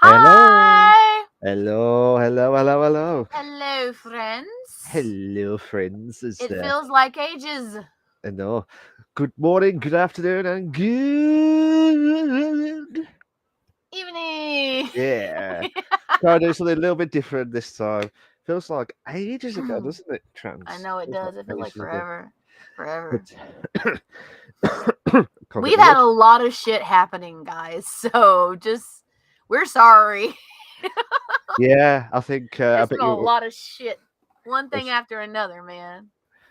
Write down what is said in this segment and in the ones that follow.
Hello. Hi! Hello. Hello, friends. Hello, friends. It feels like ages. I know. Good morning, good afternoon, and good. Evening. Yeah. Trying to do something a little bit different this time. Feels like ages ago, doesn't it, I Trans? know it Feels like does. It feels like ages ago. forever. Forever. But can't get We've my had words. a lot of shit happening, guys. So we're sorry. Yeah, I think I It's bet been a you. lot of shit. One thing after another, man.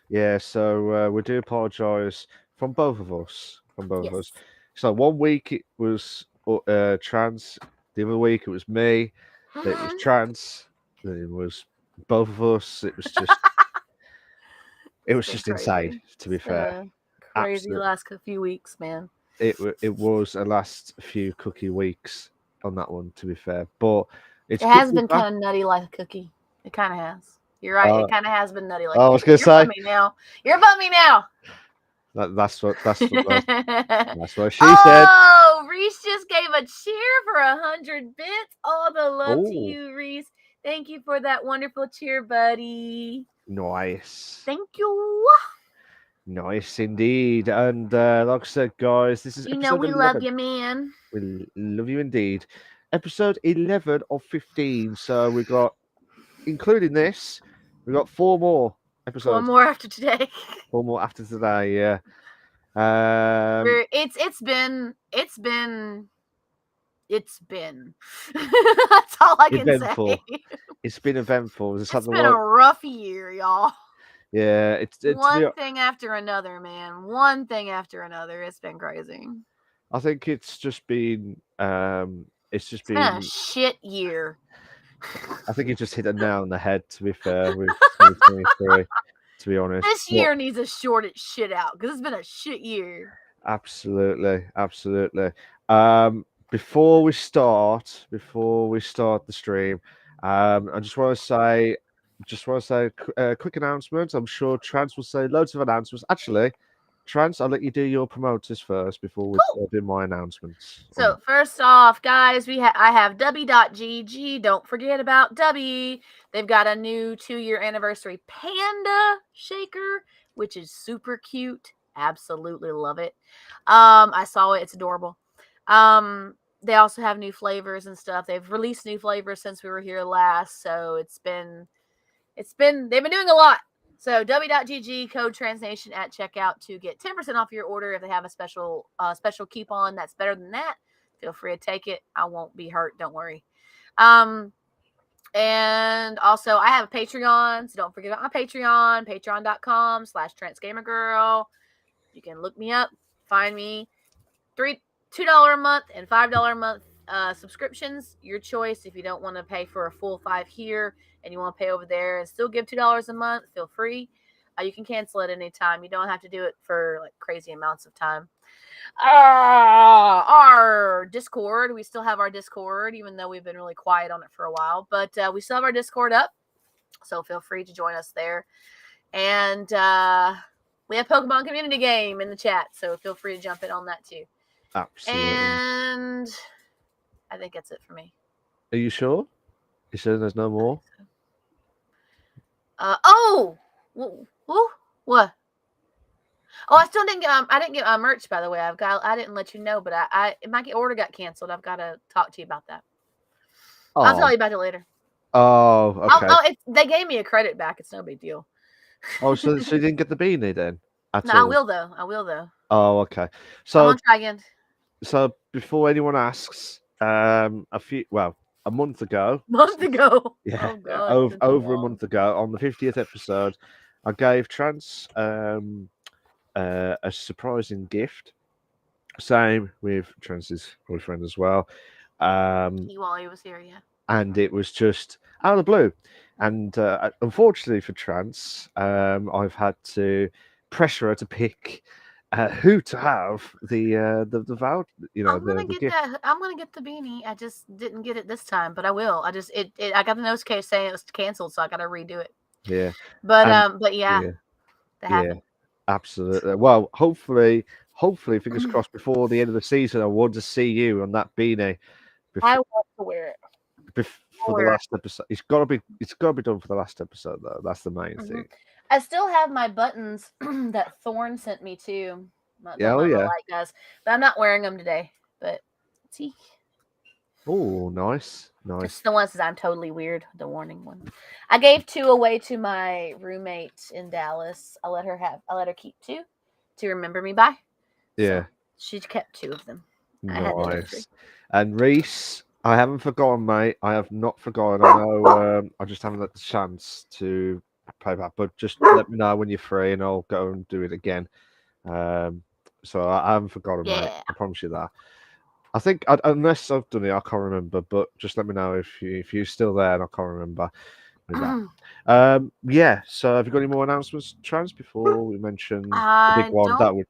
Yeah, so we do apologise from both of us. From both of us. Yes. So one week it was trans, the other week it was me, then it was Mhm. trans, then it was both of us. It It's was been just insane. crazy. To be It's been fair, a crazy absolutely, last few weeks, man. it was a last few cookie weeks on that one. To be fair, but it's It good has to be been back. kind of nutty like a cookie. It kind of has. You're right. It Uh, kind of has been nutty like a I was cookie. gonna You're say bummy now. You're bummy now. that's what she said. Oh, Reese just gave a cheer for 100 bits. All the love to Oh, you, Reese. Thank you for that wonderful cheer, buddy. nice. Thank you. Nice indeed. And like I said, guys, this is You know episode we love 11. you, man. We love you indeed. Episode 11 of 15. So we've got, including this, we've got four more Four episodes. more after today. Four more after today, yeah. Um, It's been that's all I can say. eventful. It's been eventful. It's It's something been a like, rough year, y'all. yeah, to be, One thing after another, man. One thing after another. It's been crazy. I think it's just It's been a been, shit year. I think it just hit a nail on the head, to be fair, with 2023, to be honest. This But year needs to short its shit out because it's been a shit year. absolutely. Before we start the stream, I just want to say a quick announcement. I'm sure Trans will say loads of announcements. Actually, Trans, I'll let you do your promoters first before we Cool. do my announcements. So first off, guys, I have W.GG. Don't forget about W. They've got a new 2-year anniversary panda shaker, which is super cute. Absolutely love it. I saw it. It's adorable. They also have new flavors and stuff. They've released new flavors since we were here last, so they've been doing a lot. So w.gg code transnation at checkout to get 10% off your order. If they have a special coupon that's better than that, feel free to take it. I won't be hurt. Don't worry. And also I have a Patreon, so don't forget about my Patreon, patreon.com/transgamergirl. You can look me up, find me. $2 a month and $5 a month subscriptions, your choice. If you don't want to pay for a full 5 here and you want to pay over there and still give $2 a month, feel free. You can cancel it anytime. You don't have to do it for like crazy amounts of time. Our Discord, we still have our Discord, even though we've been really quiet on it for a while. But we still have our Discord up, so feel free to join us there. And we have Pokemon community game in the chat, so feel free to jump in on that too. Absolutely. And I think that's it for me. Are you sure? You sure there's no more? Oh, what? Oh, I still didn't get. I didn't get my merch. By the way, I didn't let you know, but my order got canceled. I've got to talk to you about that. I'll tell Oh, you about it later. okay. They gave me a credit back. It's no big deal. Oh, so you didn't get the beanie then No, at I all? will though. I will though. Oh, okay. I'm So gonna try again. So before anyone asks, a month ago, Month ago. yeah, Oh god, it's been so over a long. month ago, on the 50th episode, I gave Trans a surprising gift. Same with Trans's boyfriend as well. While he was here, yeah. And it was just out of the blue. And unfortunately for Trans, I've had to pressure her to pick who to have the vow, the gift. I'm gonna get the beanie. I just didn't get it this time, but I will. I got the notification saying it was canceled, so I got to redo it. Yeah, But and but yeah, yeah, that yeah, happened. absolutely. Well, hopefully, fingers crossed, before the end of the season, I want to see you on that beanie I want to wear it. For the last episode. It's got to be done for the last episode though. That's the main thing. I still have my buttons that Thorn sent me too. Yeah, The oh yeah. light guys, but I'm not wearing them today. But see, Oh, nice. it's the ones that I'm totally weird. The warning one. I gave 2 away to my roommate in Dallas. I let her keep 2 to remember me by. Yeah. So she kept 2 of them. I had the other 3. Nice. And Reese, I haven't forgotten, mate. I have not forgotten. I know I just haven't had the chance to play back, but just let me know when you're free and I'll go and do it again. So I haven't forgotten, mate. Yeah. I promise you that. I think unless I've done it, I can't remember. But just let me know if you're still there and I can't remember. With that. Yeah. So have you got any more announcements, Trans, before we mention the big one?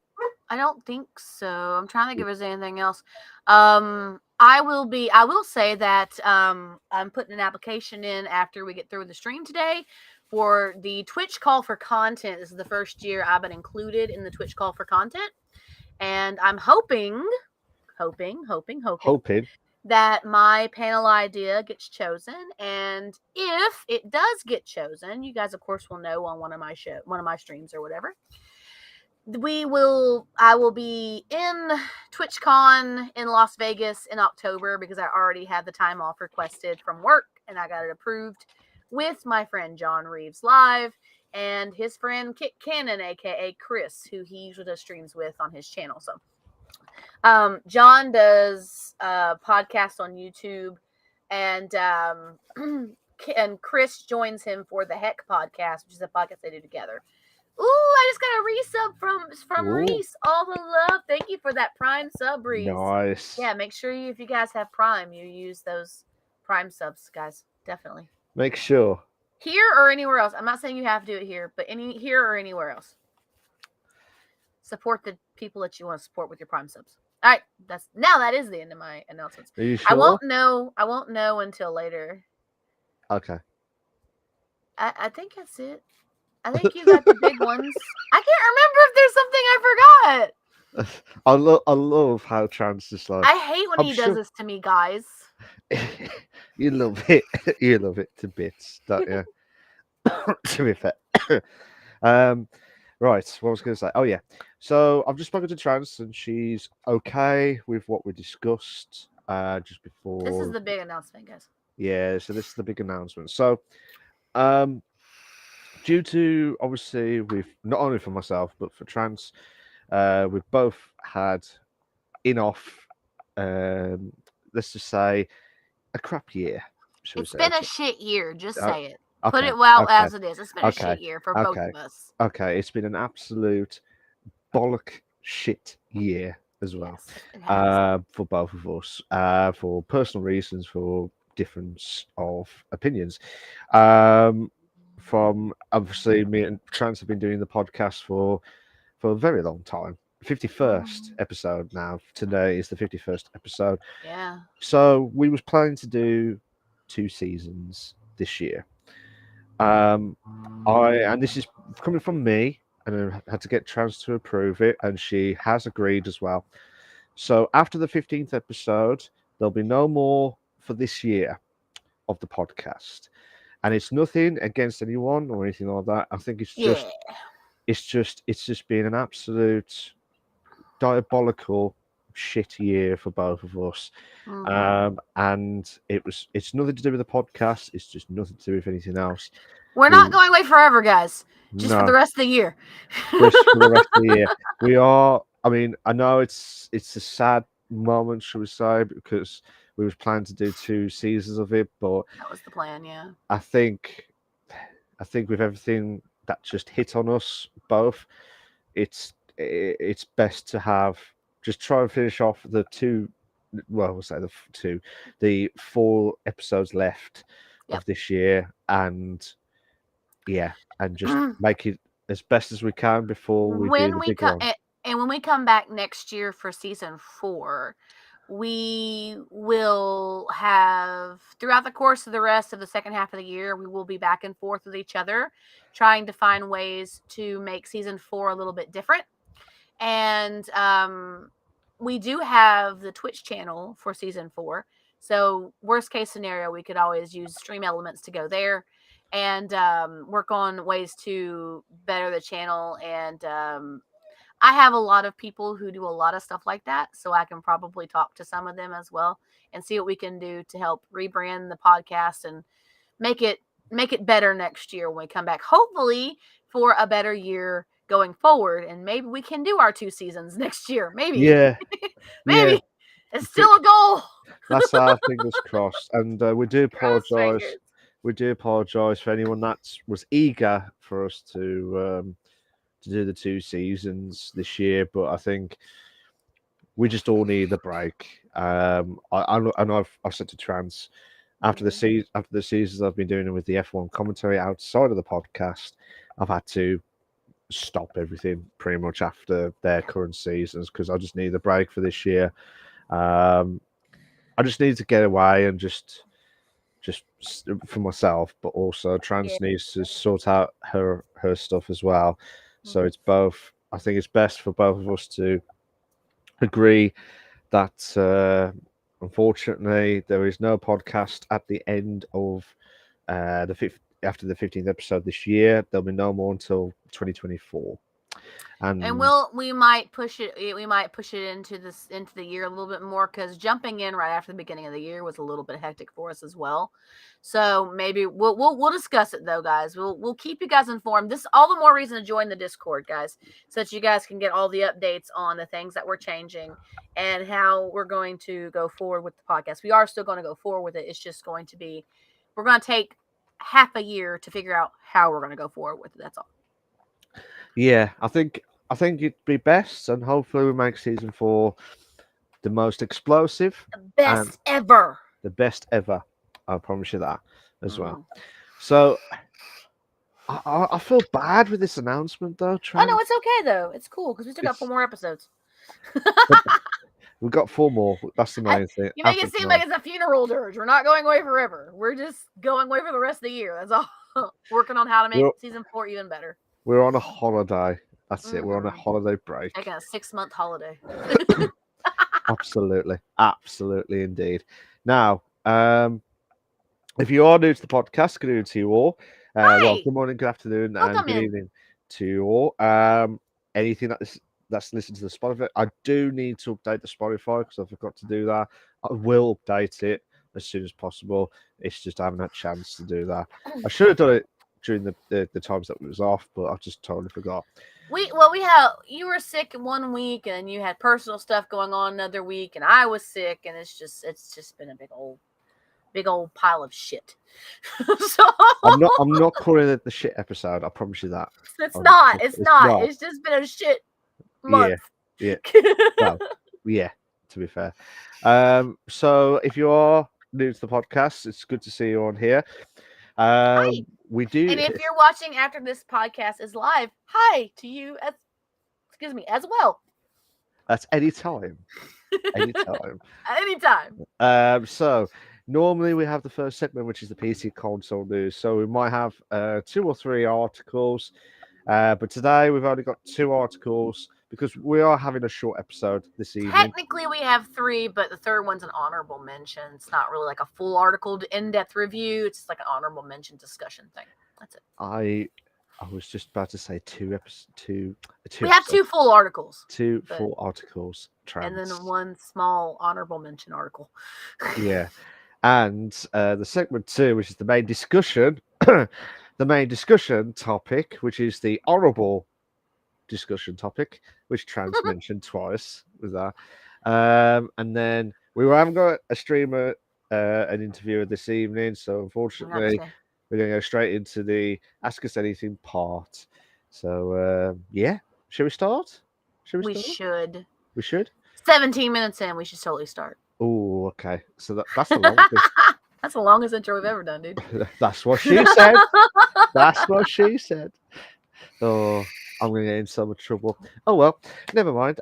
I don't think so. I'm trying to think if there's anything else. I will say that I'm putting an application in after we get through the stream today for the Twitch call for content. This is the first year I've been included in the Twitch call for content. And I'm hoping that my panel idea gets chosen. And if it does get chosen, you guys of course will know on one of my streams or whatever. I will be in TwitchCon in Las Vegas in October because I already had the time off requested from work and I got it approved with my friend John Reeves live and his friend Kit Cannon, aka Chris, who he usually does streams with on his channel. So John does podcasts on YouTube and and Chris joins him for the Heck podcast, which is a podcast they do together. Ooh, I just got a resub from Reese. All the love. Thank you for that Prime sub, Reese. Nice. Yeah, make sure if you guys have Prime, you use those Prime subs, guys. Definitely. Make sure. Here or anywhere else. I'm not saying you have to do it here, but here or anywhere else. Support the people that you want to support with your Prime subs. All right, that is the end of my announcements. Are you sure? I won't know until later. Okay. I think that's it. I think you got the big ones. I can't remember if there's something I forgot. I love how Trans is like. I hate when he does this to me, guys. You love it. You love it to bits, don't you? To be fair. Right, what I was going to say. Oh, yeah. So I've just spoken to Trans and she's okay with what we discussed just before. This is the big announcement, guys. Yeah, so this is the big announcement. So, due to, obviously, not only for myself, but for Trans, we've both had let's just say, a crap year. It's been a shit year. Just say it. Okay, put it well as it is. It's been a shit year for both of us. Okay, it's been an absolute bollock shit year as well. Yes, for both of us, for personal reasons, for difference of opinions. From obviously me and Trans have been doing the podcast for a very long time. 51st episode now. Today is the 51st episode. Yeah. So we was planning to do 2 seasons this year. And this is coming from me, and I had to get Trans to approve it, and she has agreed as well. So after the 15th episode, there'll be no more for this year of the podcast. And it's nothing against anyone or anything like that. I think it's just been an absolute diabolical shit year for both of us. And it's nothing to do with the podcast. It's just nothing to do with anything else. We're not going away forever, guys. Just for the rest of the year. Just for the rest of the year. We are. I mean, I know it's a sad moment, shall we say, because we was planning to do 2 seasons of it, but that was the plan. Yeah. I think with everything that just hit on us both, it's best to just try and finish off the 2. Well, we'll say the 4 episodes left of this year, and just make it as best as we can before we do the big one. And when we come back next year for season 4, we will have, throughout the course of the rest of the second half of the year, we will be back and forth with each other, trying to find ways to make season 4 a little bit different. And we do have the Twitch channel for season 4. So worst case scenario, we could always use Stream Elements to go there and work on ways to better the channel. And I have a lot of people who do a lot of stuff like that, so I can probably talk to some of them as well and see what we can do to help rebrand the podcast and make it better next year when we come back. Hopefully for a better year going forward, and maybe we can do our 2 seasons next year. Maybe, Yeah, yeah. maybe it's still a goal. That's our fingers crossed, and we do Cross apologise. fingers. We do apologise for anyone that was eager for us to do the 2 seasons this year, but I think we just all need a break. And I've said to Trans after the seasons I've been doing with the F1 commentary outside of the podcast, I've had to stop everything pretty much after their current seasons because I just need a break for this year. I just need to get away and just for myself, but also Trans needs to sort out her stuff as well. So it's both. I think it's best for both of us to agree that unfortunately there is no podcast at the end of after the 15th episode this year. There'll be no more until 2024. And we might push it into the year a little bit more, because jumping in right after the beginning of the year was a little bit hectic for us as well. So maybe we'll discuss it though, guys. We'll keep you guys informed. This all the more reason to join the Discord, guys, so that you guys can get all the updates on the things that we're changing and how we're going to go forward with the podcast. We are still going to go forward with it. It's just going to be, we're going to take half a year to figure out how we're going to go forward with it. That's all. Yeah, I think it'd be best, and hopefully we make season 4 the most explosive, the best ever. The best ever. I promise you that as well. So I feel bad with this announcement though. Oh no, it's okay though. It's cool because we still got 4 more episodes. We've got 4 more. That's the main thing. You make it seem like it's a funeral dirge. We're not going away forever. We're just going away for the rest of the year. That's all. Working on how to make season 4 even better. We're on a holiday. That's it. We're on a holiday break. Like a 6-month holiday. Absolutely. Absolutely indeed. Now, if you are new to the podcast, good evening to you all. Well, good morning, good afternoon, and good evening to you all. Anything that's listened to the Spotify, I do need to update the Spotify because I forgot to do that. I will update it as soon as possible. It's just I haven't had a chance to do that. I should have done it during the times that it was off, but I just totally forgot. You were sick 1 week, and you had personal stuff going on another week, and I was sick, and it's just been a big old pile of shit. So I'm not calling it the shit episode. I promise you that. It's not. It's just been a shit month. Yeah. Well, yeah. To be fair. So if you are new to the podcast, it's good to see you on here. Hi. We do. And if you're watching after this podcast is live, hi to you as well. That's anytime. Anytime. Anytime. So normally we have the first segment, which is the PC console news. So we might have 2 or 3 articles, but today we've only got 2 articles because we are having a short episode this evening. Technically, we have 3, but the third one's an honorable mention. It's not really like a full article in-depth review. It's like an honorable mention discussion thing. That's it. I was just about to say 2 episodes. We have 2 full articles. 2 full articles. And then 1 small honorable mention article. Yeah. And the segment 2, which is the main discussion, the main discussion topic, which is the honorable discussion topic, which Trans mentioned twice with that. And then we haven't got a streamer, an interviewer this evening, so unfortunately we're going to go straight into the Ask Us Anything part. So yeah, should we start? We should. We should. 17 minutes in, we should totally start. Oh, okay. So that's the longest. That's the longest intro we've ever done, dude. That's what she said. That's what she said. Oh, I'm going to get in so much trouble. Oh, well, never mind.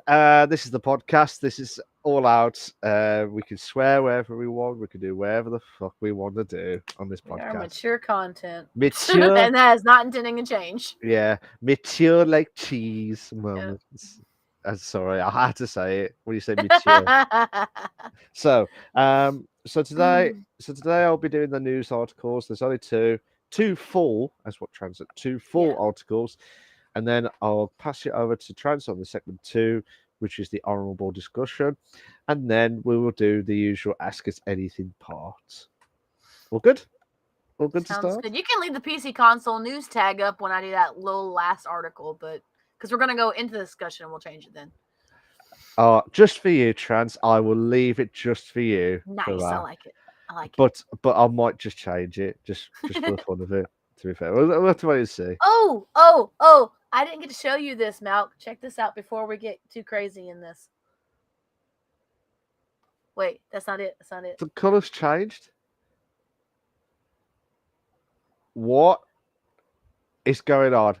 This is the podcast. This is all out. We can swear wherever we want. We can do whatever the fuck we want to do on this podcast. Mature content. Mature. And that is not intending to change. Yeah. Mature like cheese moments. Sorry, I had to say it when you said mature. So, So today I'll be doing the news articles. There's only two full, that's what transit, two full articles, and then I'll pass it over to Trans on the segment 2, which is the honourable discussion, and then we will do the usual Ask Us Anything part. All good? All good to Sounds start? good. You can leave the PC console news tag up when I do that little last article, but because we're gonna go into the discussion, we'll change it then. Just for you, Trans. I will leave it just for you. Nice. For that. I like it. I like it. But I might just change it, just for the fun of it. To be fair, we'll have to wait and see. Oh! I didn't get to show you this, Malk. Check this out before we get too crazy in this. Wait, that's not it. That's not it. The colours changed. What is going on?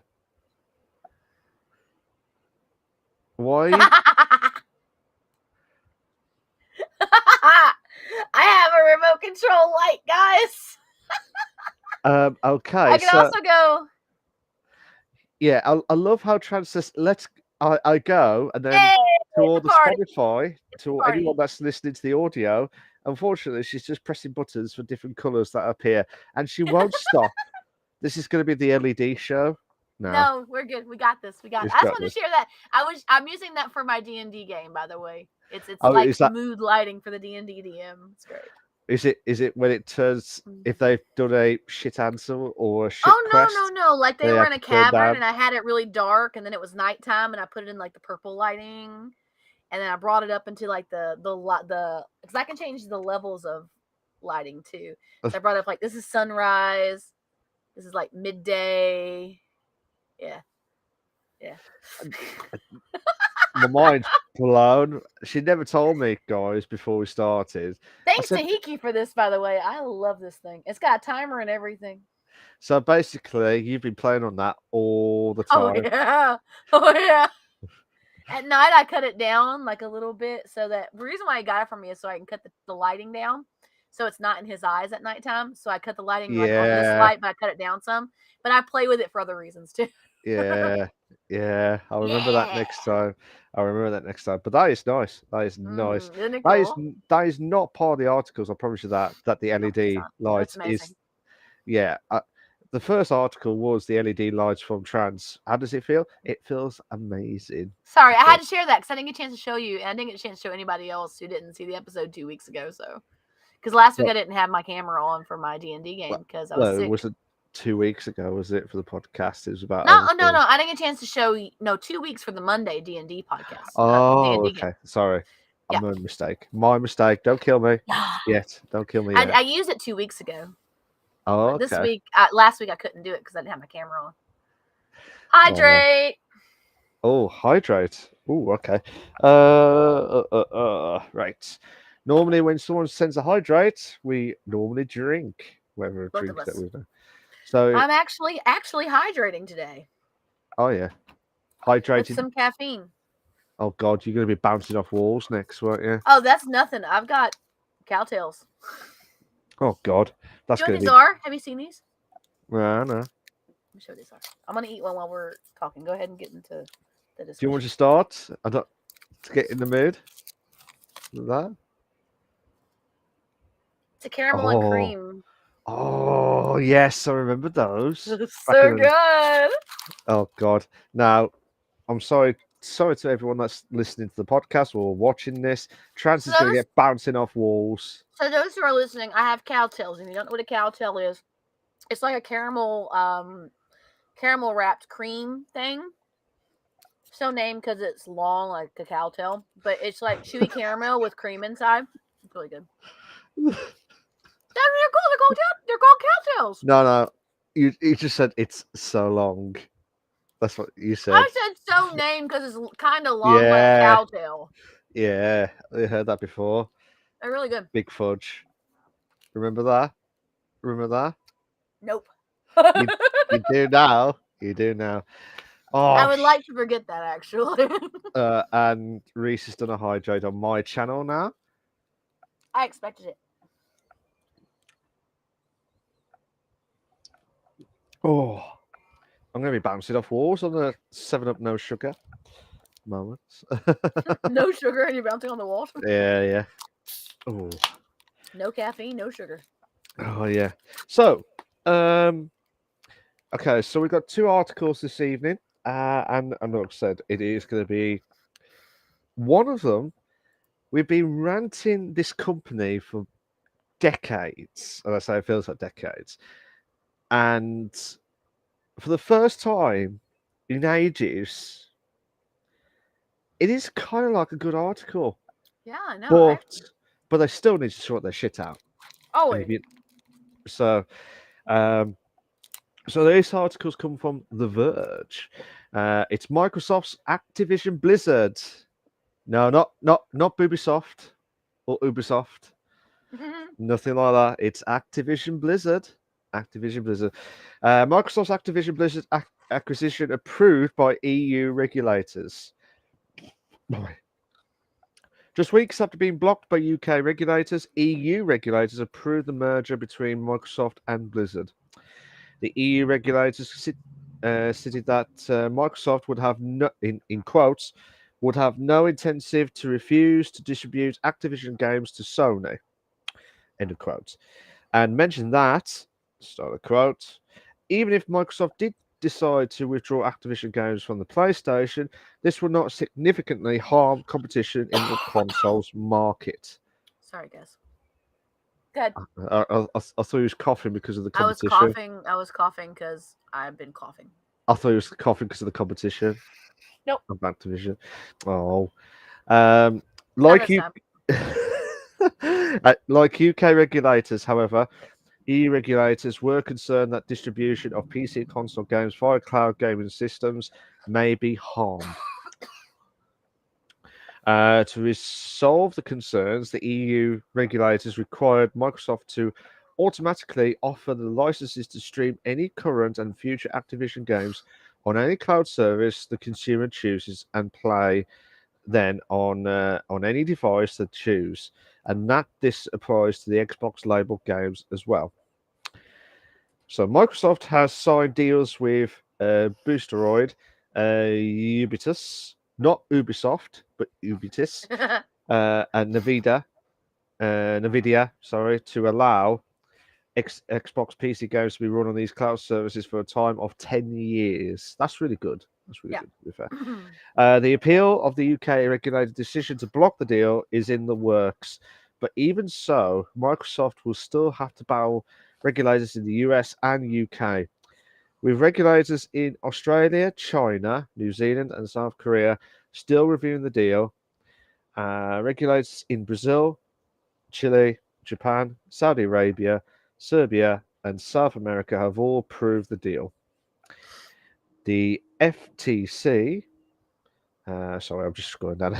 Why? I have a remote control light, guys. Okay. I can also go. Yeah, I love how Trans says, I go, and then to all the Spotify, to anyone that's listening to the audio, unfortunately, she's just pressing buttons for different colours that appear, and she won't stop. This is going to be the LED show. No, we're good. We got this. We got it. I just want to share that. I'm using that for my D&D game, by the way. It's like mood lighting for the D&D DM. It's great. Is it when it turns, if they've done a shit answer or a shit quest? No. Like they were in a cavern and I had it really dark, and then it was nighttime and I put it in like the purple lighting, and then I brought it up into like the because I can change the levels of lighting too. So I brought up like, this is sunrise, this is like midday. Yeah. My mind's blown. She never told me, guys, before we started. Thanks to Hiki for this, by the way. I love this thing. It's got a timer and everything. So basically, you've been playing on that all the time. Oh yeah. At night, I cut it down like a little bit, so that the reason why I got it from me is so I can cut the lighting down, so it's not in his eyes at nighttime. So I cut the lighting like on this light, but I cut it down some. But I play with it for other reasons too. Yeah. I'll remember that next time. But that is nice. That is nice. Isn't it cool? That is not part of the articles. I promise you that the LED lights is. Yeah. The first article was the LED lights from Trans. How does it feel? It feels amazing. Sorry, I had to share that because I didn't get a chance to show you, and I didn't get a chance to show anybody else who didn't see the episode 2 weeks ago. So, because last week I didn't have my camera on for my D&D game because I was sick. Was it 2 weeks ago? Was it for the podcast? It was about no. I didn't get a chance to show 2 weeks for the Monday D&D podcast. Oh, okay. Game. Sorry, my mistake. My mistake. Don't kill me yet. Don't kill me yet. I used it 2 weeks ago. Oh, okay. This week, last week I couldn't do it because I didn't have my camera on. Hydrate. Oh, hydrate. Oh, okay. Right. Normally, when someone sends a hydrate, we normally drink whatever drink that we do. So I'm actually hydrating today. Oh yeah, hydrating. With some caffeine. Oh God, you're gonna be bouncing off walls next, weren't you? Oh, that's nothing. I've got cowtails. Oh God, that's good. You know what these are? Have you seen these? No. Let me show these are. I'm gonna eat one while we're talking. Go ahead and get into the discussion. Do you want to start? To get in the mood. That. It's a caramel and cream. Oh yes, I remember those. So good. Oh God. Now, I'm sorry to everyone that's listening to the podcast or watching this. Trans is going to get bouncing off walls. So those who are listening, I have cowtails, and you don't know what a cowtail is. It's like a caramel wrapped cream thing. So named because it's long like a cowtail, but it's like chewy caramel with cream inside. It's really good. They're called cowtails. No. You just said it's so long. That's what you said. I said so named because it's kind of long like a cowtail. Yeah, I heard that before. They're really good. Big fudge. Remember that? Nope. You do now. You do now. Oh, I would like to forget that, actually. And Reese has done a hydrate on my channel now. I expected it. Oh, I'm going to be bouncing off walls on the 7-Up no sugar moments. No sugar and you're bouncing on the walls? Yeah. Oh. No caffeine, no sugar. Oh yeah. So, okay, so we got two articles this evening, and like I said, it is going to be one of them. We've been ranting this company for decades, and I say it feels like decades. And for the first time in ages, it is kind of like a good article, Yeah, I know, right? but they still need to sort their shit out. And if Always. you, so um, so these articles come from The Verge. It's Microsoft's Activision Blizzard. No, not Ubisoft or Ubisoft. Nothing like that. It's Activision Blizzard. Activision Blizzard. Microsoft's Activision Blizzard acquisition approved by EU regulators. Just weeks after being blocked by UK regulators, EU regulators approved the merger between Microsoft and Blizzard. The EU regulators stated that Microsoft would have no, in quotes, would have no incentive to refuse to distribute Activision games to Sony. End of quote. And mentioned that, start of quote, even if Microsoft did decide to withdraw Activision games from the PlayStation, this would not significantly harm competition in the consoles market. Sorry, guys. Good. I thought he was coughing because of the I was competition. coughing. I was coughing because I've been coughing. I thought he was coughing because of the competition. Nope. Of Activision. Oh, Not like this you, time. like UK regulators, however, EU regulators were concerned that distribution of PC and console games via cloud gaming systems may be harmed. To resolve the concerns, the EU regulators required Microsoft to automatically offer the licenses to stream any current and future Activision games on any cloud service the consumer chooses and play then on any device they choose, and that this applies to the Xbox label games as well. So Microsoft has signed deals with Boosteroid, Ubitus, not Ubisoft, but Ubitus, and Nvidia, sorry, to allow Xbox PC games to be run on these cloud services for a time of 10 years. That's really good. That's really Yeah. good, to be fair. The appeal of the UK regulated decision to block the deal is in the works. But even so, Microsoft will still have to battle regulators in the US and UK. With regulators in Australia, China, New Zealand, and South Korea still reviewing the deal, regulators in Brazil, Chile, Japan, Saudi Arabia, Serbia, and South America have all approved the deal. The FTC, sorry, I'm just scrolling down.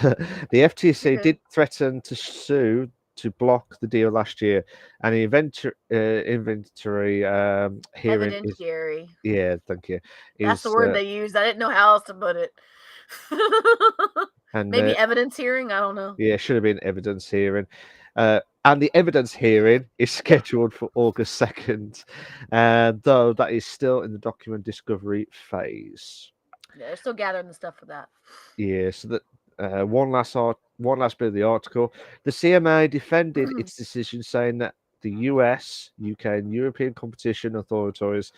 The FTC did threaten to sue to block the deal last year, and the inventory hearing is Evidentiary. yeah, thank you. That's the Is word they used. I didn't know how else to put it. and Maybe evidence hearing. I don't know. yeah, should have been evidence hearing. And the evidence hearing is scheduled for August 2nd, though that is still in the document discovery phase. Yeah, they're still gathering the stuff for that. Yeah, so that one last bit of the article. The CMA defended its decision, saying that the US, UK, and European competition authorities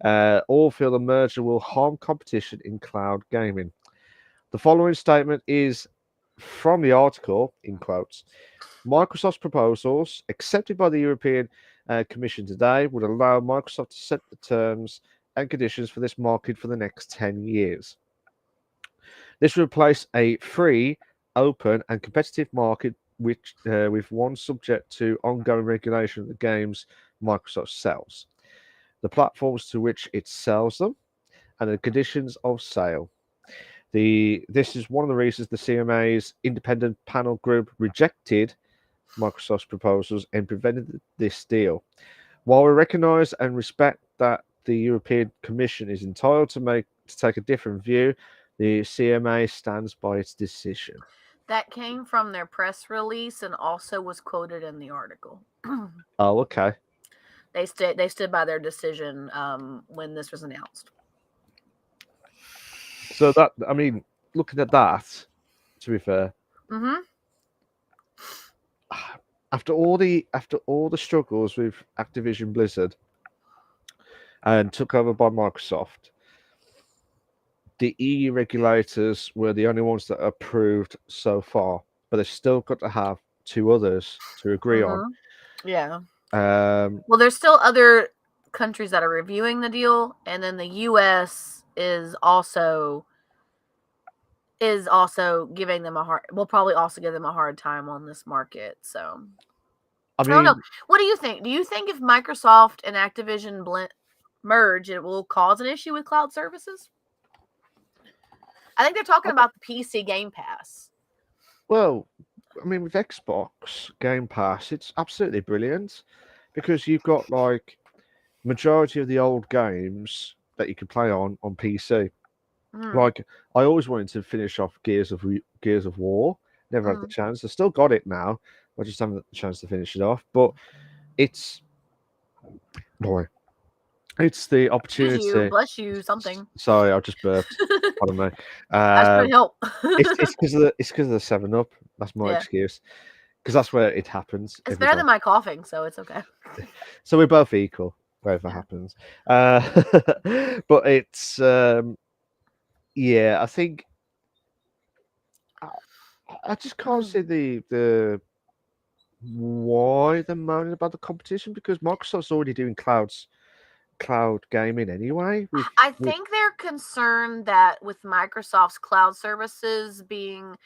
all feel the merger will harm competition in cloud gaming. The following statement is from the article, in quotes. Microsoft's proposals, accepted by the European Commission today, would allow Microsoft to set the terms and conditions for this market for the next 10 years. This would replace a free, open, and competitive market with one subject to ongoing regulation of the games Microsoft sells, the platforms to which it sells them, and the conditions of sale. This is one of the reasons the CMA's independent panel group rejected Microsoft's proposals and prevented this deal. While we recognise and respect that the European Commission is entitled to take a different view, the CMA stands by its decision. That came from their press release and also was quoted in the article. Oh, okay. They stood by their decision when this was announced. So that, I mean, looking at that, to be fair, Mm-hmm. after all the struggles with Activision Blizzard and took over by Microsoft, the EU regulators were the only ones that approved so far, but they've still got to have two others to agree on. Yeah. Um, Well, there's still other countries that are reviewing the deal, and then the U.S. is also giving them a hard. Will probably also give them a hard time on this market. So I I don't know. mean, What do you think? Do you think if Microsoft and Activision merge, it will cause an issue with cloud services? I think they're talking about the PC Game Pass. well, with Xbox Game Pass, it's absolutely brilliant because you've got like majority of the old games that you can play on PC. Mm, Like I always wanted to finish off Gears of War. Never had the mm. chance. I still got it now. I just haven't had the chance to finish it off. But it's boy, it's the Excuse you, opportunity. bless you, something. Sorry, I just burped. Pardon me. I was trying to help. It's because of the 7 Up. That's my Yeah, excuse. Because that's where it happens it's every better time. than my coughing, so it's okay. So we're both equal wherever Yeah. happens. But it's yeah. I think I just can't see the why they're moaning about the competition because Microsoft's already doing cloud gaming anyway. I With think they're concerned that with Microsoft's cloud services being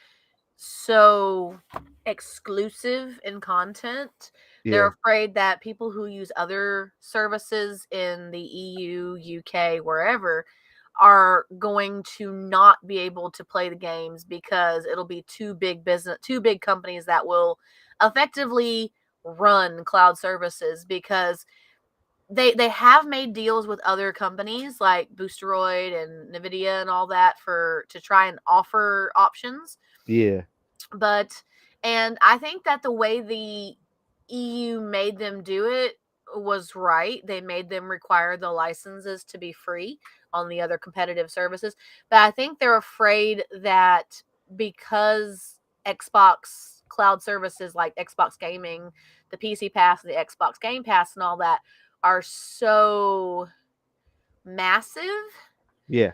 so exclusive in content, they're yeah, afraid that people who use other services in the EU, UK, wherever are going to not be able to play the games because it'll be two big companies that will effectively run cloud services because they have made deals with other companies like Boosteroid and Nvidia and all that to try and offer options. yeah, But and I think that the way the EU made them do it was right. They made them require the licenses to be free on the other competitive services. But I think they're afraid that because Xbox cloud services like Xbox Gaming, the PC Pass, the Xbox Game Pass, and all that are so massive yeah,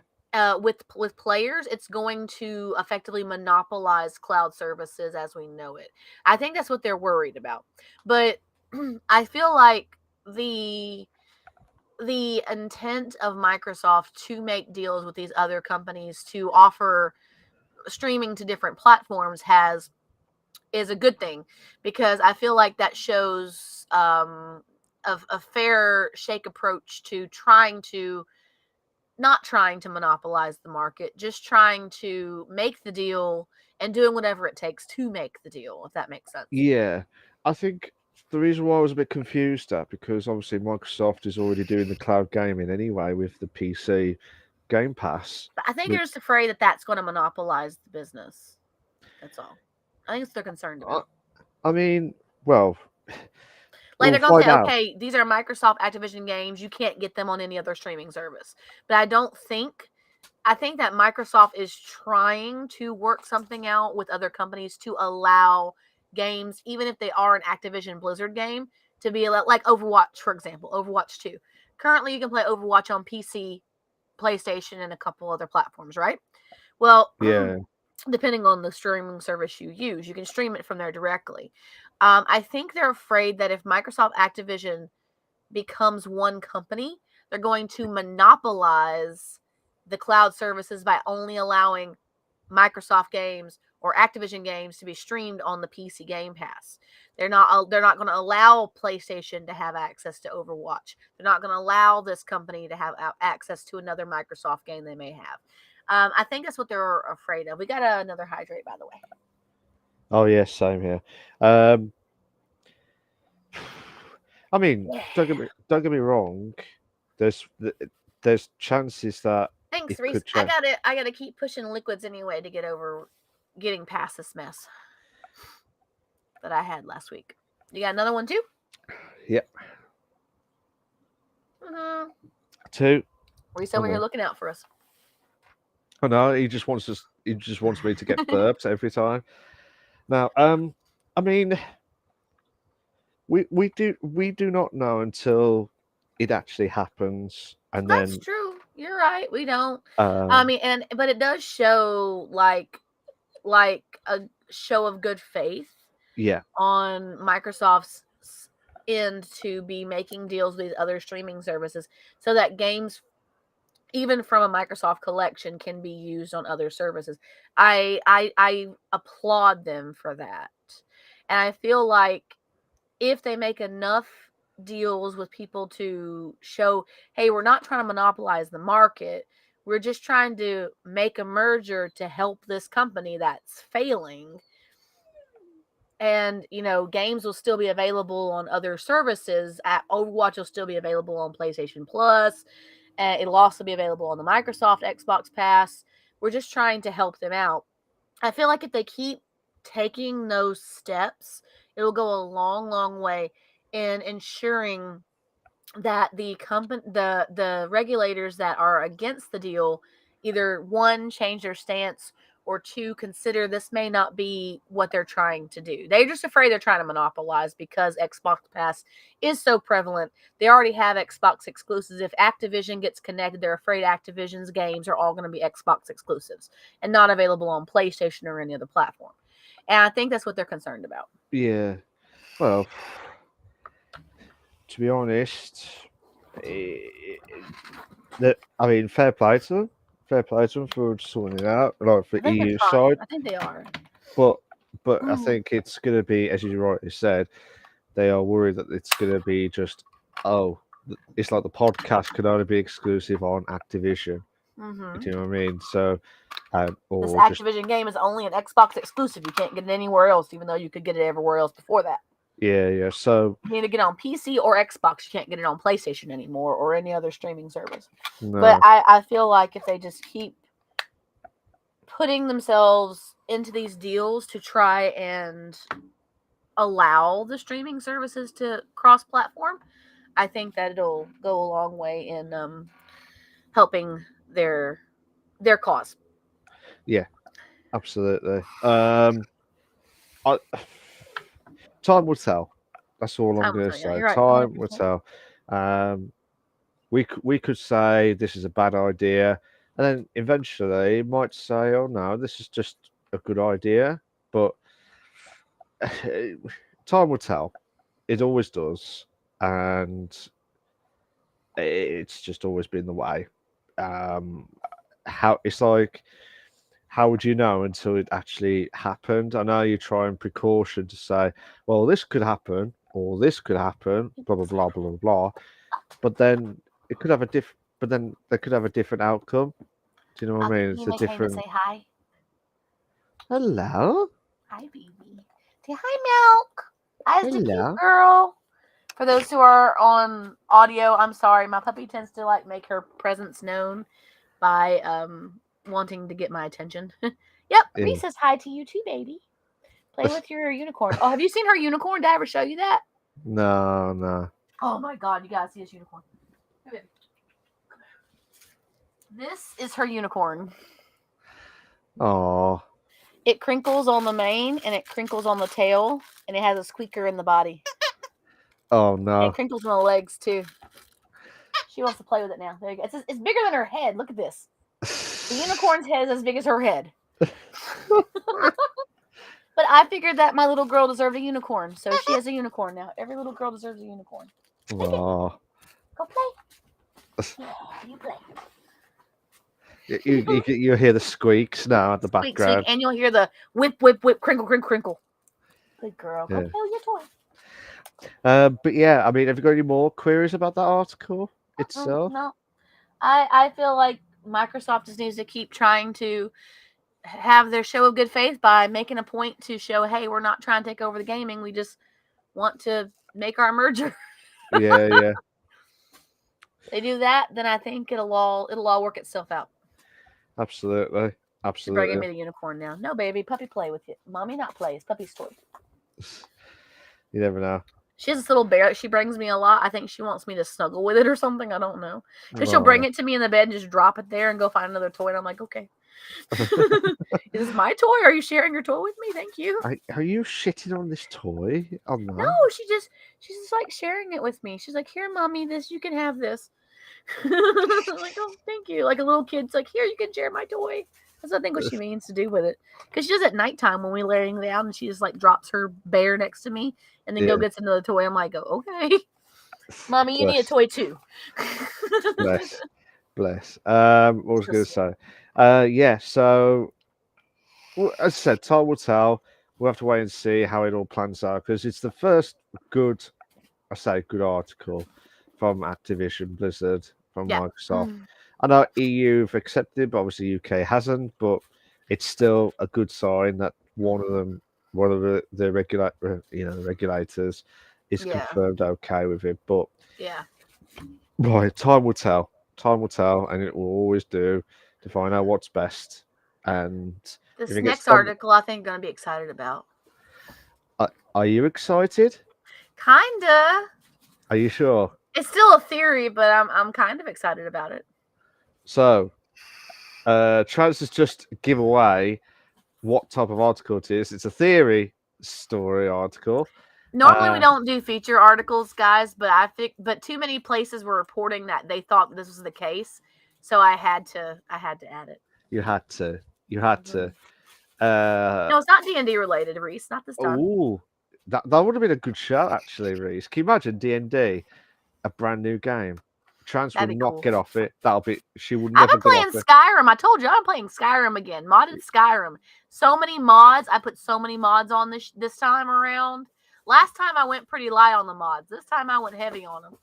with players, it's going to effectively monopolize cloud services as we know it. I think that's what they're worried about. But I feel like the intent of Microsoft to make deals with these other companies to offer streaming to different platforms is a good thing because I feel like that shows a fair shake approach to not trying to monopolize the market, just trying to make the deal and doing whatever it takes to make the deal, if that makes sense. yeah. I think the reason why I was a bit confused at because obviously Microsoft is already doing the cloud gaming anyway with the PC Game Pass. But I think they're Which just afraid that that's going to monopolize the business. That's all. I think it's they're concerned I, about. I mean, well, Like we'll they're going to find say, out. okay, these are Microsoft Activision games. You can't get them on any other streaming service. But I think that Microsoft is trying to work something out with other companies to allow games, even if they are an Activision Blizzard game, to be allowed, like Overwatch, for example, Overwatch 2. Currently, you can play Overwatch on PC, PlayStation, and a couple other platforms, right? Well, Yeah, depending on the streaming service you use, you can stream it from there directly. I think they're afraid that if Microsoft Activision becomes one company, they're going to monopolize the cloud services by only allowing Microsoft games or Activision games to be streamed on the PC Game Pass. They're not going to allow PlayStation to have access to Overwatch. They're not going to allow this company to have access to another Microsoft game they may have. I think that's what they're afraid of. We got another hydrate, by the way. oh yeah, same here. Um, I mean, Yeah. don't get me wrong. There's there's chances that Thanks, it Reese. could change. I gotta keep pushing liquids anyway to get over getting past this mess that I had last week. You got another one too? Yep, Mm-hmm. two. Reese Oh over here no, looking out for us. oh no, he just wants me to get burped every time. Now, I mean, we do not know until it actually happens, and That's then true. You're right. We don't. I um, mean, but it does show like a show of good faith yeah, on Microsoft's end to be making deals with other streaming services so that games even from a Microsoft collection can be used on other services. I applaud them for that. And I feel like if they make enough deals with people to show, hey, we're not trying to monopolize the market. We're just trying to make a merger to help this company that's failing. And, games will still be available on other services. Overwatch will still be available on PlayStation Plus. And it'll also be available on the Microsoft Xbox Pass. We're just trying to help them out. I feel like if they keep taking those steps, it'll go a long, long way in ensuring that the regulators that are against the deal either one change their stance or two consider this may not be what they're trying to do. They're just afraid they're trying to monopolize because Xbox Pass is so prevalent. They already have Xbox exclusives. If Activision gets connected, they're afraid Activision's games are all going to be Xbox exclusives and not available on PlayStation or any other platform. And I think that's what they're concerned about. yeah. Well, to be honest, that I mean, fair play to them for sorting it out, like for I think they're EU trying. side. I think they are. But I Mm. think it's going to be, as you rightly said, they are worried that it's going to be just it's like the podcast can only be exclusive on Activision. Mm-hmm. Do you know what I mean? So, This or just Activision game is only an Xbox exclusive. You can't get it anywhere else, even though you could get it everywhere else before that. yeah. So You need to get it on PC or Xbox. You can't get it on PlayStation anymore or any other streaming service. But no, I feel like if they just keep putting themselves into these deals to try and allow the streaming services to cross platform, I think that it'll go a long way in helping their cause. yeah, absolutely. I, time will tell. That's all I'm Time will going to tell you. say. You're right, Time will 100%. tell. Um, we could say this is a bad idea, and then eventually it might say, "Oh no, this is just a good idea." But time will tell. It always does, and it's just always been the way. Um, how it's like, how would you know until it actually happened? I know you try and precaution to say, well, this could happen or this could happen, blah blah blah blah blah. But then it could have a but then they could have a different outcome. Do you know what I mean? Can It's you a make Hayden say different. hi? Hello, Hi, baby. Say hi, Milk. I's the cute hello. girl. For those who are on audio, I'm sorry. My puppy tends to like make her presence known by wanting to get my attention. Yep, Yeah. Reese says hi to you too, baby. Play with your unicorn. Oh, have you seen her unicorn? Did I ever show you that? No, no. Oh my god, you gotta see this unicorn. This is her unicorn. Oh, It crinkles on the mane and it crinkles on the tail, and it has a squeaker in the body. oh And it no. crinkles on the legs too. She wants to play with it now. There you go. It's bigger than her head. Look at this. The unicorn's head is as big as her head. But I figured that my little girl deserved a unicorn, so she has a unicorn now. Every little girl deserves a unicorn. Take it. Oh. Go play. Yeah, you play. You hear the squeaks now at the Squeak, squeak, background. and you'll hear the whip, whip, whip, crinkle, crinkle, crinkle. Good girl. Go Yeah. play with your toy. But yeah, I mean, have you got any more queries about that article itself? No. I feel like Microsoft just needs to keep trying to have their show of good faith by making a point to show, hey, we're not trying to take over the gaming. We just want to make our merger. Yeah, yeah, They do that, then I think it'll all work itself out. absolutely, She's bringing absolutely. me the unicorn now. No, baby, puppy play with it. Mommy not play. It's puppy's toy. You never know. She has this little bear that she brings me a lot. I think she wants me to snuggle with it or something. I don't know. Because she'll bring Oh, it to me in the bed and just drop it there and go find another toy. And I'm like, okay. Is this my toy? Are you sharing your toy with me? Thank you. Are you shitting on this toy? Oh No, no. she's just like sharing it with me. She's like, here, mommy, this you can have this. Like, oh, thank you. Like a little kid's like, here, you can share my toy. That's I think what she means to do with it. Because she does at nighttime when we're laying down, and she just like drops her bear next to me, and then Yeah. go gets another toy. I'm like, oh, okay, mommy, you need a Bless. toy too. Bless. Bless. What was I going to say? Yeah. So, well, as I said, time will tell. We'll have to wait and see how it all plans out because it's the first good, I say, good article from Activision Blizzard from Yeah. Microsoft. I know EU have accepted, but obviously UK hasn't. But it's still a good sign that one of the regulators is Yeah. confirmed okay with it. But Yeah. right, time will tell. Time will tell, and it will always do to find out what's best. And if This it gets next done, article, I think, gonna be excited about. are you excited? Kinda. Are you sure? It's still a theory, but I'm kind of excited about it. So, Trans has just give away what type of article it is. It's a theory story article. Normally we don't do feature articles, guys, but I think too many places were reporting that they thought this was the case, so I had to add it. You had to. You had to. No, it's not D&D related, Reese. Not this time. Oh, that would have been a good show, actually, Reese. Can you imagine D&D, a brand new game? Trans That'd will be not cool. get off it. She will I've never been get off playing it. Skyrim. I told you I'm playing Skyrim again. Modded Skyrim. So many mods. I put so many mods on this time around. Last time I went pretty light on the mods. This time I went heavy on them.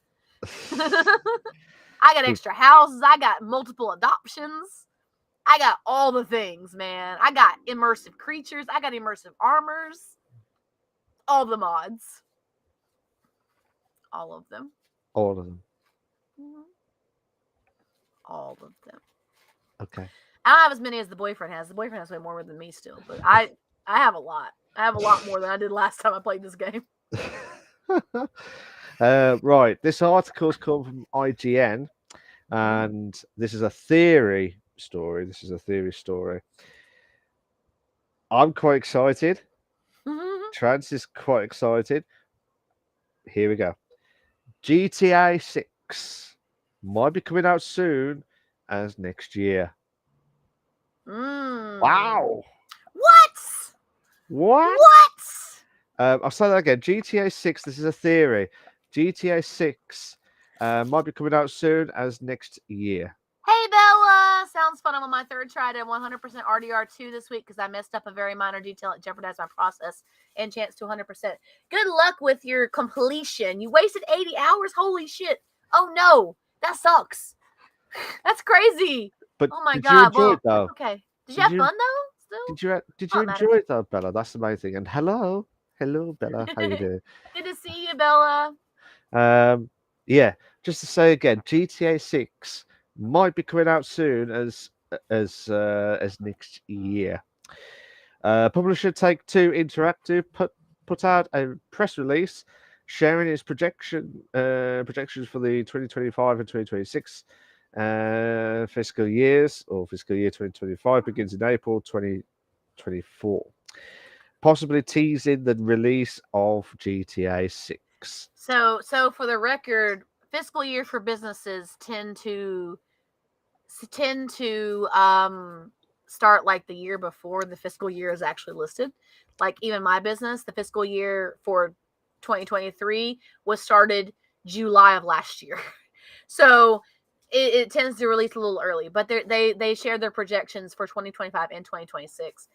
I got extra houses. I got multiple adoptions. I got all the things, man. I got immersive creatures. I got immersive armors. All the mods. All of them. All of them. All of them. Okay. I don't have as many as the boyfriend has. The boyfriend has way more than me still, but I have a lot. I have a lot more than I did last time I played this game. Right. This article's come from IGN, and this is a theory story. I'm quite excited. Trans is quite excited. Here we go. GTA 6 might be coming out soon as next year. Wow. What? I'll say that again. GTA 6, this is a theory. GTA 6 might be coming out soon as next year. Hey, Bella. Sounds fun. I'm on my third try to 100% RDR2 this week because I messed up a very minor detail that jeopardized my process and chance to 100%. Good luck with your completion. You wasted 80 hours. Holy shit. Oh, no. That sucks. That's crazy. But oh, my did God. you enjoy Well, it, though? okay. Did you have fun, though? Still? Did you enjoy it, though, Bella? That's the main thing. And hello, Bella. How you doing? Good to see you, Bella. Yeah. Just to say again, GTA 6 might be coming out soon as next year. Publisher Take-Two Interactive put out a press release sharing its projections for the 2025 and 2026 fiscal years, or fiscal year 2025 begins in April 2024, possibly teasing the release of GTA 6. So for the record, fiscal year for businesses tend to start like the year before the fiscal year is actually listed. Like even my business, the fiscal year for 2023 was started July of last year. So it tends to release a little early, but they shared their projections for 2025 and 2026.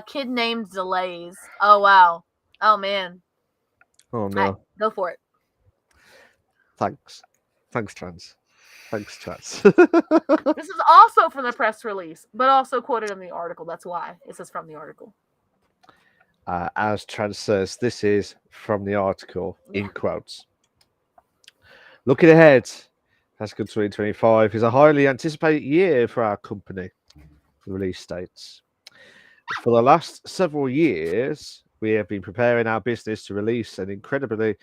Kid named Delays. Oh wow. Oh man. Oh no. Right, go for it. Thanks, Trans. This is also from the press release, but also quoted in the article. That's why it says from the article. As Trans says, this is from the article in quotes. Looking ahead, Pascal 2025 is a highly anticipated year for our company. Release dates. For the last several years, we have been preparing our business to release an incredibly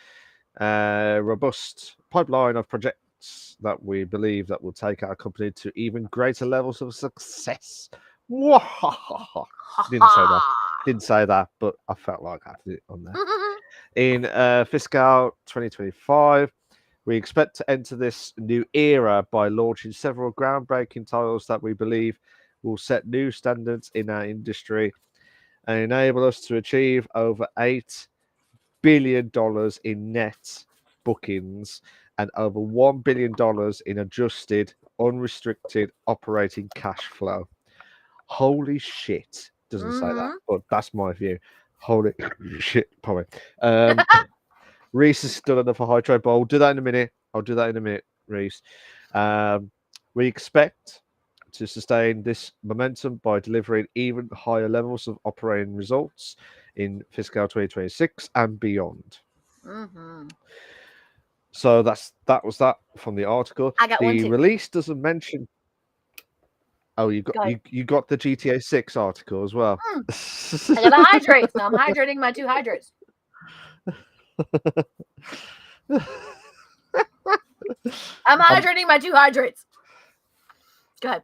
robust pipeline of projects that we believe that will take our company to even greater levels of success Mwahaha. Didn't say that. Didn't say that, but I felt like I had to do it on there. In fiscal 2025, we expect to enter this new era by launching several groundbreaking titles that we believe will set new standards in our industry and enable us to achieve over $8 billion in net bookings and over $1 billion in adjusted, unrestricted operating cash flow. Holy shit. Doesn't say that, but that's my view. Holy shit, probably. Reese has done another hydro bowl. I'll do that in a minute. I'll do that in a minute, Reese. We expect to sustain this momentum by delivering even higher levels of operating results in fiscal 2026 and beyond. So that was that from the article. I got one The too. release doesn't mention. Oh, you Go ahead. you got the GTA 6 article as well. I gotta hydrate, so I'm hydrating my 2 hydrates. I'm hydrating my 2 hydrates. Go ahead.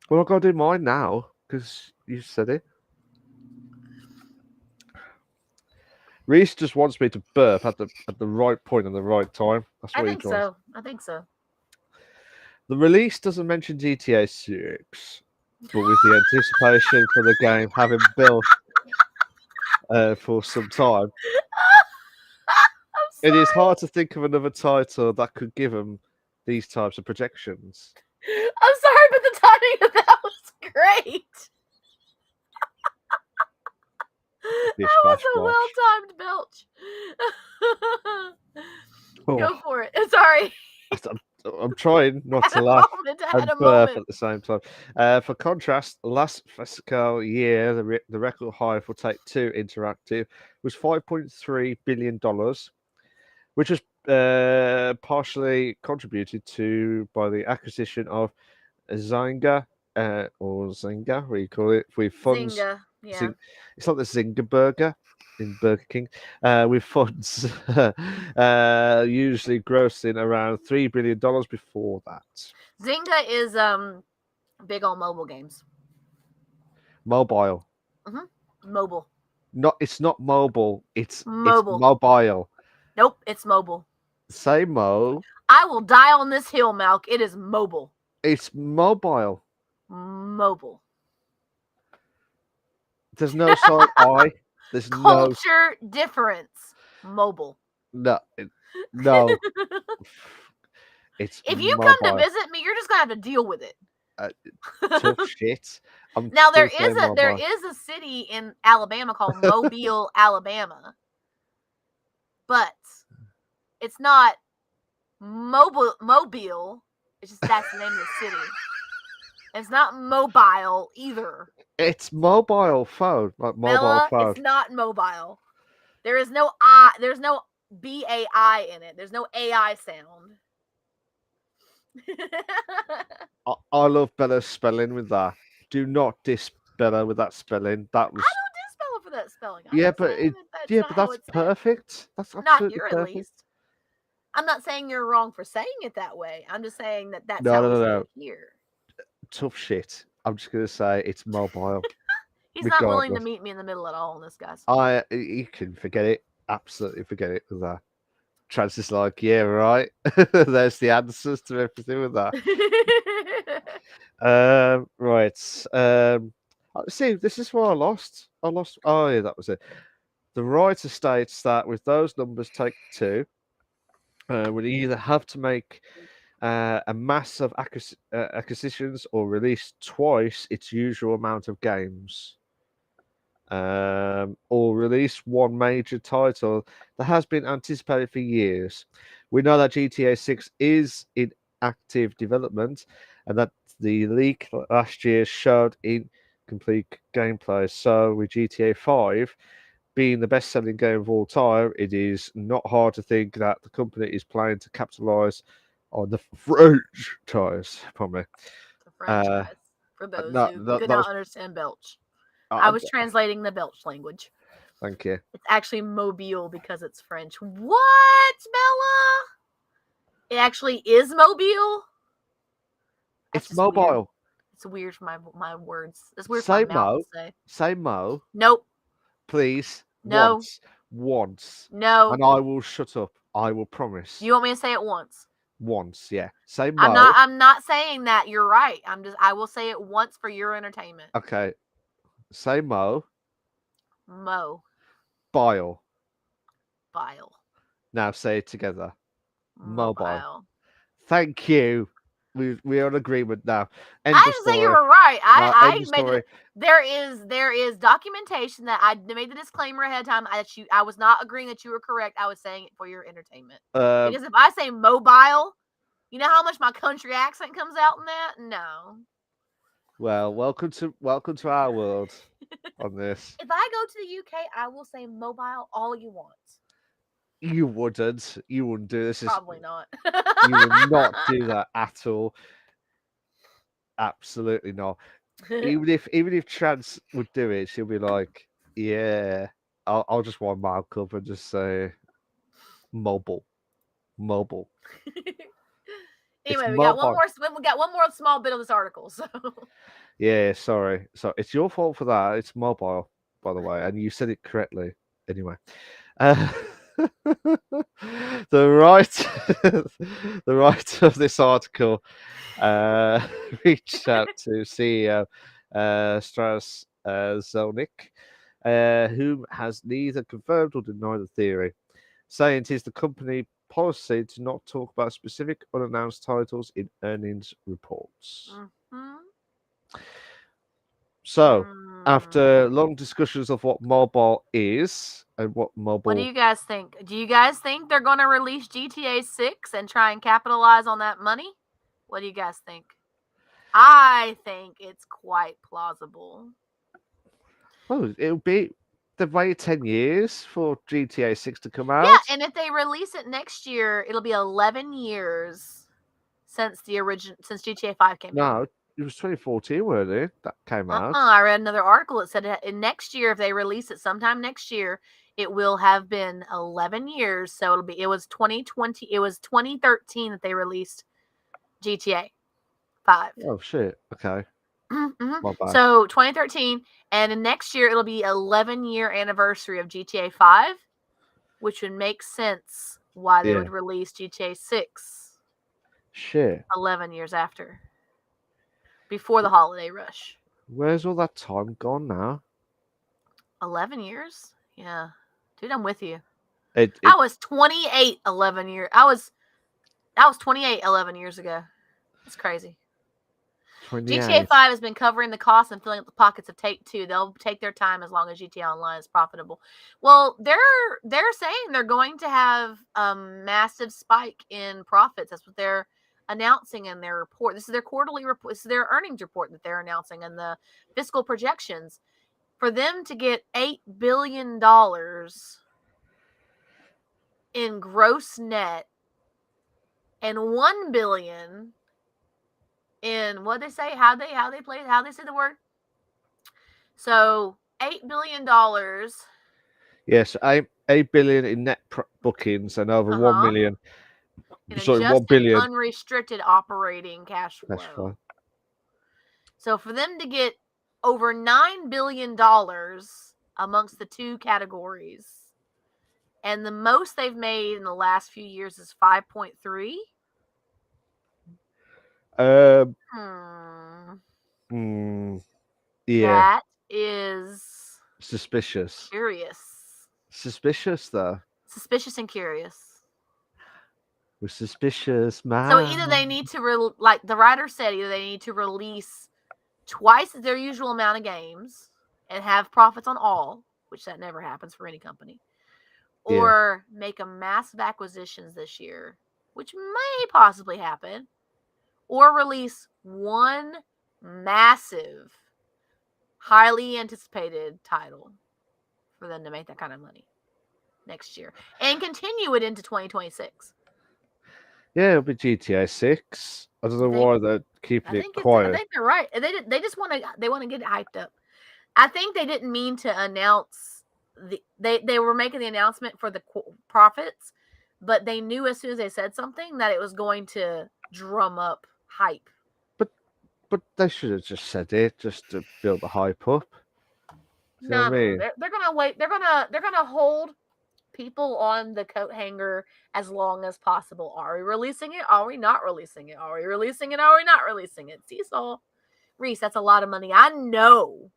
Well, I've got to do mine now because you said it. Reese just wants me to burp at the right point and the right time. That's what I he think wants. so. I think so. The release doesn't mention GTA 6, but with the anticipation for the game having built for some time, it is hard to think of another title that could give them these types of projections. I'm sorry, but the timing of that was great. Bish, That was bash, a bosh. well-timed belch. Go for it. Sorry. I'm trying not Had to a laugh moment. I and had a burp moment. at the same time. For contrast, last fiscal year, the record high for Take-Two Interactive was $5.3 billion, which was partially contributed to by the acquisition of Zynga, or Zynga, what do you call it, with funds. Zynga. Yeah. It's like the Zynga burger in Burger King, with funds usually grossing around $3 billion before that. Zynga is big on mobile games. Mobile. Mobile. It's not mobile. It's Mobile. mobile. Nope, it's mobile. Say mo. I will die on this hill, Malk. It is mobile. It's mobile. Mobile. There's no side I. There's Culture difference. Mobile. no. It's if you mobile. come to visit me, you're just gonna have to deal with it. Tough shit. Now there is a city in Alabama called Mobile, Alabama, but it's not Mobile. It's just that's the name of the city. It's not mobile either. It's mobile phone, like mobile Bella, phone. it's not mobile. There is no I. There's no BAI in it. There's no AI sound. I love Bella's spelling with that. Do not diss Bella with that spelling. That was. I don't diss Bella for that spelling. But that's perfect. That's not your perfect. at least. I'm not saying you're wrong for saying it that way. I'm just saying that's no, how no, we no, say no. it here. Tough shit. I'm just gonna say it's mobile. He's not willing to meet me in the middle at all on this, guys. You can forget it. Absolutely forget it with that. Trans is like, yeah, right. There's the answers to everything with that. Right. See, this is where I lost. Oh, yeah, that was it. The writer states that with those numbers Take-Two would either have to make a mass of acquisitions or release twice its usual amount of games. Or release one major title that has been anticipated for years. We know that GTA 6 is in active development and that the leak last year showed incomplete gameplay. So, with GTA 5 being the best selling game of all time, it is not hard to think that the company is planning to capitalize on the franchise. Probably. The franchise. For those who could not understand Belch. I was translating the Belch language. Thank you. It's actually Mobile because it's French. What, Bella? It actually is Mobile? It's mobile. Weird. It's weird for my words. It's weird for Say my mouth Mo. to say. Say Mo, Nope. please. No. Once. No. And I will shut up. I will promise. You want me to say it once? Once, yeah. Say I'm Mo. not. I'm not saying that. You're right. I will say it once for your entertainment. Okay. Say Mo. Mo. Bile. Bile. Now say it together. Mobile. Mobile. Thank you. We're in agreement now. I End of didn't say you story. were right. No, end I of made story. it. There is documentation that I made the disclaimer ahead of time that I was not agreeing that you were correct. I was saying it for your entertainment. Because if I say mobile, you know how much my country accent comes out in that? No. Well, welcome to our world on this. If I go to the UK, I will say mobile all you want. You wouldn't. You wouldn't do this. Probably not. You would not do that at all. Absolutely not. Even if Chance would do it, she'll be like, "Yeah, I'll just wind my mouth up and just say mobile. It's Anyway, we got mobile. one more small bit of this article. So Yeah, sorry. So it's your fault for that. It's mobile, by the way, and you said it correctly. Anyway, uh, the writer of this article reached out to CEO Strauss Zelnick, whom has neither confirmed or denied the theory, saying it is the company policy to not talk about specific unannounced titles in earnings reports. Mhm. So, after Mm. long discussions of what mobile is and what mobile, What do you guys think? Do you guys think they're going to release GTA 6 and try and capitalize on that money? What do you guys think? I think it's quite plausible. well, it'll be they've waited 10 years for GTA 6 to come out. Yeah, and if they release it next year, it'll be 11 years since GTA 5 came out. No, it was 2014, weren't it? That came out. I read another article that said next year, if they release it sometime next year, it will have been 11 years. So it was 2020, it was 2013 that they released GTA 5. Oh shit. Okay. Mm-hmm. My bad. So 2013, and then next year it'll be 11-year anniversary of GTA 5, which would make sense why they would release GTA 6 Shit. 11 years after, before the holiday rush. Where's all that time gone now? 11 years? Yeah. Dude, I'm with you. It I was 28 11 years. I was 28 11 years ago. It's crazy. 28. GTA 5 has been covering the costs and filling up the pockets of Take-Two. They'll take their time as long as GTA Online is profitable. Well, they're saying they're going to have a massive spike in profits. That's what they're announcing in their report. This is their quarterly report. This is their earnings report that they're announcing and the fiscal projections. For them to get $8 billion in gross net and $1 billion in what they say, how they say the word. So $8 billion. Yes, 8 billion in net bookings and over 1 million. In Sorry, 1 adjusted billion unrestricted operating cash flow. cash flow. So for them to get over $9 billion amongst the two categories, and the most they've made in the last few years is 5.3. Yeah. That is suspicious. Curious. Suspicious, though. Suspicious and curious. We're suspicious, man. So either they need to, like the writer said, either they need to release twice their usual amount of games and have profits on all, which that never happens for any company, or make a massive acquisitions this year, which may possibly happen, or release one massive, highly anticipated title for them to make that kind of money next year and continue it into 2026. Yeah, it'll be GTA 6. I don't know why they're keeping it quiet. I think they're right. They just want to get it hyped up. I think they didn't mean to announce they were making the announcement for the profits, but they knew as soon as they said something that it was going to drum up hype. But But they should have just said it just to build the hype up. You know No, what I mean? they're gonna wait. They're gonna hold people on the coat hanger as long as possible. Are we releasing it? Are we not releasing it? Are we releasing it? Are we not releasing it? Seesaw. Reese, that's a lot of money. I know.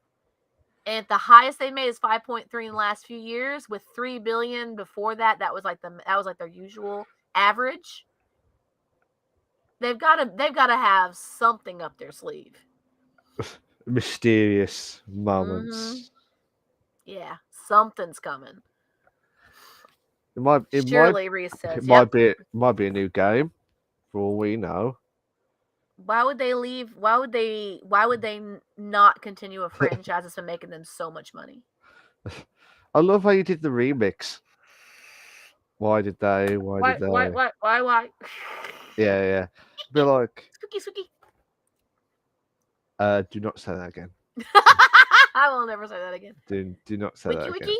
And the highest they made is 5.3 in the last few years, with 3 billion before that. That was like their usual average. They've gotta have something up their sleeve. Mysterious moments. Yeah, something's coming. It might Surely, Reese says. it Yep. might be a new game for all we know. Why would they leave? Why would they not continue a franchise that's been making them so much money? I love how you did the remix. Why did they? Why did they? Why? Yeah, yeah. Be like, Spooky. do not say that again. I will never say that again. Do not say that again. Wiki?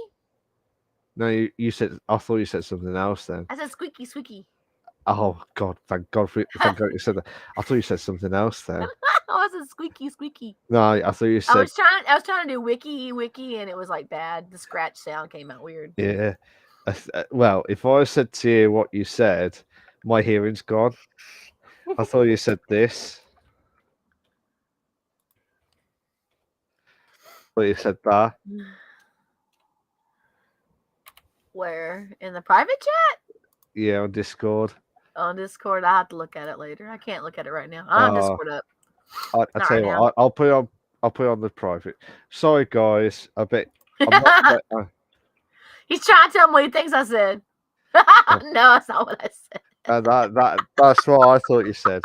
No, you said. I thought you said something else then. I said squeaky. Oh God! Thank God you said that. I thought you said something else then. I said squeaky. No, I thought you said. I was trying to do wiki, and it was like bad. The scratch sound came out weird. Yeah. Well, if I said to you what you said, my hearing's gone. I thought you said this. But you said that. Where? In the private chat? Yeah, on Discord. On Discord, I have to look at it later. I can't look at it right now. I don't have Discord up. I tell you what, I'll put it on the private. Sorry, guys. I bet. He's trying to tell me what he thinks I said. No, that's not what I said. That's what I thought you said.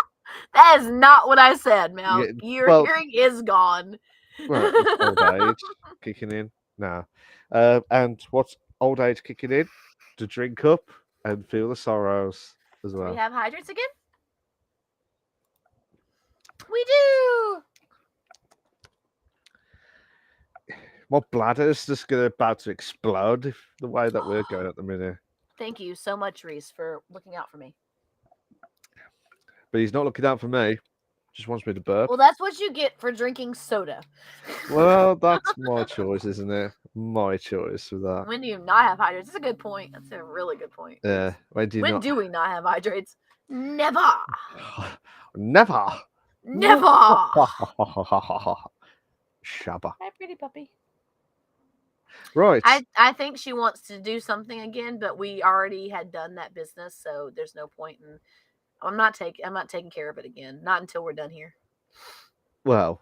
That is not what I said, Mel. Yeah, Your hearing is gone. Well, it's old age kicking in now. And what's old age kicking in? To drink up and feel the sorrows as well. We have hydrates again? We do. My bladder's just about to explode the way that we're going at the minute. Thank you so much, Reese, for looking out for me. But he's not looking out for me. Just wants me to burp. Well, that's what you get for drinking soda. Well, that's my choice, isn't it? My choice with that. When do you not have hydrates? That's a good point. That's a really good point. Yeah. When do we not have hydrates? Never. Never. Shabba. Hi, pretty puppy. Right. I think she wants to do something again, but we already had done that business, so there's no point in. I'm not taking care of it again. Not until we're done here. Well,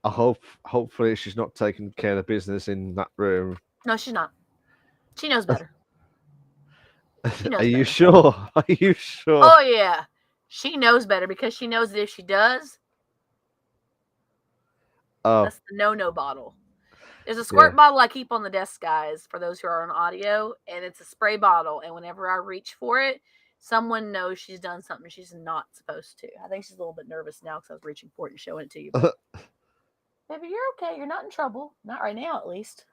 hopefully she's not taking care of the business in that room. No, she's not. She knows better. Are you sure? Are you sure? Oh yeah. She knows better because she knows that if she does, that's the no bottle. There's a squirt bottle I keep on the desk, guys, for those who are on audio, and it's a spray bottle. And whenever I reach for it, someone knows she's done something she's not supposed to. I think she's a little bit nervous now because I was reaching for it and showing it to you. But baby, you're okay. You're not in trouble. Not right now, at least.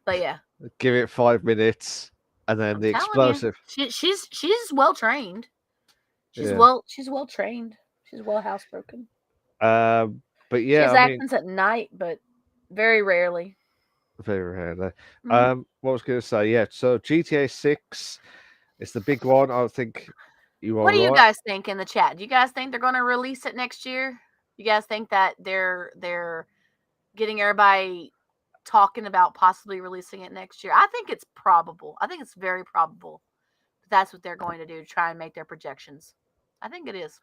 But yeah. Give it 5 minutes, and then the explosive. She's well trained. She's well trained. She's well housebroken. But yeah, she has accents at night, but very rarely. Very rarely. What was going to say? Yeah. So GTA 6 is the big one. I think you are. What do you guys think in the chat? Do you guys think they're going to release it next year? You guys think that they're getting everybody talking about possibly releasing it next year? I think it's probable. I think it's very probable that's what they're going to do to try and make their projections. I think it is.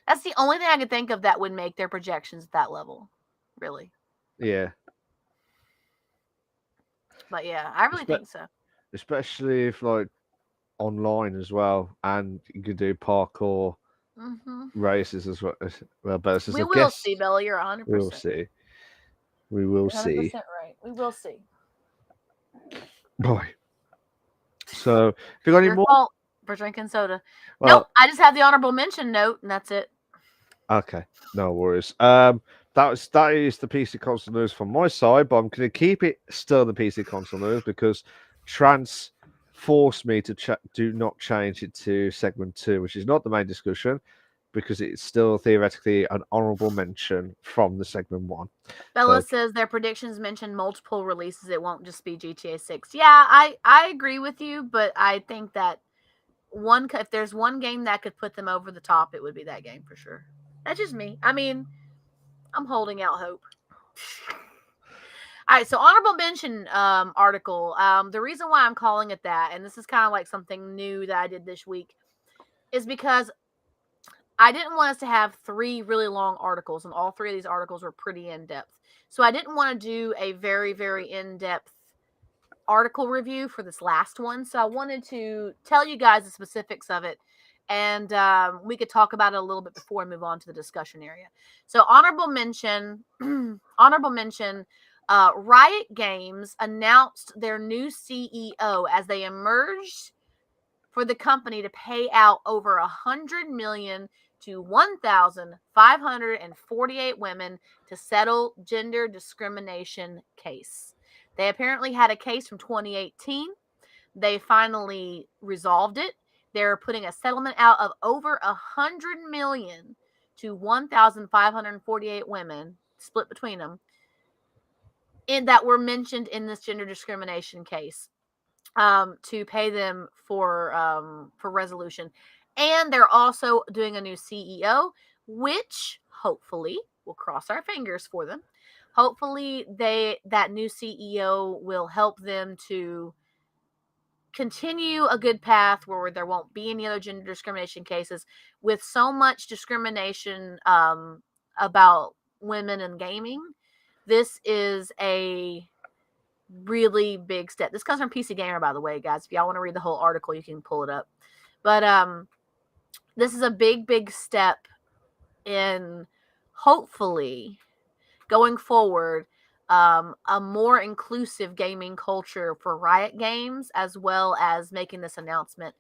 That's the only thing I can think of that would make their projections at that level. Really. Yeah. But yeah, I really think so. Especially if like online as well, and you could do parkour races as well. But we will see, Bella. You're 100%. We will see. We will 100% see. Right. We will see. Boy. So, have you got any more? Fault for drinking soda. Well, nope. I just have the honorable mention note, and that's it. Okay, no worries. That is the PC console news from my side, but I'm going to keep it still the PC console news because Trans forced me to do not change it to segment 2, which is not the main discussion. because it's still theoretically an honorable mention from the segment 1. Bella says their predictions mention multiple releases. It won't just be GTA 6. Yeah, I agree with you, but I think that if there's one game that could put them over the top, it would be that game for sure. That's just me. I mean, I'm holding out hope. All right, so honorable mention article. The reason why I'm calling it that, and this is kind of like something new that I did this week, is because I didn't want us to have 3 really long articles, and all 3 of these articles were pretty in-depth. So I didn't want to do a very, very in-depth article review for this last one. So I wanted to tell you guys the specifics of it, and we could talk about it a little bit before we move on to the discussion area. So honorable mention, Riot Games announced their new CEO as they emerged for the company to pay out over $100 million to 1,548 women to settle gender discrimination case. They apparently had a case from 2018. They finally resolved it. They're putting a settlement out of over $100 million to 1,548 women, split between them, that were mentioned in this gender discrimination case, to pay them for resolution. And they're also doing a new CEO, which hopefully, we'll cross our fingers for them. Hopefully that new CEO will help them to continue a good path where there won't be any other gender discrimination cases. With so much discrimination about women in gaming, this is a really big step. This comes from PC Gamer, by the way, guys. If y'all want to read the whole article, you can pull it up. But this is a big step in, hopefully, going forward, a more inclusive gaming culture for Riot Games, as well as making this announcement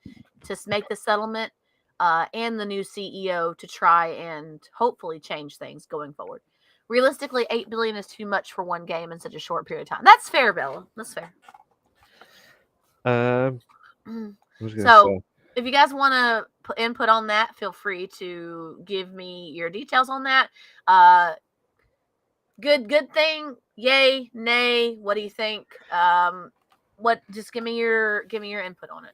to make the settlement and the new CEO to try and hopefully change things going forward. Realistically, $8 billion is too much for one game in such a short period of time. That's fair, Bella. That's fair. I was going to So, say, if you guys want to put input on that, feel free to give me your details on that. Good thing, yay, nay. What do you think? Just give me your input on it.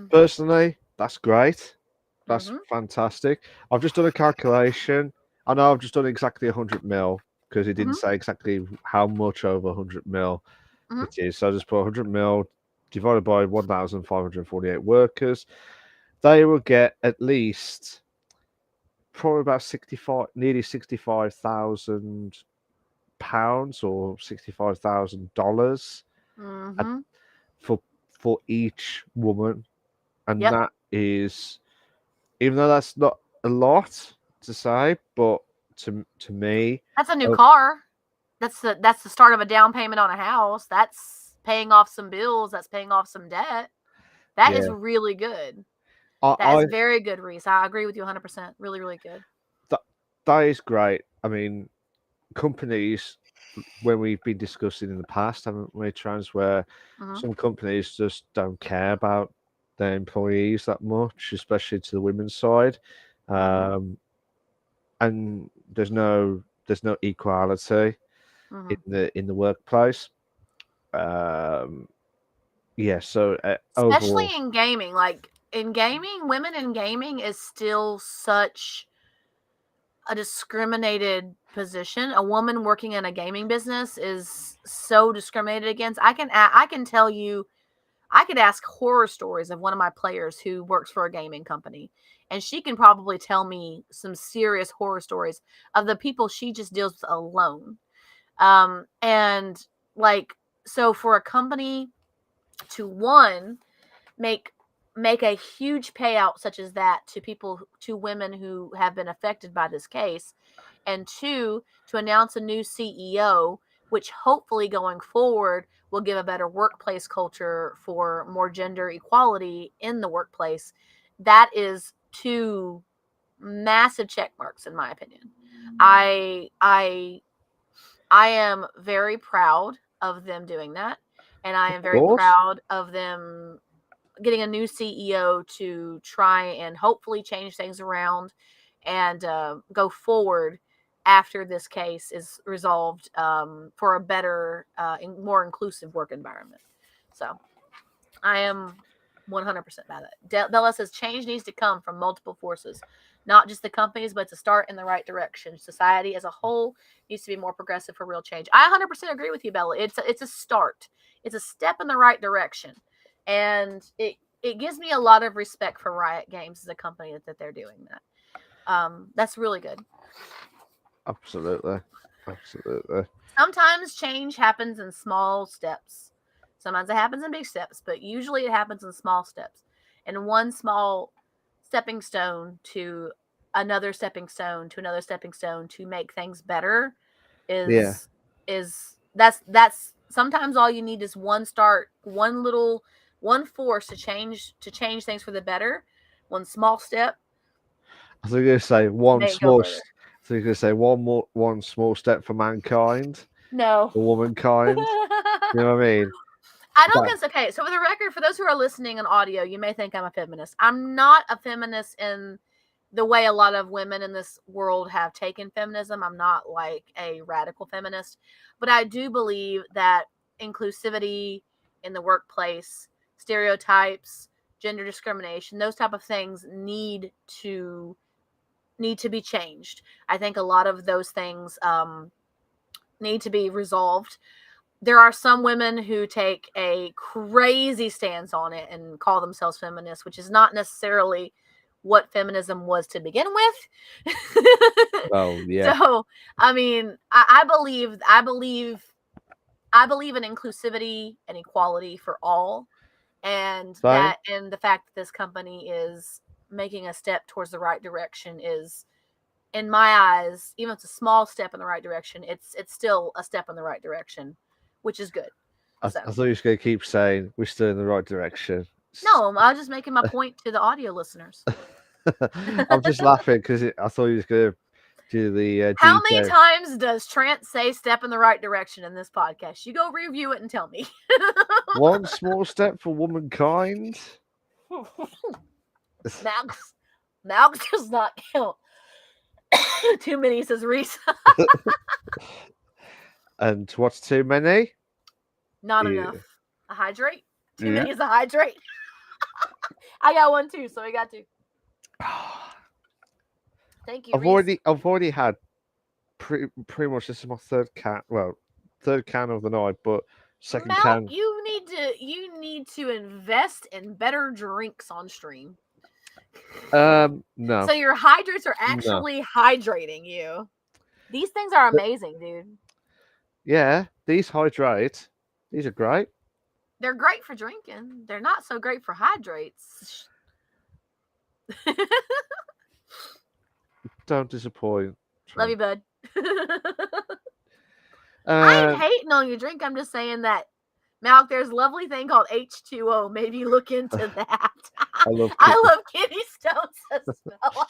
personally, that's great. That's Mhm. fantastic. I've just done a calculation. I know I've just done exactly 100 mil because it didn't say exactly how much over 100 mil it is. So I just put 100 mil divided by 1,548 workers. They will get at least probably about 65, nearly £65,000 or $65,000 Mhm. for each woman, and Yep. that is, even though that's not a lot to say, but to me, That's a new car. That's the start of a down payment on a house. That's paying off some bills. That's paying off some debt. That is yeah, really good. That is I very good, Reese. I agree with you 100%. Really, really good. that, that is great. I mean, companies, when we've been discussing in the past, haven't we, Trans, where Mhm. some companies just don't care about their employees that much, especially to the women's side. Mhm. And there's no equality Mhm. in the workplace. Um, yeah, so overall, Especially in gaming. Like in gaming, women in gaming is still such a discriminated position. A woman working in a gaming business is so discriminated against. I can tell you, I could ask horror stories of one of my players who works for a gaming company, and she can probably tell me some serious horror stories of the people she just deals with alone. And like, so for a company to one make a huge payout such as that to women who have been affected by this case, and two, to announce a new CEO, which hopefully going forward will give a better workplace culture for more gender equality in the workplace. That is two massive check marks in my opinion. I am very proud of them doing that, and I of am very course, proud of them getting a new CEO to try and hopefully change things around and go forward after this case is resolved for a better, more inclusive work environment. So I am 100% by that. Bella says change needs to come from multiple forces, not just the companies, but to start in the right direction. Society as a whole needs to be more progressive for real change. I 100% agree with you, Bella. It's a start. It's a step in the right direction, and it gives me a lot of respect for Riot Games as a company that they're doing that. That's really good. Absolutely. Sometimes change happens in small steps. Sometimes it happens in big steps, but usually it happens in small steps. And one small stepping stone to another stepping stone to another stepping stone to make things better is that's sometimes all you need is one start, one force to change things for the better. One small step. I think you say Make it go further. I think you say one small step for mankind, No. for womankind. You know what I mean? I don't guess. Okay, so for the record, for those who are listening on audio, you may think I'm a feminist. I'm not a feminist in the way a lot of women in this world have taken feminism. I'm not like a radical feminist, but I do believe that inclusivity in the workplace, stereotypes, gender discrimination, those type of things need to be changed. I think a lot of those things need to be resolved. There are some women who take a crazy stance on it and call themselves feminists, which is not necessarily what feminism was to begin with. Oh yeah. So, I mean, I believe in inclusivity and equality for all, and Same. and the fact that this company is making a step towards the right direction is, in my eyes, even if it's a small step in the right direction, it's still a step in the right direction, which is good. I thought you were going to keep saying we're still in the right direction. No, I was just making my point to the audio listeners. I'm just laughing because I thought you was going to do the How DJ. many times does Trent say step in the right direction in this podcast? You go review it and tell me. One small step for womankind. Malx does not count. Too many, says Reese. And what's too many? Not enough. A hydrate. Too many is a hydrate. I got one too, so I got two. Thank you. I've already had pretty much, this is my third can. Well, third can of the night, but second can. You need to invest in better drinks on stream. No. So your hydrates are actually hydrating you. These things are amazing, dude. Yeah, these hydrate. These are great. They're great for drinking. They're not so great for hydrates. Don't disappoint. Love you, bud. I ain't hating on your drink. I'm just saying that, Malk, there's a lovely thing called H2O. Maybe look into that. I love kidney stones, says Bella.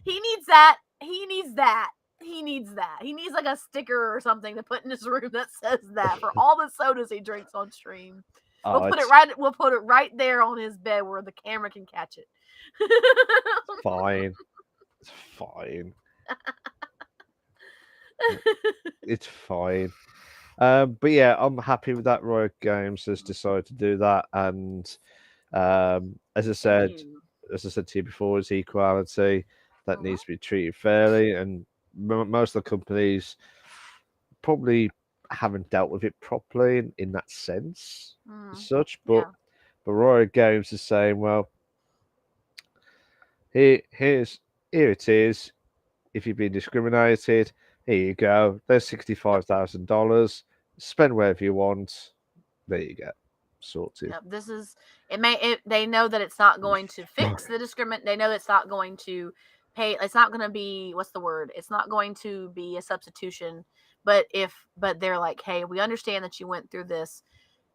He needs that. He needs that. He needs like a sticker or something to put in his room that says that for all the sodas he drinks on stream. We'll put it right there on his bed where the camera can catch it. Fine. It's fine. It's fine. But yeah, I'm happy with that. Riot Games has decided to do that, and as I said to you before, it's equality that needs to be treated fairly, and most of the companies probably haven't dealt with it properly in that sense, as such. But Riot Games is saying, well, here it is. If you've been discriminated, here you go. There's $65,000. Spend wherever you want. There you go. Sorted. Yep, this is they know that it's not going to fix the discrimination. They know it's not going to pay. It's not going to be, what's the word? It's not going to be a substitution. But they're like, hey, we understand that you went through this.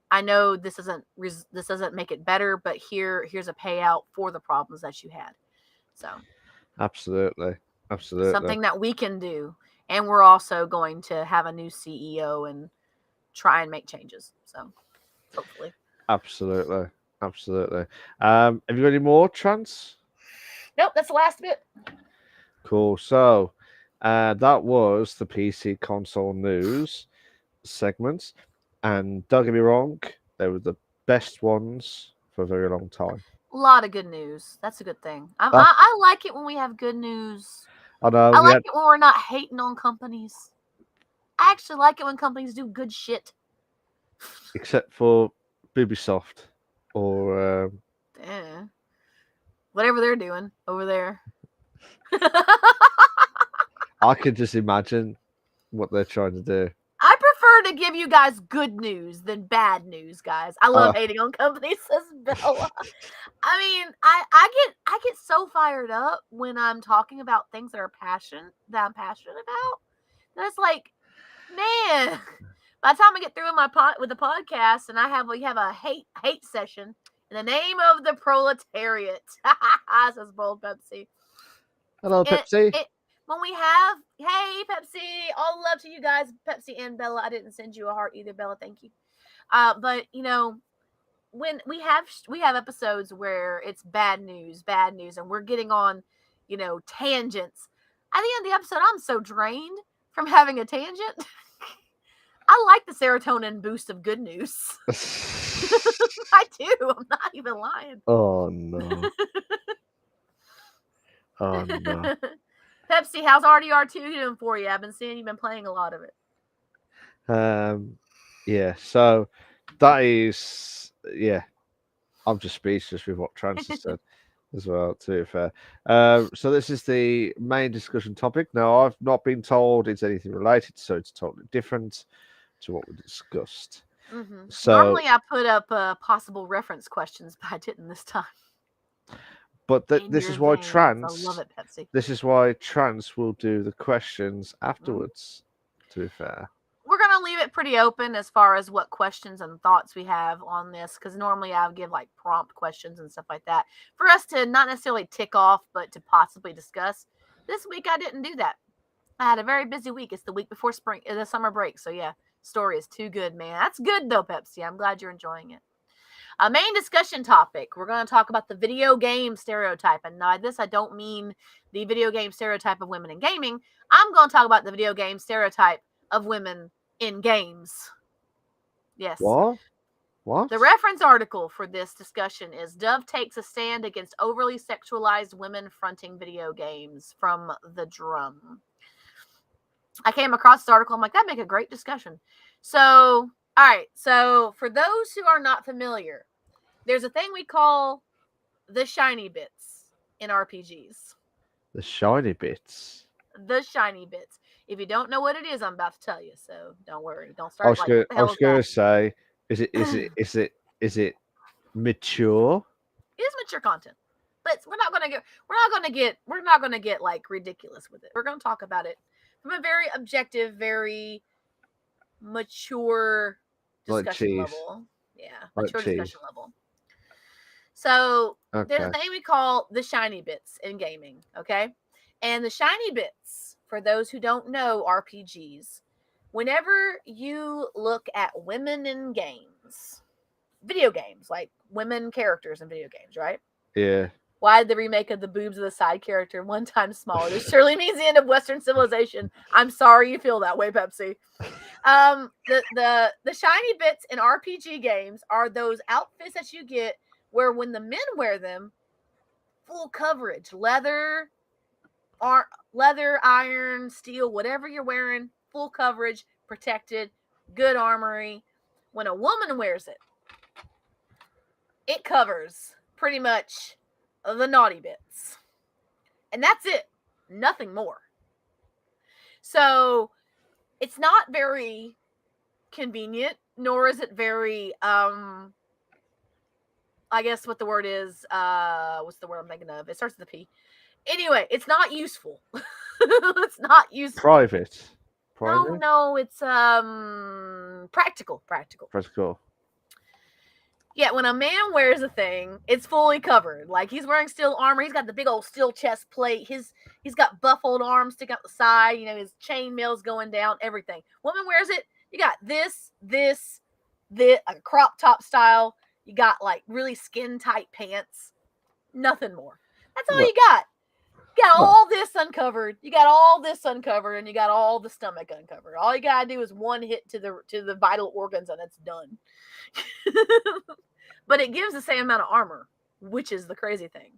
I know this doesn't make it better, but here's a payout for the problems that you had. So absolutely. Something that we can do. And we're also going to have a new CEO and try and make changes. So hopefully. Absolutely. Absolutely. Have you got any more, Trans? Nope, that's the last bit. Cool. So, that was the PC console news segment. And don't get me wrong, they were the best ones for a very long time. A lot of good news. That's a good thing. That, I like it when we have good news. I know I we like had, it when we're not hating on companies. I actually like it when companies do good shit. except for Ubisoft or Eh, whatever they're doing over there. I could just imagine what they're trying to do. I prefer to give you guys good news than bad news, guys. I love Uh, hating on companies, says Bella. I mean, I get so fired up when I'm talking about things that I'm passionate about. That it's like, man, by the time I get through with the podcast and we have a hate session in the name of the proletariat, says Bold Pepsi. Hello, it, Pepsi. it when we have, hey Pepsi, all love to you guys, Pepsi and Bella. I didn't send you a heart either, Bella, thank you. But when we have episodes where it's bad news, and we're getting on tangents. At the end of the episode, I'm so drained from having a tangent. I like the serotonin boost of good news. I do. I'm not even lying. Oh no. Oh no. Pepsi, how's RDR2 doing for you? I've been seeing you've been playing a lot of it. Yeah, so that is, yeah, I'm just speechless with what Trans has said as well, to be fair. So this is the main discussion topic. Now, I've not been told it's anything related, so it's totally different to what we discussed. Mm-hmm. So, Normally I put up possible reference questions, but I didn't this time. but In this your is why veins. I love Trans, it, Pepsi. this is why Trans will do the questions afterwards, to be fair. We're going to leave it pretty open as far as what questions and thoughts we have on this, because normally I would give like prompt questions and stuff like that for us to not necessarily tick off, but to possibly discuss. This week I didn't do that. I had a very busy week. It's the week before the summer break. So yeah, story is too good, man. That's good though, Pepsi. I'm glad you're enjoying it. A main discussion topic. We're going to talk about the video game stereotype. And by this, I don't mean the video game stereotype of women in gaming. I'm going to talk about the video game stereotype of women in games. Yes. What? The reference article for this discussion is Dove takes a stand against overly sexualized women fronting video games from The Drum. I came across this article. I'm like, that'd make a great discussion. So, all right. So, for those who are not familiar, there's a thing we call the shiny bits in RPGs. The shiny bits. The shiny bits. If you don't know what it is, I'm about to tell you. So don't worry. Don't start. I was Like, going. what the I hell was is going to that? say, is it mature? It is mature content, but we're not gonna get like ridiculous with it. We're gonna talk about it from a very objective, very mature discussion level. Yeah, mature discussion level. So there's a thing we call the shiny bits in gaming, okay? And the shiny bits, for those who don't know RPGs, whenever you look at women in games, video games, like women characters in video games, right? Yeah. Why did the remake of the boobs of the side character one time smaller? This surely means the end of Western civilization. I'm sorry you feel that way, Pepsi. The shiny bits in RPG games are those outfits that you get where when the men wear them, full coverage, leather, iron, steel, whatever you're wearing, full coverage, protected, good armory. When a woman wears it, it covers pretty much the naughty bits. And that's it. Nothing more. So it's not very convenient, nor is it very I guess what the word is, what's the word I'm thinking of? It starts with a P. Anyway, it's not useful. It's not useful. Private. No, it's practical. Yeah, when a man wears a thing, it's fully covered. Like he's wearing steel armor, he's got the big old steel chest plate, he's got buffled arms sticking out the side, his chain mail's going down, everything. Woman wears it, you got this, a crop top style. You got like really skin tight pants. Nothing more. That's all Well, you got. You got well, all this uncovered. You got all this uncovered, and you got all the stomach uncovered. All you gotta do is one hit to the vital organs, and it's done. But it gives the same amount of armor, which is the crazy thing.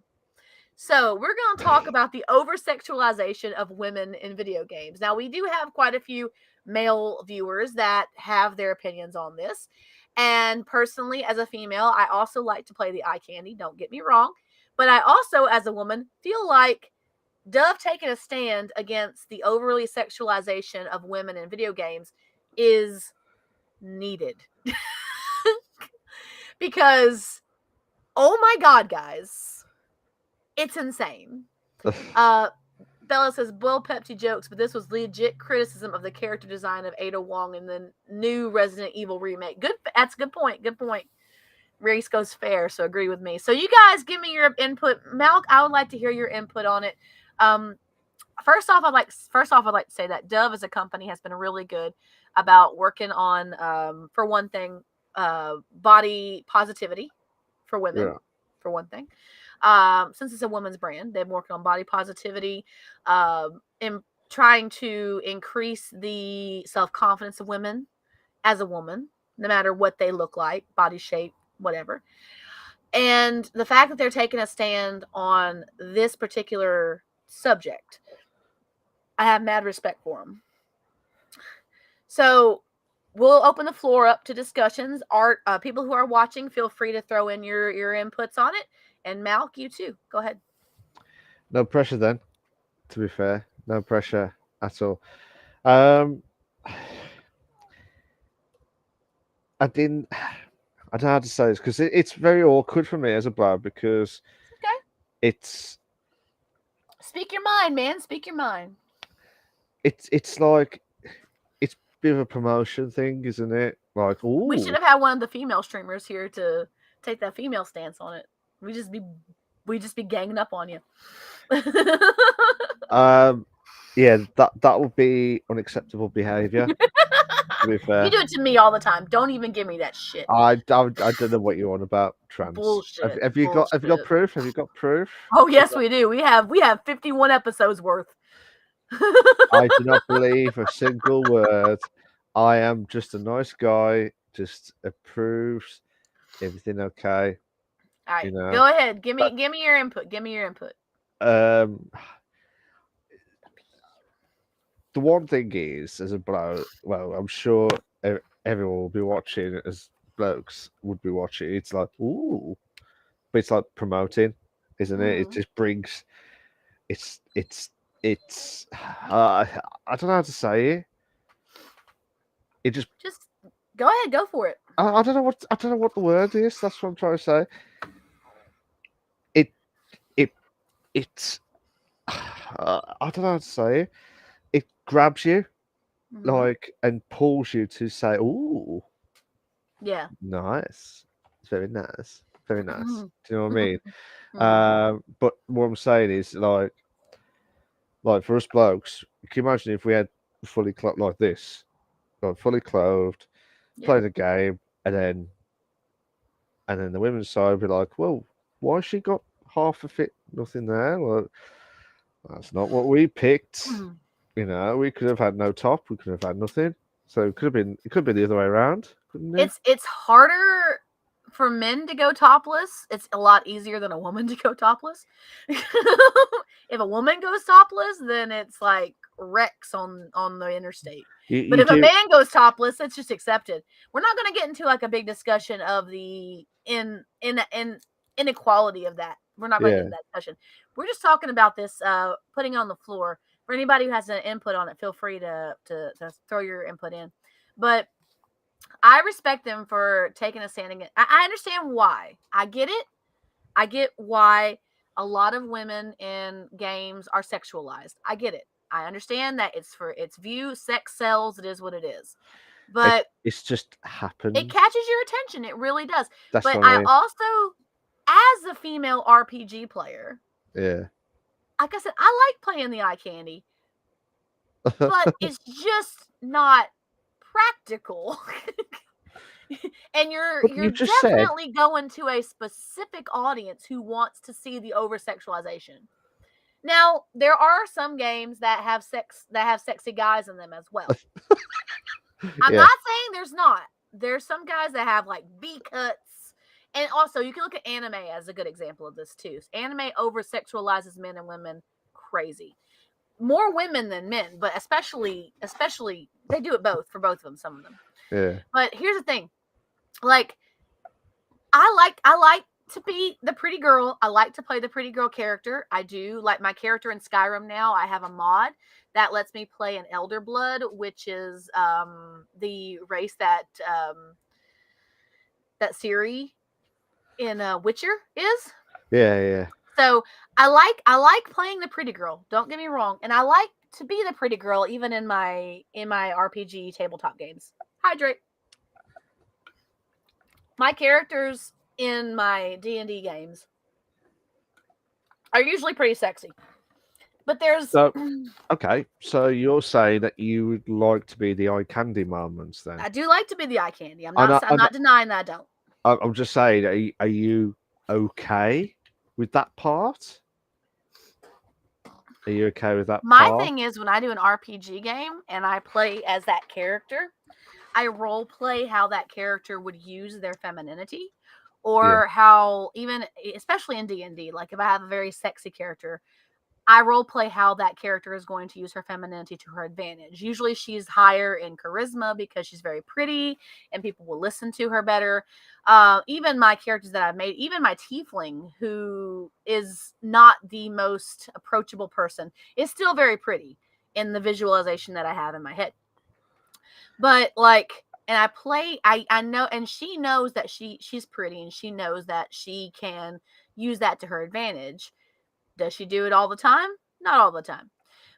So we're going to talk about the over-sexualization of women in video games. Now, we do have quite a few male viewers that have their opinions on this. And personally, as a female, I also like to play the eye candy. Don't get me wrong. But I also, as a woman, feel like Dove taking a stand against the overly sexualization of women in video games is needed. Because, oh my God, guys, it's insane. Bella says, "Bull Pepsi jokes, but this was legit criticism of the character design of Ada Wong in the new Resident Evil remake." That's a good point. Good point. Race goes fair, so agree with me. So you guys, give me your input. Malk, I would like to hear your input on it. First off, I'd like to say that Dove as a company has been really good about working on, for one thing, body positivity for women. yeah. For one thing, since it's a woman's brand, they've worked on body positivity, in trying to increase the self-confidence of women as a woman, no matter what they look like, body shape, whatever. And the fact that they're taking a stand on this particular subject, I have mad respect for them. So we'll open the floor up to discussions. Art, people who are watching, feel free to throw in your inputs on it. And Malk, you too. Go ahead. No pressure then. To be fair, no pressure at all. Um, I didn't. I don't know how to say this because it's very awkward for me as a bloke because Okay. it's Speak your mind, man. Speak your mind. it's like it's a bit of a promotion thing, isn't it? Like, We should ooh, have had one of the female streamers here to take that female stance on it. We just be ganging up on you. um, yeah, that would be unacceptable behaviour. To be You fair, do it to me all the time. Don't even give me that shit. I don't know what you're on about, trans. Bullshit. Have you got Bullshit. proof? Have you got proof? Oh yes, we do. We have 51 episodes worth. I do not believe a single word. I am just a nice guy, just approves everything okay, All right, you know. go ahead. Give But me your input. Give me your input. um the one thing is, as a bloke, well, I'm sure everyone will be watching, as blokes would be watching. It's like, ooh, but it's like promoting, isn't it? It Mm-hmm. just brings, it's, it's, it's. I don't know how to say it. It just, Just go ahead. Go for it. I don't know what the word is. That's what I'm trying to say. It, it, it's. I don't know how to say it. It grabs you Mm-hmm. like and pulls you to say, "Ooh, Yeah. nice. It's very nice. Very nice." Mm-hmm. Do you know what I mean? Mm-hmm. But what I'm saying is, like for us blokes, can you imagine if we had fully clothed like this, like fully clothed, Yeah. playing a game, and then the women's side would be like, "Well, why she got half a fit, nothing there?" Well, that's not what we picked. Mm-hmm. You know, we could have had no top, we could have had nothing. So it could be the other way around, couldn't it? It's harder for men to go topless. It's a lot easier than a woman to go topless. If a woman goes topless, then it's like wrecks on the interstate. But You if a do, man goes topless, it's just accepted. We're not going to get into like a big discussion of the in inequality of that. We're not going to get yeah. into that discussion. We're just talking about this, putting it on the floor. For anybody who has an input on it, feel free to throw your input in. But I respect them for taking a stand against. I understand why. I get it. I get why a lot of women in games are sexualized. I get it. I understand that it's for its view. Sex sells. It is what it is. But It's just it happened. catches your attention. It really does. That's But what I I mean. also, as a female RPG player, Yeah. like I said, I like playing the eye candy, but it's just not practical. And But you're you just said definitely going to a specific audience who wants to see the over sexualization. Now, there are some games that have sexy guys in them as well. I'm yeah, not saying there's not. There's some guys that have like V cuts. And also, you can look at anime as a good example of this too. Anime over sexualizes men and women crazy. More women than men, but especially they do it both for both of them, some of them. yeah, But here's the thing. Like I like to be the pretty girl. I like to play the pretty girl character. I do like my character in Skyrim now. I have a mod that lets me play an Elder Blood, which is the race that that Ciri in Witcher is. yeah. So I like playing the pretty girl. Don't get me wrong, and I like to be the pretty girl even in my RPG tabletop games. Hydrate. My characters in my D&D games are usually pretty sexy. But there's So, okay, so you're saying that you would like to be the eye candy moments then? I do like to be the eye candy. I know, I'm not denying that I don't. I'm just saying, are you okay with that part? Are you okay with that My part? thing is when I do an RPG game and I play as that character, I role play how that character would use their femininity Yeah, or how even especially in D&D, like if I have a very sexy character, I role play how that character is going to use her femininity to her advantage. Usually she's higher in charisma because she's very pretty and people will listen to her better. Even my characters that I've made, even my tiefling, who is not the most approachable person, is still very pretty in the visualization that I have in my head. But like, and I know, and she knows that she's pretty and she knows that she can use that to her advantage. Does she do it all the time? Not all the time.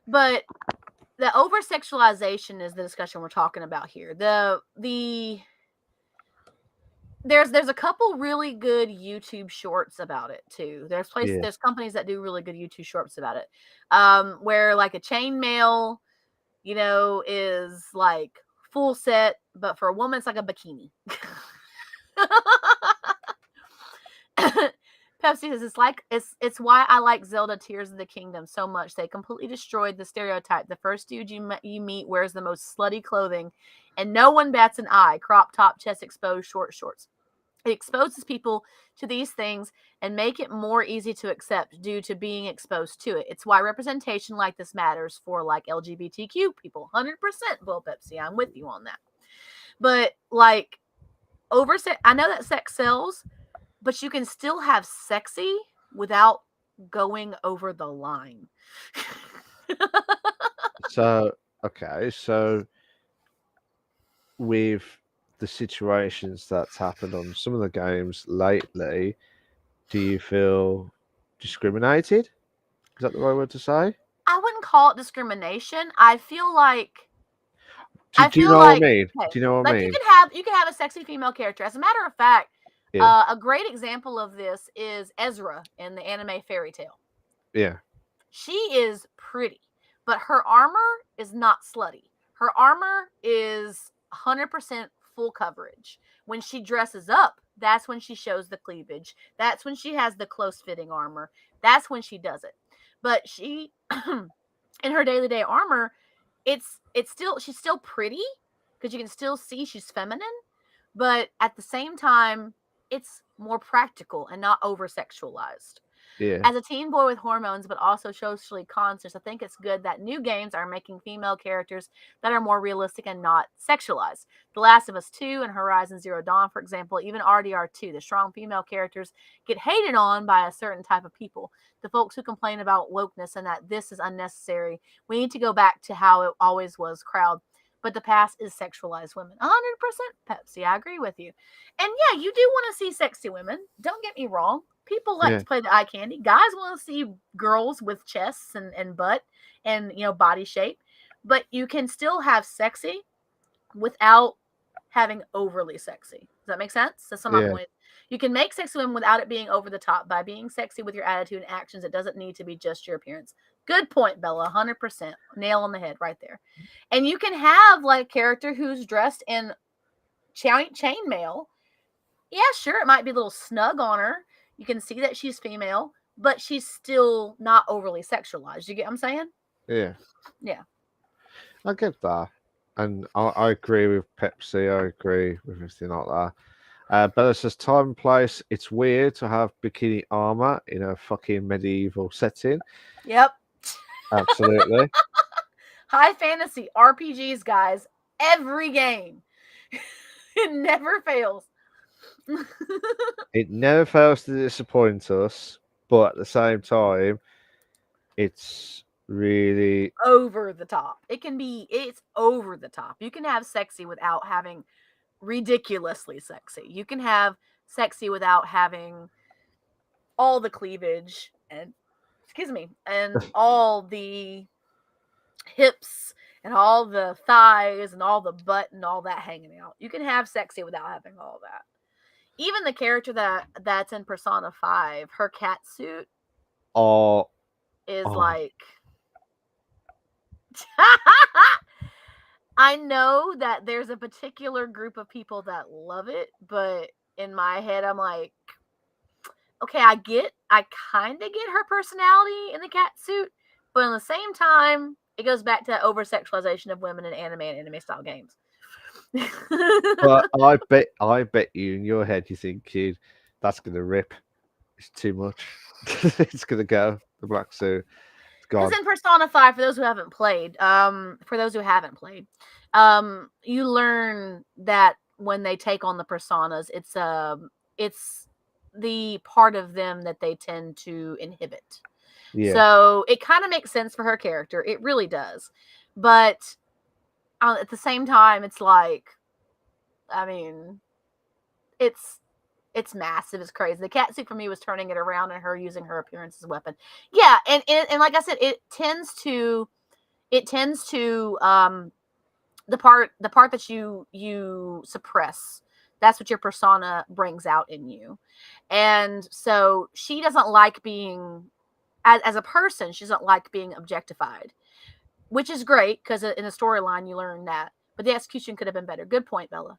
But the over sexualization is the discussion we're talking about here. There's a couple really good YouTube shorts about it too. yeah. There's companies that do really good YouTube shorts about it. Where like a chainmail, is like full set, but for a woman it's like a bikini. Pepsi says it's why I like Zelda Tears of the Kingdom so much. They completely destroyed the stereotype. The first dude you meet wears the most slutty clothing, and no one bats an eye. Crop top, chest exposed, short shorts. It exposes people to these things and make it more easy to accept due to being exposed to it. It's why representation like this matters for like LGBTQ people. 100%, Bull Pepsi. I'm with you on that. But like I know that sex sells, but you can still have sexy without going over the line. So, okay, so with the situations that's happened on some of the games lately, do you feel discriminated? Is that the right word to say? I wouldn't call it discrimination. Do you know what I mean? Okay, Do you know what I like mean? you can have a sexy female character. As a matter of fact, Yeah, a great example of this is Ezra in the anime Fairy Tale. yeah, She is pretty, but her armor is not slutty. Her armor is 100% full coverage. When she dresses up, that's when she shows the cleavage. That's when she has the close fitting armor. That's when she does it. But she, in her daily day armor, she's still pretty because you can still see she's feminine, but at the same time, it's more practical and not over sexualized. yeah, As a teen boy with hormones, but also socially conscious, I think it's good that new games are making female characters that are more realistic and not sexualized. The Last of Us 2 and Horizon Zero Dawn, for example, even RDR2, the strong female characters get hated on by a certain type of people. The folks who complain about wokeness and that this is unnecessary. We need to go back to how it always was crowd. But the past is sexualized women. 100% Pepsi. I agree with you. And yeah, you do want to see sexy women. Don't get me wrong. People like yeah, to play the eye candy. Guys want to see girls with chests and butt and body shape. But you can still have sexy without having overly sexy. Does that make sense? That's my yeah. point. You can make sexy women without it being over the top by being sexy with your attitude and actions. It doesn't need to be just your appearance. Good point, Bella. 100%. Nail on the head right there. And you can have like a character who's dressed in chainmail. Yeah, sure, it might be a little snug on her. You can see that she's female, but she's still not overly sexualized. You get what I'm saying? Yeah, Yeah. I get that, and I agree with Pepsi. I agree with everything like that. But it's just time and place. It's weird to have bikini armor in a fucking medieval setting. Yep. Absolutely. High fantasy RPGs, guys. Every game. It never fails. It never fails to disappoint us, but at the same time, it's really Over the top. It's over the top. You can have sexy without having ridiculously sexy. You can have sexy without having all the cleavage and and all the hips and all the thighs and all the butt and all that hanging out. You can have sexy without having all that. Even the character that's in Persona 5, her cat suit oh is oh like I know that there's a particular group of people that love it, but in my head I'm like, okay, I kind of get her personality in the cat suit, but at the same time, it goes back to that over sexualization of women in anime and anime style games. but I bet you in your head you think, kid, that's gonna rip. It's too much. It's gonna go. The black suit. It's Because gone. in Persona 5, for those who haven't played, you learn that when they take on the personas, it's the part of them that they tend to inhibit. Yeah. So it kind of makes sense for her character. It really does. But at the same time, it's like, I mean, it's massive. It's crazy. The cat suit for me was turning it around and her using her appearance as a weapon. Yeah, and like I said, it tends to the part that you suppress. That's what your persona brings out in you. And so she doesn't like being as a person, she doesn't like being objectified, which is great because in a storyline you learn that. But the execution could have been better. Good point, Bella.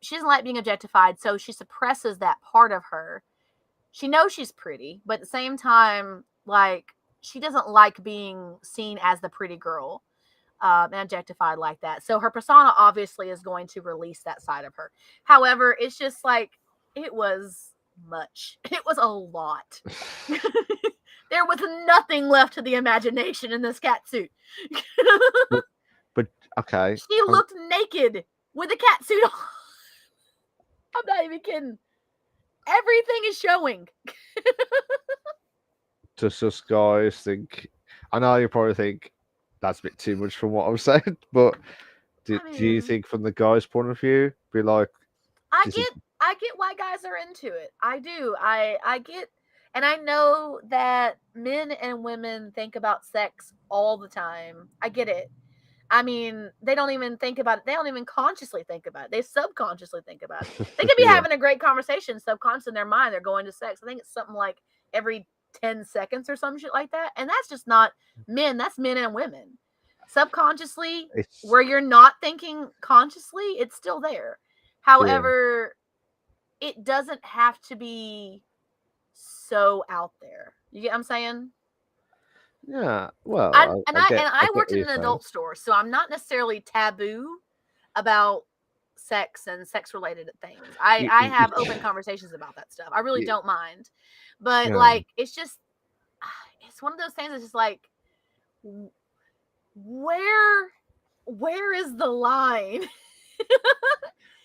She doesn't like being objectified, so she suppresses that part of her. She knows she's pretty, but at the same time, like, she doesn't like being seen as the pretty girl and objectified like that. So her persona obviously is going to release that side of her. However, it's just like, it was much. It was a lot. There was nothing left to the imagination in this cat suit. But okay. She looked naked with a cat suit on. I'm not even kidding. Everything is showing. Does us guys think? I know you probably think that's a bit too much from what I'm saying, but do you think from the guy's point of view, be like, I get why guys are into it. I do. I get, and I know that men and women think about sex all the time. I get it. I mean, they don't even think about it. They don't even consciously think about it. They subconsciously think about it. They could be yeah. having a great conversation, subconscious in their mind. They're going to sex. I think it's something like every 10 seconds or some shit like that. And that's just not men. That's men and women. Subconsciously, where you're not thinking consciously, it's still there. However, it doesn't have to be so out there. You get what I'm saying? Yeah, well, I worked in an adult store, so I'm not necessarily taboo about sex and sex related things. I have open conversations about that stuff. I really don't mind. But like, it's just, it's one of those things that's just like, where is the line?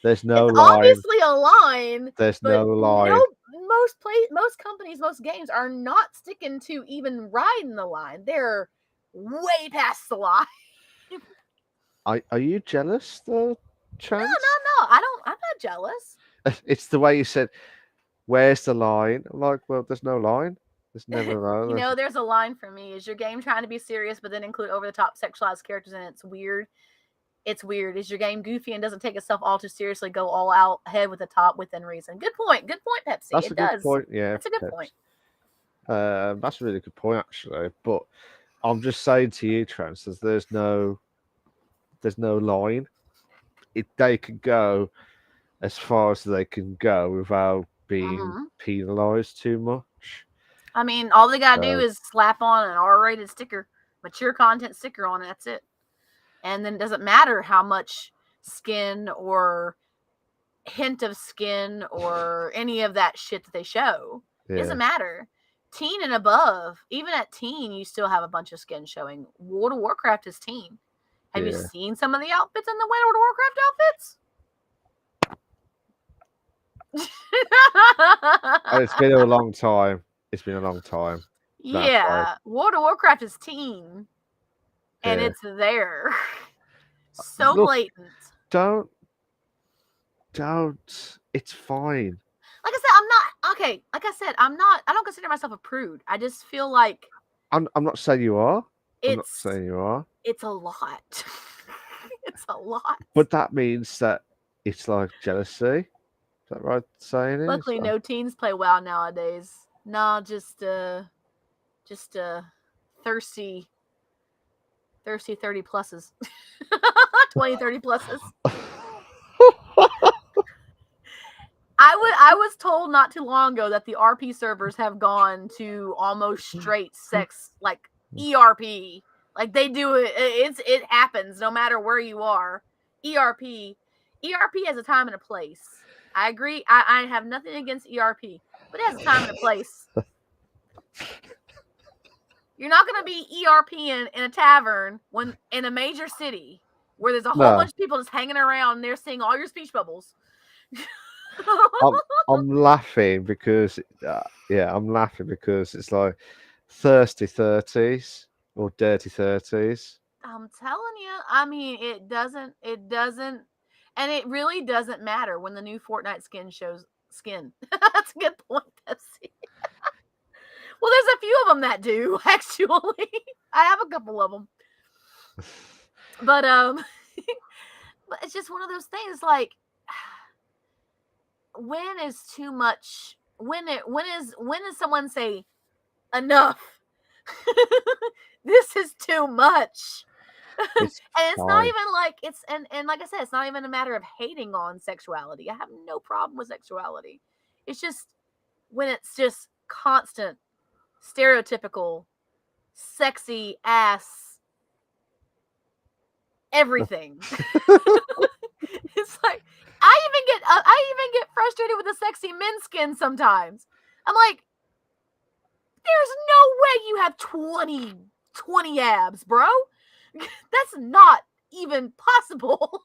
There's no it's line. Obviously a line. There's no line. Most companies, most games are not sticking to even riding the line. They're way past the line. Are you jealous though, Chance? No. I'm not jealous. It's the way you said, "Where's the line?" I'm like, well, there's no line. There's never a line. There's a line for me. Is your game trying to be serious but then include over the top sexualized characters and it's weird? It's weird. Is your game goofy and doesn't take itself all too seriously? Go all out, head with the top within reason. Good point. Good point, Pepsi. That's a good point. Yeah, that's a good point. That's a really good point, actually. But I'm just saying to you, Trans, there's no line. They could go as far as they can go without being Mm-hmm. penalised too much. I mean, all they gotta do So is slap on an R-rated sticker, mature content sticker on it. That's it. And then it doesn't matter how much skin or hint of skin or any of that shit that they show. It yeah, doesn't matter. Teen and above, even at teen, you still have a bunch of skin showing. World of Warcraft is teen. Have you yeah. seen some of the outfits in the World of Warcraft outfits? And it's been a long time. It's been a long time. That's why. Yeah, World of Warcraft is teen, and Yeah. it's there. So Look, blatant. don't. It's fine. Like I said, I'm not okay. Like I said, I'm not. I don't consider myself a prude. I just feel like I'm not saying you are. I'm not it's saying you are. it's a lot. It's a lot. But that means that it's like jealousy. Is that right saying it? It's Luckily, like, no teens play WoW nowadays. Nah, just thirsty 30 pluses. 20, 30 pluses. I was told not too long ago that the RP servers have gone to almost straight sex, like ERP. Like they do it. It happens no matter where you are. ERP has a time and a place. I agree. I have nothing against ERP, but it has a time and a place. You're not going to be ERP in a tavern when in a major city where there's a whole no, bunch of people just hanging around and they're seeing all your speech bubbles. I'm laughing because I'm laughing because it's like thirsty 30s or dirty 30s. I'm telling you, I mean, it doesn't, and it really doesn't matter when the new Fortnite skin shows skin. That's a good point, Pepsi. Well, there's a few of them that do, actually. I have a couple of them. But, but it's just one of those things like, when is too much? When does someone say enough? This is too much. It's And it's not fine. even like it's and like I said, it's not even a matter of hating on sexuality. I have no problem with sexuality. It's just when it's just constant, stereotypical, sexy ass everything. It's like I even get frustrated with the sexy men's skin sometimes. I'm like, there's no way you have 20 abs, bro. That's not even possible.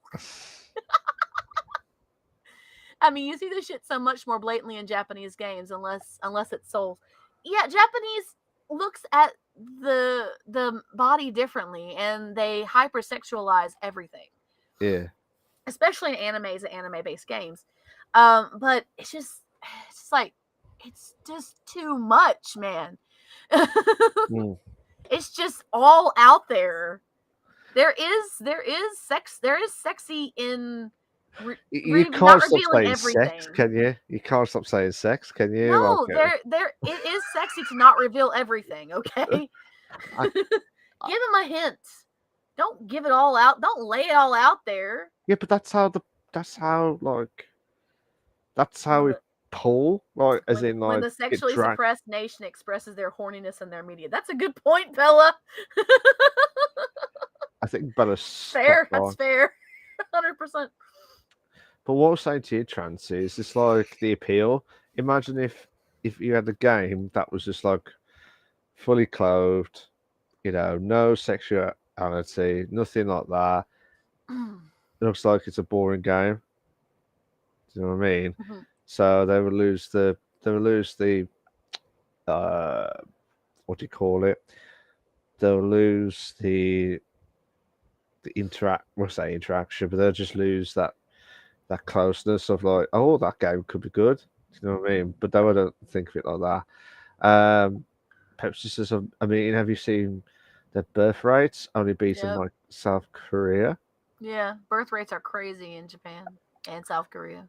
I mean, you see this shit so much more blatantly in Japanese games, unless it's Souls. Yeah, Japanese looks at the body differently, and they hypersexualize everything, Yeah. especially in animes and anime-based games. But it's just like it's just too much, man. Mm. It's just all out there. There is sexy in You not can't stop revealing saying sex, everything. can you? You can't stop saying sex, can you? Like, No, it is sexy to not reveal everything, okay? I, Give him a hint. Don't give it all out. Don't lay it all out there. yeah, but that's how like that's how When we the pull, like, as when in when like the get sexually dragged. suppressed nation expresses their horniness in their media. That's a good point, Bella. I think better spot Fair. That's on. fair. 100%. But what I was saying to you, Trancy, is it's like the appeal. Imagine if you had a game that was just like fully clothed, no sexuality, nothing like that. It looks like it's a boring game. Do you know what I mean? Mhm. So they would lose the uh what do you call it? They'll lose the interact well, say interaction, but they'll just lose that closeness of like, oh, that game could be good. Do you know what I mean? But though I don't think of it like that. Pepsi says, I mean, have you seen their birth rates only beaten Yep. like South Korea? Yeah. Birth rates are crazy in Japan and South Korea.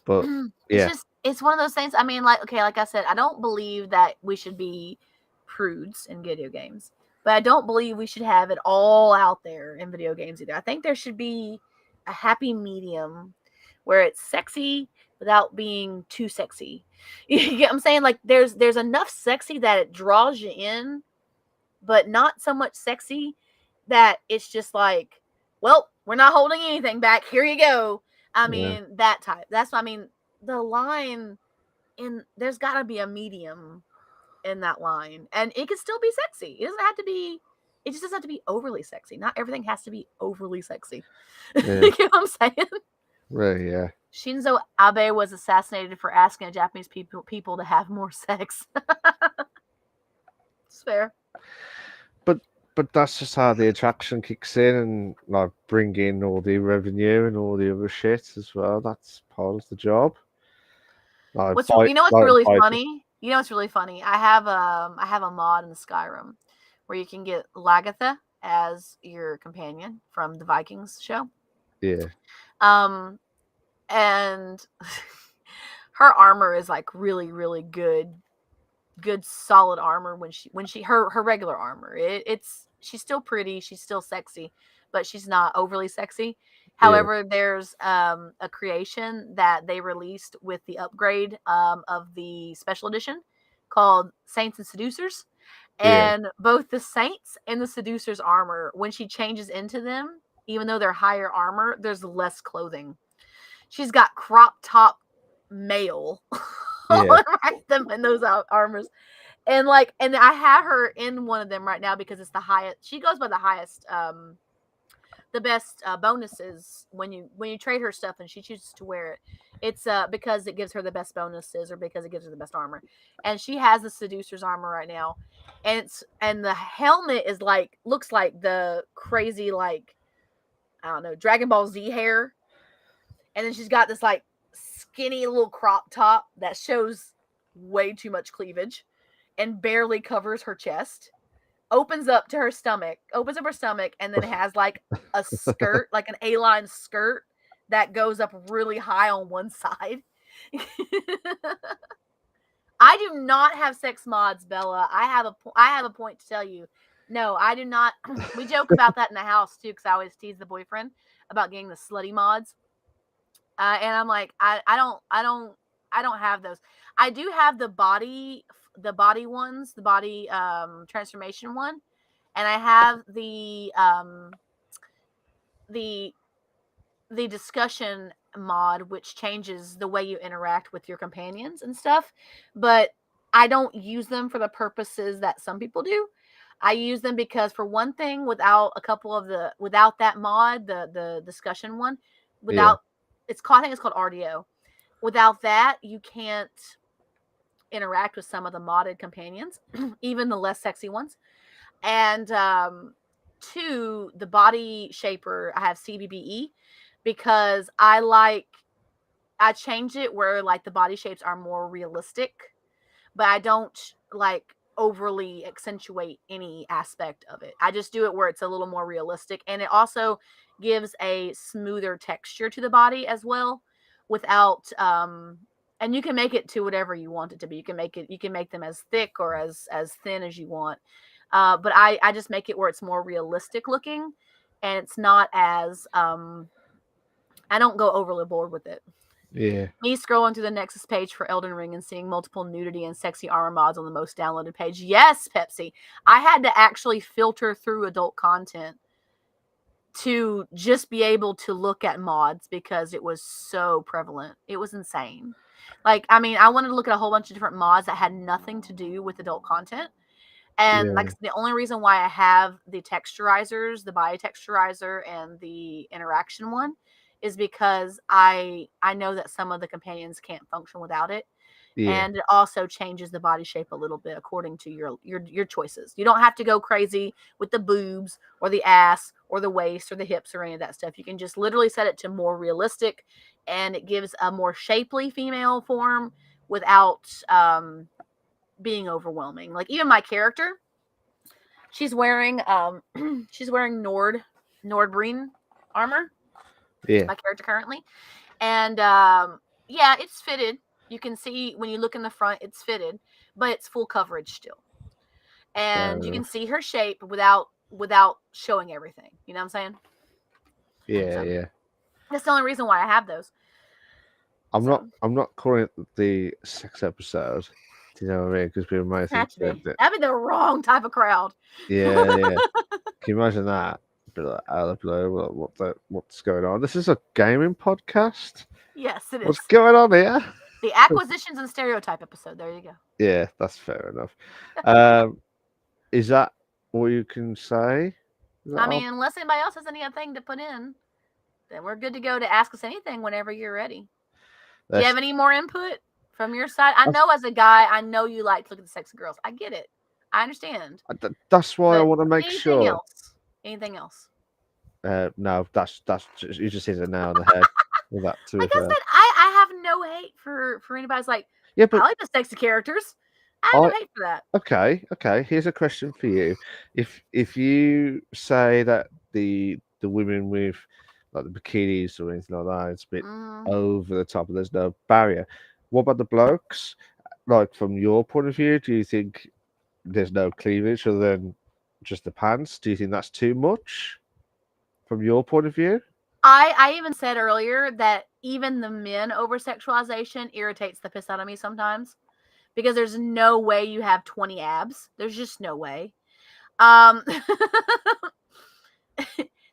But It's yeah, just it's one of those things. I mean, like, okay, like I said, I don't believe that we should be prudes in video games, but I don't believe we should have it all out there in video games either. I think there should be a happy medium where it's sexy without being too sexy. You get what I'm saying? Like there's enough sexy that it draws you in, but not so much sexy that it's just like, well, we're not holding anything back. Here you go. I mean, that type. That's what I mean. The line in there's got to be a medium in that line, and it can still be sexy. It doesn't have to be. It just doesn't have to be overly sexy. Not everything has to be overly sexy. Yeah. You know what I'm saying? Right. Yeah. Shinzo Abe was assassinated for asking Japanese people to have more sex. It's fair. But that's just how the attraction kicks in and like bring in all the revenue and all the other shit as well. That's part of the job. Like What's buy you know what's like really buy funny? You know what's really funny? I have a mod in the Skyrim where you can get Lagatha as your companion from the Vikings show. yeah. Um and her armor is like really really good solid armor when she her regular armor. It's she's still pretty, she's still sexy, but she's not overly sexy. Yeah. However, there's a creation that they released with the upgrade of the special edition called Saints and Seducers. Yeah. And both the Saints and the Seducers armor, when she changes into them, even though they're higher armor, there's less clothing. She's got crop top mail Yeah. on them in those armors. And like, and I have her in one of them right now because it's the highest. She goes by the highest, the best bonuses when you trade her stuff and she chooses to wear it. It's because it gives her the best bonuses or because it gives her the best armor. And she has the Seducer's armor right now, and the helmet is like looks like the crazy like I don't know Dragon Ball Z hair, and then she's got this like skinny little crop top that shows way too much cleavage and barely covers her chest. Opens up her stomach, and then has like a skirt, like an A-line skirt that goes up really high on one side. I do not have sex mods, Bella. I have a point to tell you. No, I do not. We joke about that in the house too, because I always tease the boyfriend about getting the slutty mods. And I'm like, I don't have those. I do have the body ones, the body transformation one, and I have the discussion mod, which changes the way you interact with your companions and stuff. But I don't use them for the purposes that some people do. I use them because, for one thing, without that mod, the discussion one, Yeah. without I think it's called RDO. Without that, you can't interact with some of the modded companions, even the less sexy ones. And two, the body shaper, I have CBBE because I change it where like the body shapes are more realistic, but I don't like overly accentuate any aspect of it. I just do it where it's a little more realistic, and it also gives a smoother texture to the body as well without and you can make it to whatever you want it to be. You can make them as thick or as thin as you want. But I just make it where it's more realistic looking, and it's not as I don't go overly bored with it. Yeah. Me scrolling through the Nexus page for Elden Ring and seeing multiple nudity and sexy armor mods on the most downloaded page. Yes, Pepsi. I had to actually filter through adult content to just be able to look at mods because it was so prevalent. It was insane. Like, I mean, I wanted to look at a whole bunch of different mods that had nothing to do with adult content. And Yeah. like the only reason why I have the texturizers, the body texturizer and the interaction one is because I know that some of the companions can't function without it. Yeah. And it also changes the body shape a little bit according to your choices. You don't have to go crazy with the boobs or the ass or the waist or the hips or any of that stuff. You can just literally set it to more realistic, and it gives a more shapely female form without being overwhelming. Like even my character, she's wearing she's wearing Nordbreen armor. Yeah. My character currently, and yeah, it's fitted. You can see when you look in the front, it's fitted, but it's full coverage still, Fair and you can enough. see her shape without showing everything. You know what I'm saying? Yeah. So Yeah. that's the only reason why I have those. I'm not. So I'm not calling it the sex episode. Do you know what I mean? Because people might have think to be. That'd be the wrong type of crowd. yeah, yeah. Can you imagine that? Be like, out of the blue, what's going on? This is a gaming podcast. Yes, it What's is. going on here? The acquisitions and stereotype episode. There you go. Yeah, that's fair enough. Um, is that all you can say? Is that I all? mean, unless anybody else has anything to put in, then we're good to go to ask us anything whenever you're ready. Do you That's, have any more input from your side? I know as a guy, I know you like to look at the sexy girls. I get it. I understand. that's why I But want to make anything sure. else? Anything else? No, that's just, you just hit it now on the head with that. To be Like I fair, said, I have no hate for anybody's like, yeah, I but like the sexy characters. I have I no hate for that. okay. Here's a question for you: if you say that the women with like the bikinis or anything like that, it's a bit Mm, over the top, and there's no barrier. What about the blokes? Like from your point of view, do you think there's no cleavage other than just the pants? Do you think that's too much from your point of view? I even said earlier that even the men over sexualization irritates the piss out of me sometimes because there's no way you have 20 abs. There's just no way. Um,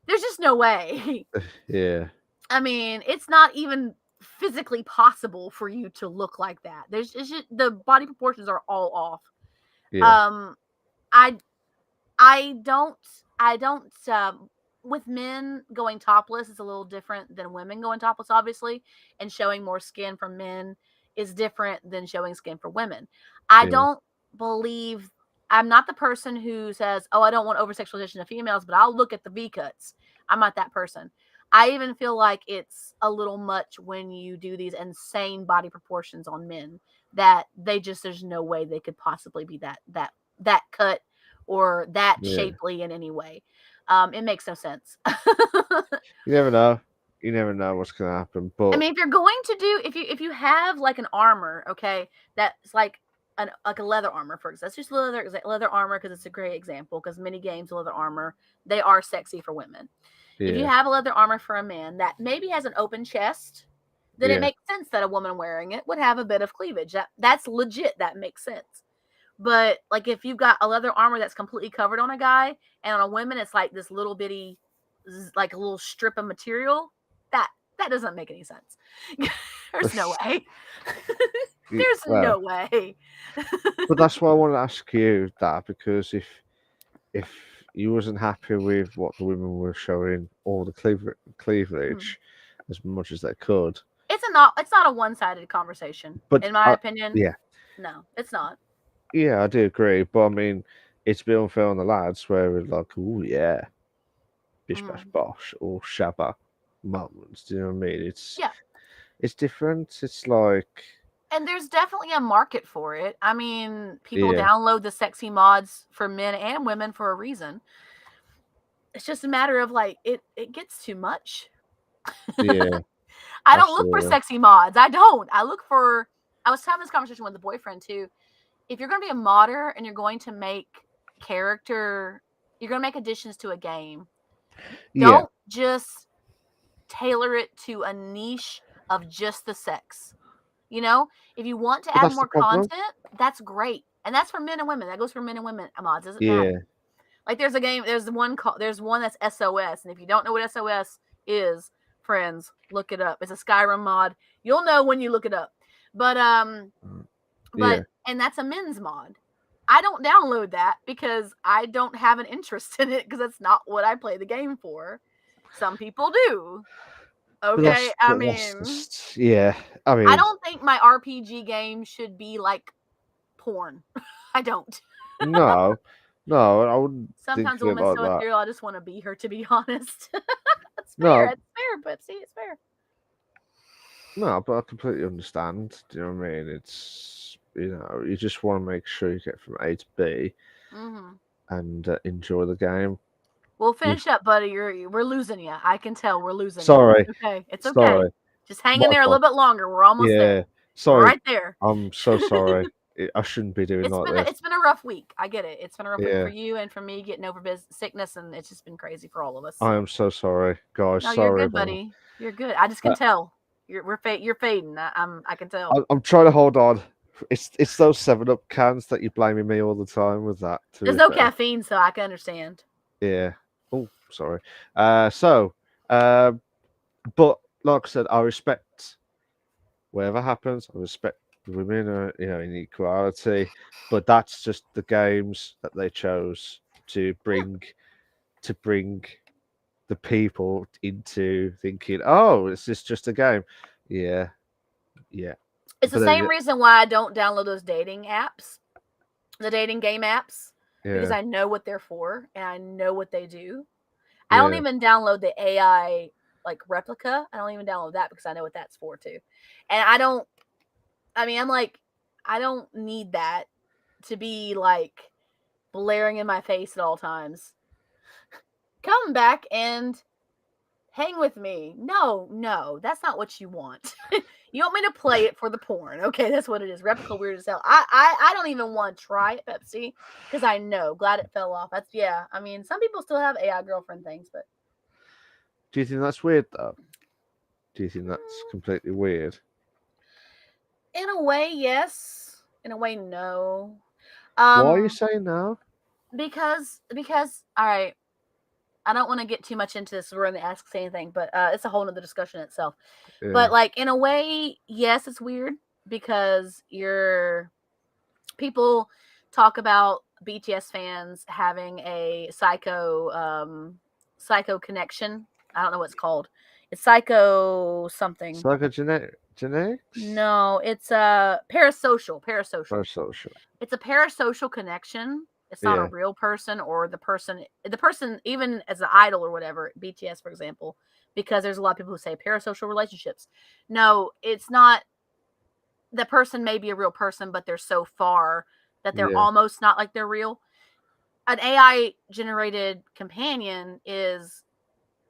there's just no way. Yeah, I mean, it's not even physically possible for you to look like that. It's just, the body proportions are all off. yeah, Um, I I don't with men going topless is a little different than women going topless, obviously, and showing more skin for men is different than showing skin for women. I yeah. don't believe I'm not the person who says, "Oh, I don't want over sexualization of females," but I'll look at the V cuts. I'm not that person. I even feel like it's a little much when you do these insane body proportions on men that there's no way they could possibly be that cut or that Yeah. shapely in any way. It makes no sense. You never know. You never know what's gonna happen. I But mean, if you're going to do, if you have like an armor, okay, that's like a leather armor, for example, let's just leather armor because it's a great example. Because many games leather armor they are sexy for women. If you yeah, have a leather armor for a man that maybe has an open chest, then it yeah, makes sense that a woman wearing it would have a bit of cleavage. That's legit. That makes sense. But like if you've got a leather armor that's completely covered on a guy, and on a woman it's like this little bitty, like a little strip of material, that that doesn't make any sense. There's no way. There's well, no way. but that's why I want to ask you that because if you wasn't happy with what the women were showing all the Hmm. cleavage as much as they could, It's not a one-sided conversation, but in my opinion. yeah, No, it's not. yeah, I do agree. But I mean, it's a bit unfair on the lads where we're like, oh yeah, Bish Bash Mhm. Bosh or Shabba moments. Do you know what I mean? Yeah. It's different. It's like And there's definitely a market for it. I mean, people yeah, download the sexy mods for men and women for a reason. It's just a matter of like it gets too much. yeah, I don't look for absolutely, sexy mods. I don't. I was having this conversation with a boyfriend too. If you're going to be a modder and you're going to make character, you're going to make additions to a game, yeah. don't just tailor it to a niche of just the sex. You know, if you want to But add that's the more problem. content, that's great. And that's for men and women. That goes for men and women mods. Doesn't matter. Yeah, Like there's a game, there's one that's SOS, and if you don't know what SOS is, friends, look it up. It's a Skyrim mod. You'll know when you look it up. But yeah. and that's a men's mod. I don't download that because I don't have an interest in it because that's not what I play the game for. Some people do. But Okay, I that's mean, just yeah. I I mean, don't think my RPG game should be like porn. I don't. no, no, I wouldn't think Sometimes a of it woman's like so that. ethereal, I just want to be her, to be honest. That's fair. No, It's fair, Pepsi. It's fair. no, but I completely understand. Do you know what I mean? It's you just want to make sure you get from A to B Hmm. and enjoy the game. We'll You, finish up, buddy. We're losing you. I can tell we're losing you. sorry, It's okay. It's okay. sorry, Just hang in my there a fault. little bit longer. We're almost there. Yeah, We're sorry. right there. I'm so sorry. I shouldn't be doing like this. It's been a rough week. I get it. It's been a rough week for Yeah, you and for me getting over sickness, and it's just been crazy for all of us. I am so sorry, guys. No, you're Sorry good, about buddy. You're good. I just can that. tell. You're fading. I can tell. I'm trying to hold on. It's those 7-Up cans that you're blaming me all the time with that. To There's be no fair, caffeine, so I can understand. yeah. Oh, sorry. So, but like I said, I respect whatever happens. I respect women, in equality. But that's just the games that they chose Yeah. to bring the people into thinking, oh, is this just a game? Yeah, yeah. It's the But then, same reason why I don't download those dating apps, the dating game apps, because yeah, I know what they're for and I know what they do. I don't yeah, even download the AI like replica. I don't even download that because I know what that's for too. And I don't. I mean, I'm like, I don't need that to be like blaring in my face at all times. Come back and hang with me. No, that's not what you want. You want me to play it for the porn. Okay, that's what it is. Replica weird as hell. I don't even want to try it, Pepsi, because I know. Glad it fell off. That's yeah. I mean, some people still have AI girlfriend things, but do you think that's weird though? Do you think that's completely weird? in a way, yes. In a way, no. Why are you Um, saying no? because all right. I don't want to get too much into this. We're in the Ask Say Anything, but it's a whole nother discussion itself. Yeah, But like in a way, yes, it's weird because you're people talk about BTS fans having a psycho connection. I don't know what it's called. It's psycho something. genetics, No, it's parasocial. social. It's a parasocial connection. It's not a Yeah, real person or the person even as an idol or whatever, BTS for example, because there's a lot of people who say parasocial relationships. No, it's not. The person may be a real person, but they're so far that they're yeah, almost not like they're real. An AI generated companion is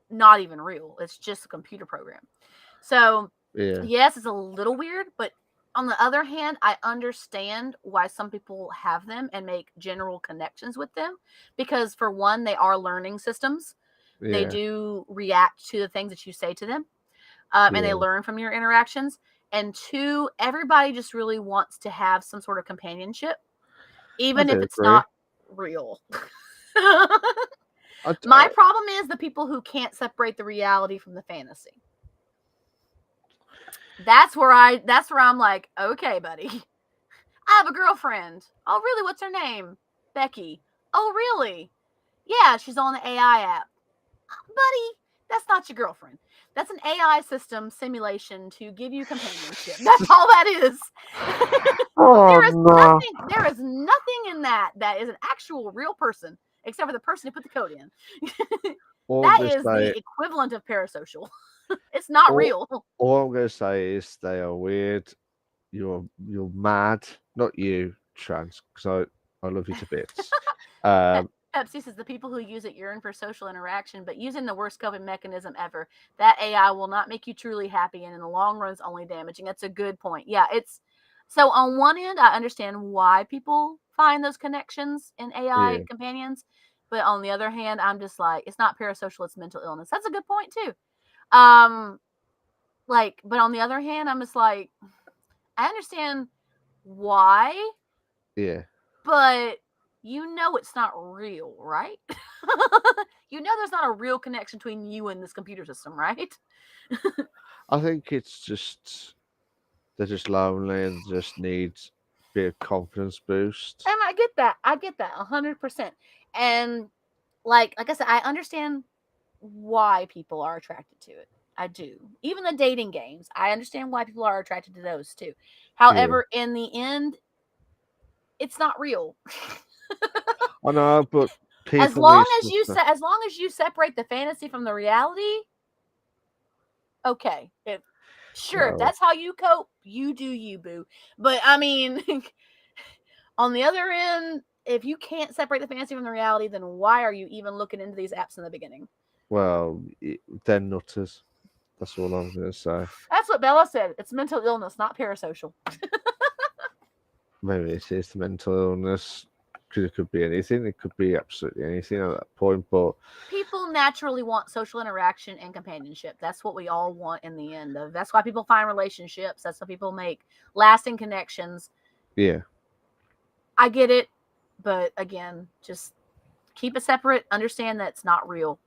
not even real. It's just a computer program. So, yeah, yes, it's a little weird, but on the other hand, I understand why some people have them and make general connections with them because, for one, they are learning systems. They yeah, do react to the things that you say to them, and they yeah. learn from your interactions. And two, everybody just really wants to have some sort of companionship, I even do if it's agree. not real. I, My problem is the people who can't separate the reality from the fantasy. That's where I'm like, okay, buddy. I have a girlfriend. Oh, really? What's her name? Becky. Oh, really? Yeah, she's on the AI app. Buddy, that's not your girlfriend. That's an AI system simulation to give you companionship. That's all that is. oh no! There is nothing in that is an actual real person, except for the person who put the code in. All I'm That gonna is say, the equivalent of parasocial. It's not all, real. all I'm gonna say is they are weird. You're mad. Not you, trans, because I love you to bits. Um, Pepsi says the people who use it yearn for social interaction, but using the worst coping mechanism ever. That AI will not make you truly happy, and in the long run, it's only damaging. That's a good point. Yeah, it's so on one end, I understand why people find those connections in AI yeah, companions, but on the other hand, I'm just like, it's not parasocial; it's mental illness. That's a good point too. Um, but on the other hand, I'm just like, I understand why, yeah. but it's not real, right? There's not a real connection between you and this computer system, right? I think it's just they're just lonely and just need a bit of confidence boost. And I get that. I get that 100%. And like I said, I understand why people are attracted to it. I do. Even the dating games, I understand why people are attracted to those too. Yeah, However, in the end, it's not real. I know, but as people long need as stuff. as long as you separate the fantasy from the reality, okay. If Well, that's how you cope, you do you, boo. But I mean, on the other end, if you can't separate the fantasy from the reality, then why are you even looking into these apps in the beginning? they're nutters. That's all I'm gonna say. That's what Bella said. It's mental illness, not parasocial. Maybe it is mental illness because it could be anything. It could be absolutely anything at that point. But People naturally want social interaction and companionship. That's what we all want in the end. That's why people find relationships. That's why people make lasting connections. Yeah. I get it, but again, just keep it separate. Understand that it's not real.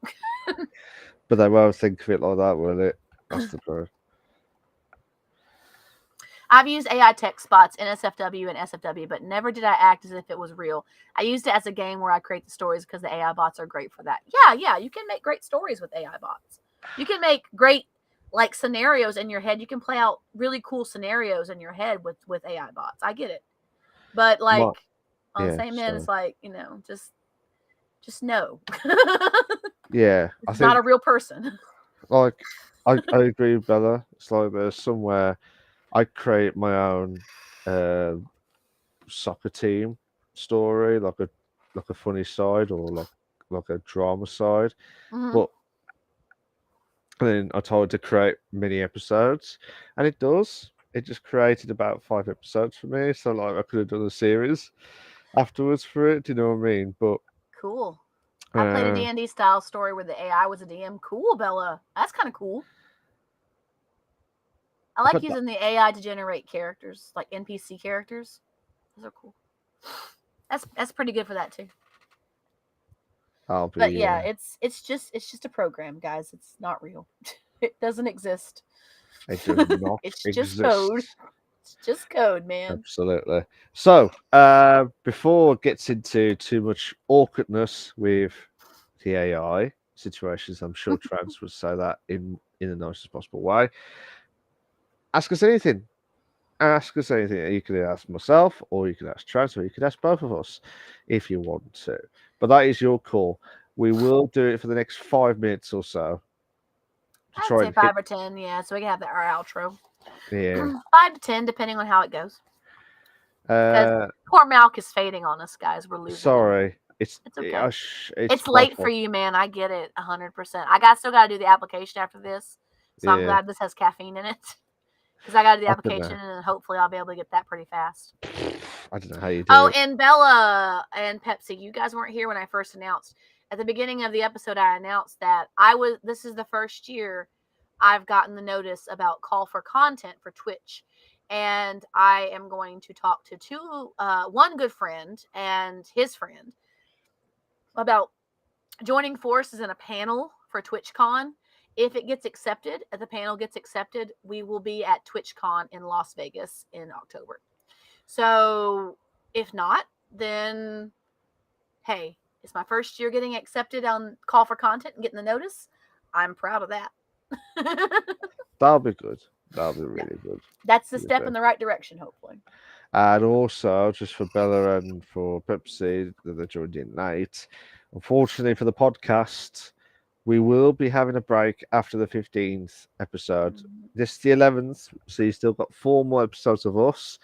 But they won't think of it like that, will it? That's the truth. I've used AI text bots in SFW and SFW, but never did I act as if it was real. I used it as a game where I create the stories because the AI bots are great for that. Yeah, you can make great stories with AI bots. You can make great like scenarios in your head. You can play out really cool scenarios in your head with AI bots. I get it, but like on the Yeah, same end, so it's like just no. yeah, I It's not think a real person. like I agree with Bella. It's like there's somewhere I create my own uh, soccer team story, like a funny side or like a drama side, Mhm. but then I told it to create mini episodes, and it does. It just created about 5 episodes for me, so like I could have done a series afterwards for it. Do you know what I mean? But Cool. I played a uh, D&D style story where the AI was a DM. Cool, Bella. That's kind of cool. I I like bet that using the AI to generate characters, like NPC characters. Those are cool. That's pretty good for that too. I'll But be. yeah, it's just a program, guys. It's not real. It doesn't exist. It does not It's just code. exist. It's just code, man. Absolutely. So, before it gets into too much awkwardness with the AI situations, I'm sure Trans would say that in the nicest possible way. Ask us anything. Ask us anything. You could ask myself, or you could ask Trans, or you could ask both of us if you want to. But that is your call. We will do it for the next 5 minutes or so to I'd try say and hit. 5 or 10, yeah, so we can have our outro. Yeah. 5 to 10, depending on how it goes. Because Uh, poor Malk is fading on us, guys. We're losing him. sorry. It's okay. It's It's my late for fault. you, man. I get it 100%. Still got to do the application after this. So I'm Yeah. glad this has caffeine in it. Because I got to do the I don't know. application and hopefully I'll be able to get that pretty fast. I don't know how you do Oh, it. and Bella and Pepsi, you guys weren't here when I first announced. At the beginning of the episode, I announced that this is the first year I've gotten the notice about call for content for Twitch. And I am going to talk to one good friend and his friend about joining forces in a panel for TwitchCon. If it gets accepted, if the panel gets accepted, we will be at TwitchCon in Las Vegas in October. So if not, then hey, it's my first year getting accepted on call for content and getting the notice. I'm proud of that. That'll be good. That'll be Yeah, really good. that's the To be step fair. in the right direction, hopefully. And also, just for Bella and for Pepsi that they joined in late, unfortunately for the podcast, we will be having a break after the 15th episode. This is the 11th, so you still got 4 more episodes of us.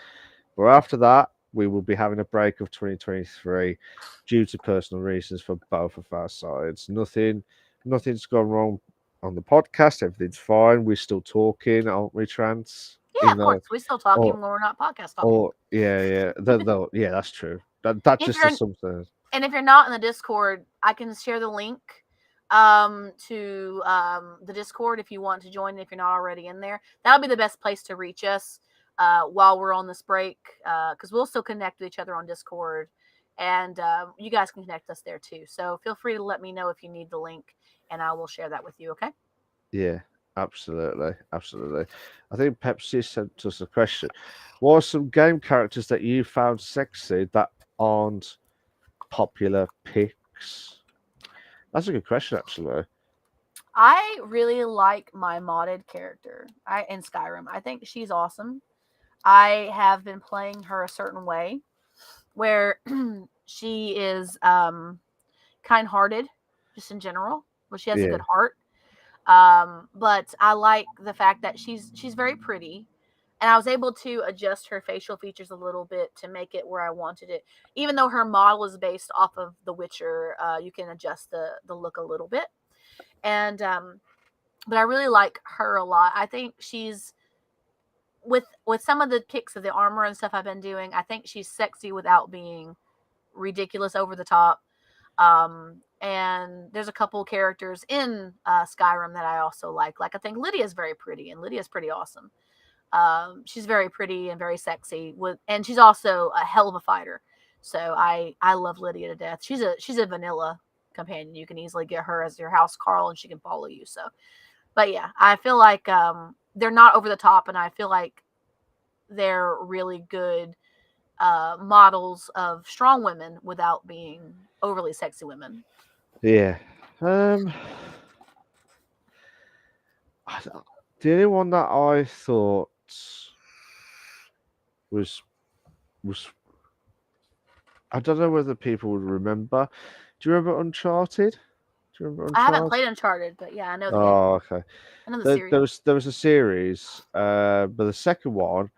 But after that, we will be having a break of 2023 due to personal reasons for both of our sides. Nothing's gone wrong on the podcast. Everything's fine. We're still talking, aren't we, Trans? Yeah, Even of course. though, We still talking or when we're not podcast talking. or yeah, yeah, that's true. That If just you're is something. And if you're not in the Discord, I can share the link to the Discord if you want to join. If you're not already in there, that'll be the best place to reach us while we're on this break, because we'll still connect with each other on Discord, and you guys can connect us there too. So feel free to let me know if you need the link, and I will share that with you. Okay. Yeah, absolutely, absolutely. I think Pepsi sent us a question. What are some game characters that you found sexy that aren't popular picks? That's a good question, actually. I really like my modded character. In Skyrim. I think she's awesome. I have been playing her a certain way where she is kind-hearted, just in general. Well, she has a Yeah, good heart. But I like the fact that she's very pretty, and I was able to adjust her facial features a little bit to make it where I wanted it. Even though her model is based off of The Witcher, you can adjust the look a little bit. And but I really like her a lot. I think she's with some of the picks of the armor and stuff I've been doing. I think she's sexy without being ridiculous over the top. And there's a couple characters in Skyrim that I also like. Like I think Lydia's very pretty, and Lydia's pretty awesome. She's very pretty and very sexy, and she's also a hell of a fighter. So I love Lydia to death. She's a vanilla companion. You can easily get her as your house Carl, and she can follow you. So, but yeah, I feel like they're not over the top, and I feel like they're really good models of strong women without being overly sexy women. Yeah. The only one that I thought was was I don't know whether people would remember. Do you remember Uncharted? Do you remember I haven't Uncharted? played Uncharted, but yeah, I know the game. Oh, okay. I know the There, series. there was a series, but the second one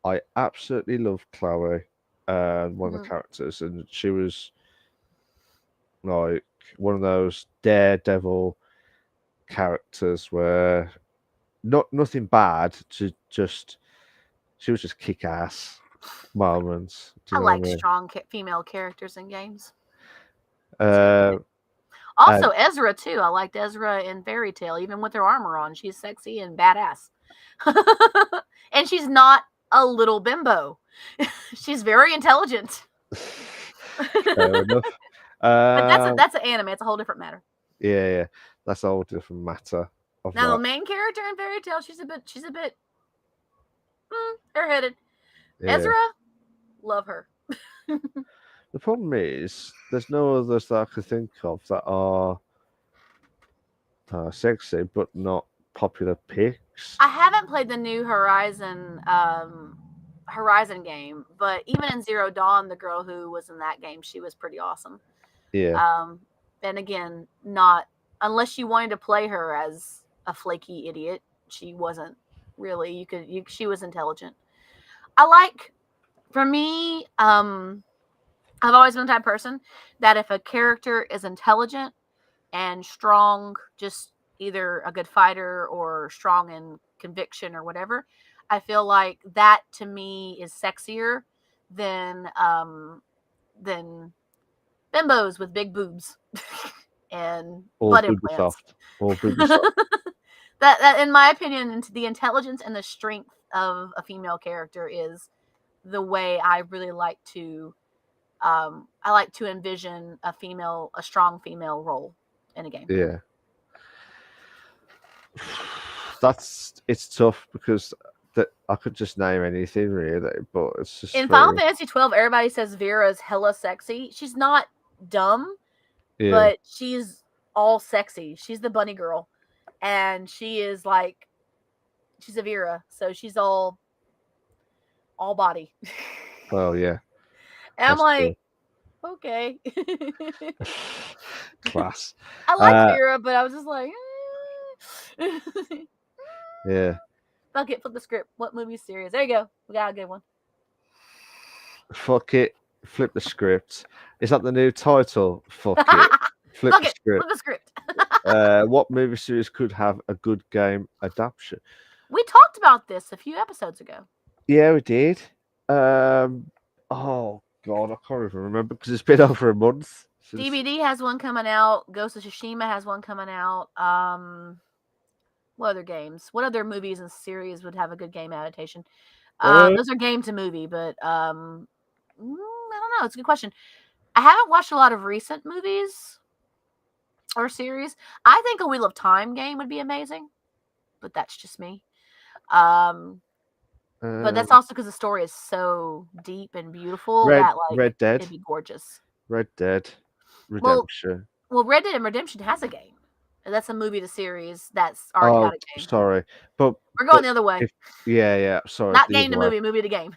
I absolutely loved Chloe, one of the Mhm. characters, and she was like one of those daredevil characters where nothing bad, just she was just kick ass moments. Do I you know like what I mean? strong female characters in games. It's good Uh, shit. Also, and Ezra too. I liked Ezra in Fairy Tale, even with her armor on. She's sexy and badass, and she's not a little bimbo. She's very intelligent. fair enough. But Uh, that's an anime. It's a whole different matter. yeah, that's a whole different matter of Now the that. main character in Fairy Tale, she's a bit airheaded. Yeah. Ezra, love her. The problem is, there's no others that I could think of that are sexy but not popular picks. I haven't played the new Horizon game, but even in Zero Dawn, the girl who was in that game, she was pretty awesome. Yeah, Um, and again, not unless you wanted to play her as a flaky idiot, she wasn't really. She was intelligent. I like, for me, I've always been the type of person that if a character is intelligent and strong, just either a good fighter or strong in conviction or whatever, I feel like that to me is sexier than bimbos with big boobs and or butt implants. Bubisoft, or Bubisoft. That, in my opinion, the intelligence and the strength of a female character is the way I really like to. I like to envision a strong female role in a game. Yeah, it's tough because that I could just name anything really, but it's just In Final very Fantasy 12, everybody says Vera's hella sexy. She's not dumb, yeah. but she's all sexy. She's the bunny girl, and she is like she's a Vera, so she's all body. Well, yeah, And I'm that's true. like, okay. Class. I like Uh, Vera, but I was just like, yeah. fuck it, flip the script. What movie series? There you go. We got a good one. Fuck it. Flip the script. Is that the new title? Fuck it. Flip Fuck the it, script. flip the script. What movie series could have a good game adaptation? We talked about this a few episodes ago. Yeah, we did. Oh God, I can't even remember because it's been over a month since. DBD has one coming out. Ghost of Tsushima has one coming out. What other games? What other movies and series would have a good game adaptation? Uh, Those are game to movie, but I don't know. It's a good question. I haven't watched a lot of recent movies or series. I think a Wheel of Time game would be amazing, but that's just me. But that's also because the story is so deep and beautiful that Red Dead, it'd be gorgeous. Red Dead Well, Redemption. Red Dead Redemption has a game. That's a movie to series that's already Oh, got a game. sorry, but We're going the other way. yeah, sorry, Not the game to other way. movie to game.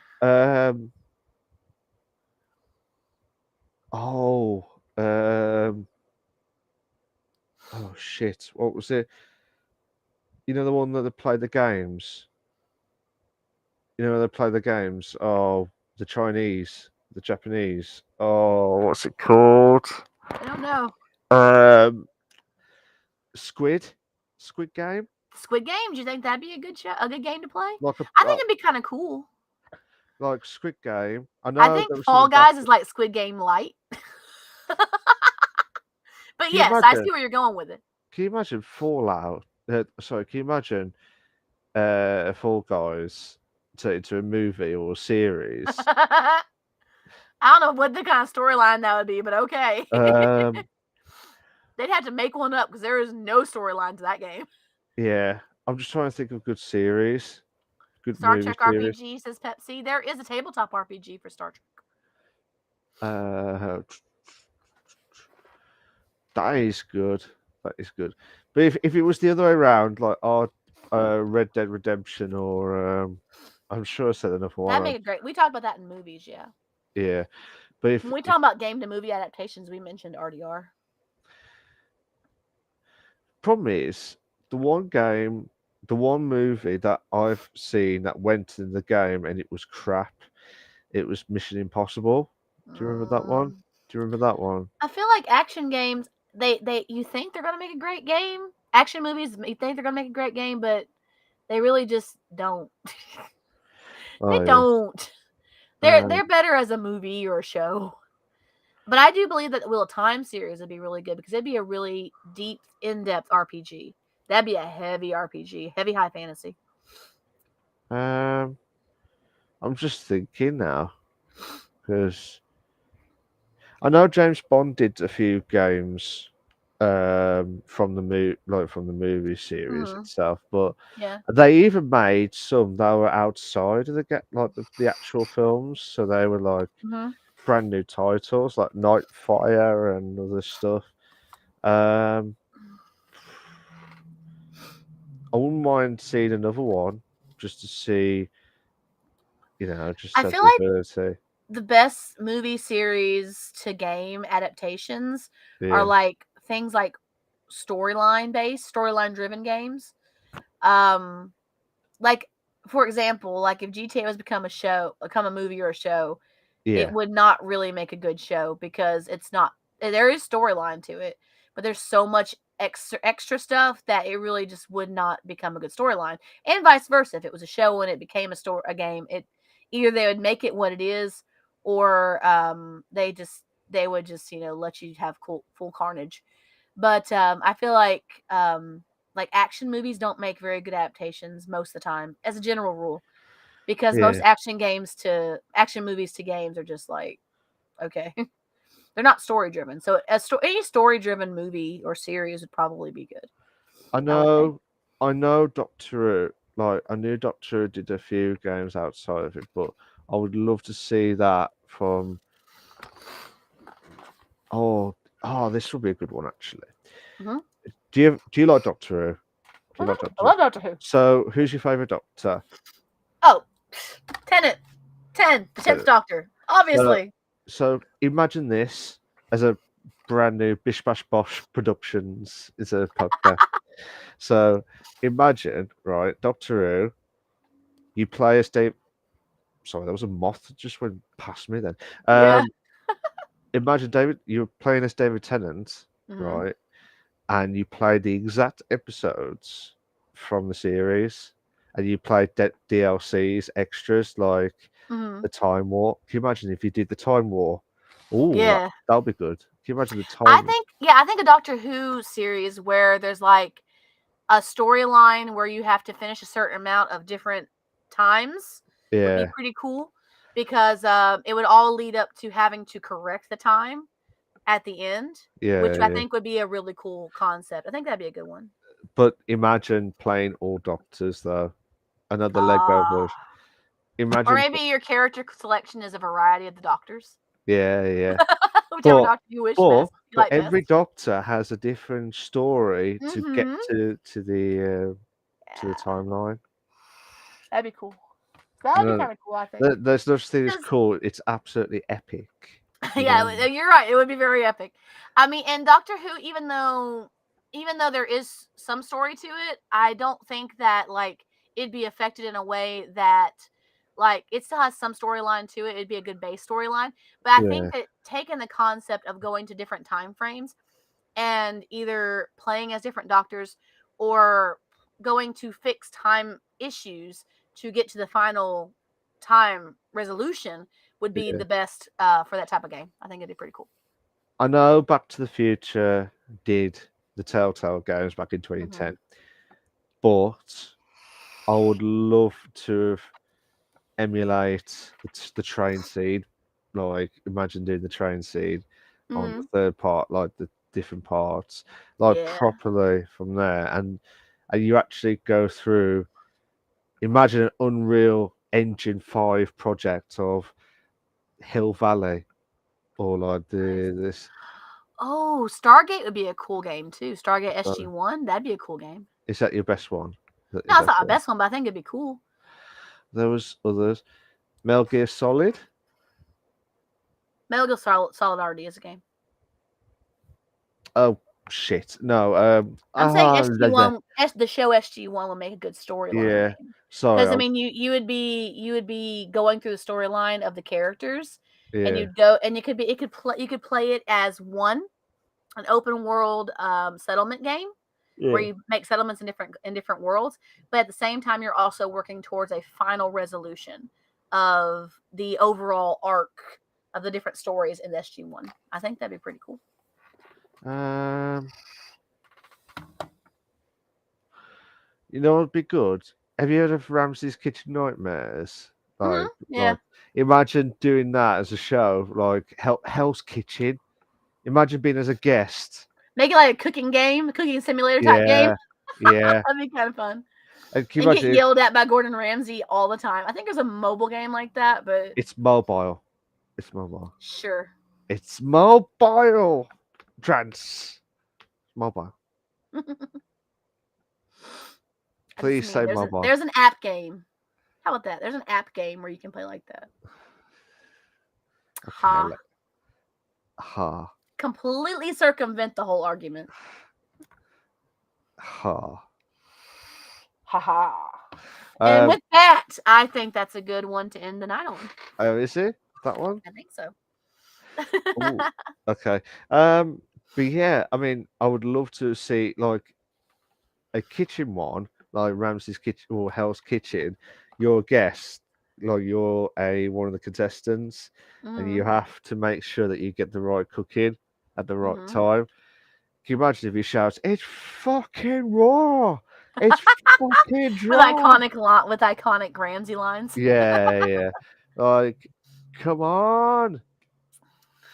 Oh, um, oh shit, what was it? You know the one that they play the games. You know they play the games. Oh, the Chinese, the Japanese. Oh, what's it called? I don't know. Um, Squid Game. Squid Game. Do you think that'd be a good game to play? Like I think it'd be kind of cool. like Squid Game. I I know think there was Fall some Guys is like Squid Game light. But Can you yes, I imagine? see where you're going with it. Can you imagine Fallout? Sorry, can you imagine Fall Guys turned into a movie or a series? I don't know what the kind of storyline that would be, but okay. Um, They'd have to make one up because there is no storyline to that game. yeah, I'm just trying to think of good series, good Star movie Trek series. RPG says Pepsi. There is a tabletop RPG for Star Trek. Uh, that is good. That is good. But if it was the other way around, like Red Dead Redemption or I'm sure I said another That'd one. make it great. We talked about that in movies, yeah. Yeah, but When we talk about game to movie adaptations, we mentioned RDR. problem is the one movie that I've seen that went in the game and it was crap. It was Mission Impossible. Do you remember that one? Mm. Do you remember that one? I feel like action games, they you think they're gonna make a great game. Action movies, you think they're gonna make a great game, but they really just don't. They Oh yeah. don't. Um, They're better as a movie or a show. But I do believe that the Wheel of Time series would be really good because it'd be a really deep, in-depth RPG. That'd be a heavy RPG, heavy high fantasy. um, I'm just thinking now because I know James Bond did a few games from the movie series Mm-hmm. itself, but Yeah. they even made some that were outside of the actual films, so they were like Mm-hmm. brand new titles like Nightfire and other stuff. Um, I wouldn't mind seeing another one just to see, just I have feel the like ability. the best movie series to game adaptations are Yeah, like things like storyline driven games. Um, like for example, like if GTA was become a movie or a show, it yeah, would not really make a good show because it's not. There is storyline to it, but there's so much extra stuff that it really just would not become a good storyline, and vice versa. If it was a show and it became a game, it either they would make it what it is, or they would just let you have full carnage. But I feel like action movies don't make very good adaptations most of the time, as a general rule, because most yeah. action movies to games are just like okay. They're not story driven. So any story driven movie or series would probably be good. I I would think. know, I know Doctor Who. Like, I knew Doctor Who did a few games outside of it, but I would love to see that from. Oh, this would be a good one actually. Mm-hmm. Do you like Doctor Who? Do you like Mm-hmm. I Doctor Who? love Doctor Who. So, who's your favorite Doctor? Oh, Tenet, 10, the 10th So, Doctor, so, obviously. so imagine this as a brand new Bish Bash Bosh Productions is a podcast. So, imagine, right, Doctor Who. You play as Dave. Sorry, there was a moth that just went past me then. Yeah. Imagine David, you're playing as David Tennant, Mm-hmm. right? And you play the exact episodes from the series, and you play DLCs, extras like Mm-hmm. the Time War. Can you imagine if you did the Time War? Oh, Yeah. that'll be good. Can you imagine the time? I think a Doctor Who series where there's like a storyline where you have to finish a certain amount of different times would be Yeah, pretty cool because it would all lead up to having to correct the time at the end, which yeah, I yeah. think would be a really cool concept. I think that'd be a good one. But imagine playing all Doctors though. Another Lego Ah. version. Or Imagine, maybe your character selection is a variety of the doctors. yeah, yeah. Whichever But doctor you wish but best, you but like best. every doctor has a different story to get Mm-hmm. to the Yeah, timeline. that'd be cool. That'd be No, kind of cool, I think. there's such thing as Because cool. It's absolutely epic. You yeah, know? you're right. It would be very epic. I mean, and Doctor Who, even though there is some story to it, I don't think that like it'd be affected in a way that like it still has some storyline to it. It'd be a good base storyline, but I Yeah, think that taking the concept of going to different time frames and either playing as different doctors or going to fix time issues to get to the final time resolution would be yeah. the best for that type of game. I think it'd be pretty cool. I know Back to the Future did the Telltale games back in Hmm. 2010, but I would love to emulate the train scene. Like, imagine doing the train scene on the Hmm. third part, like the different parts, like Yeah. properly from there, and you actually go through. Imagine an Unreal Engine 5 project of Hill Valley or like Nice. the this. Oh, Stargate would be a cool game too. Stargate So, SG-1, that'd be a cool game. is that your best one? Is that your No, it's best not my one? best one, but I think it'd be cool. There was others. Metal Gear Solid. Metal Gear Solid already is a game. Oh shit! No. I'm saying Yeah. SG-1, the show SG-1 would make a good storyline Yeah. game. Sorry. Because I mean, you would be going through the storyline of the characters, and Yeah. you'd go and you could play it as an open world settlement game where Yeah. you make settlements in different worlds, but at the same time you're also working towards a final resolution of the overall arc of the different stories in SG-1. I think that'd be pretty cool. Um. You know what'd be good? Have you heard of Ramsay's Kitchen Nightmares? Hmm. Like, Yeah. imagine doing that as a show, like Hell's Kitchen. Imagine being as a guest. Make it like a cooking game, a cooking simulator type game. Yeah. Yeah. That'd be kind of fun. And can you And get imagine if yelled at by Gordon Ramsay all the time. I think there's a mobile game like that, but it's mobile? It's mobile. sure. It's mobile. Trans. Mobile. I just Please mean say mobile. there's an app game. How about that? There's an app game where you can play like that. Okay. Ha. Ha. Completely circumvent the whole argument. Ha. Ha ha. And Um. with that, I think that's a good one to end the night on. Oh, is it that one? I think so. Ooh, okay. But yeah, I mean, I would love to see like a kitchen one, like Ramsay's Kitchen or Hell's Kitchen. You're a guest, like you're a one of the contestants, and you Hmm. have to make sure that you get the right cooking at the right Hmm. time. Can you imagine if he shouts, "It's fucking raw! It's fucking dry!" With iconic Ramsay lines. Yeah, yeah. Like, come on.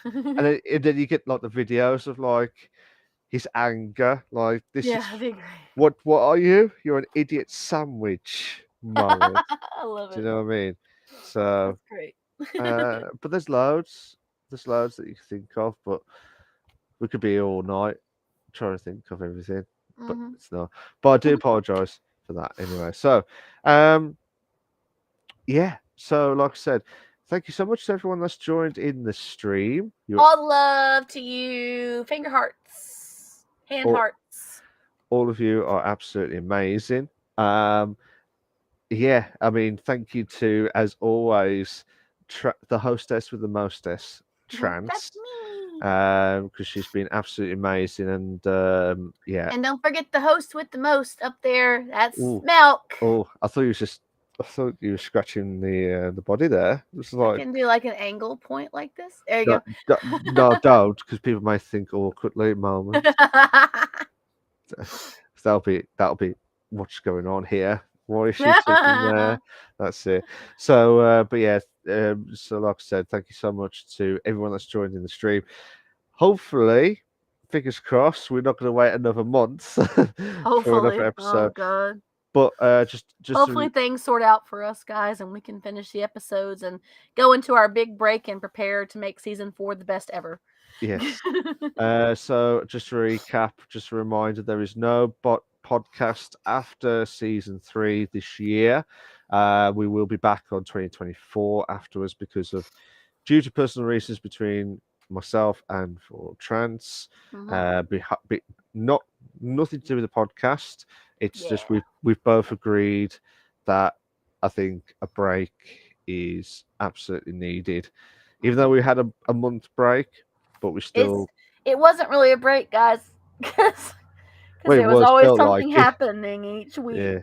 And then you get like the videos of like his anger. Like, this Yeah, is that'd be great. what are you? You're an idiot sandwich moment. I love Do you it. know what I mean? So, That's great. but there's loads. There's loads that you can think of, but we could be all night trying to think of everything. But Hmm. it's not. But I do apologise for that anyway. So, um, yeah. So, like I said, thank you so much to everyone that's joined in the stream. You're All love to you. Finger hearts. Hand all, hearts. all of you are absolutely amazing. Um, yeah, I mean, thank you to, as always, the hostess with the mostess, That's Trance, me. because she's been absolutely amazing. And yeah, And don't forget the host with the most up there. That's oh, Milk. oh, I thought you were scratching the body there. It was I like, can do like an angle point like this. There no, you no, don't, because people may think awkwardly moment. go. That'll be what's going on here. Why is she sitting there? That's it. So, but yeah, so like I said, thank you so much to everyone that's joined in the stream. Hopefully, fingers crossed, we're not going to wait another month for another Hopefully. Oh episode. god. But just Hopefully things sort out for us guys and we can finish the episodes and go into our big break and prepare to make season 4 the best ever. yes. So just to recap, just a reminder, there is no podcast after season 3 this year. We will be back on 2024 afterwards because of due to personal reasons between myself and for Trance. Mhm. Not nothing to do with the podcast. It's Yeah. just we've both agreed that I think a break is absolutely needed. Even though we had a month break, but we still It wasn't really a break, guys, because well, it there was was always felt like something it. happening each week. Yeah,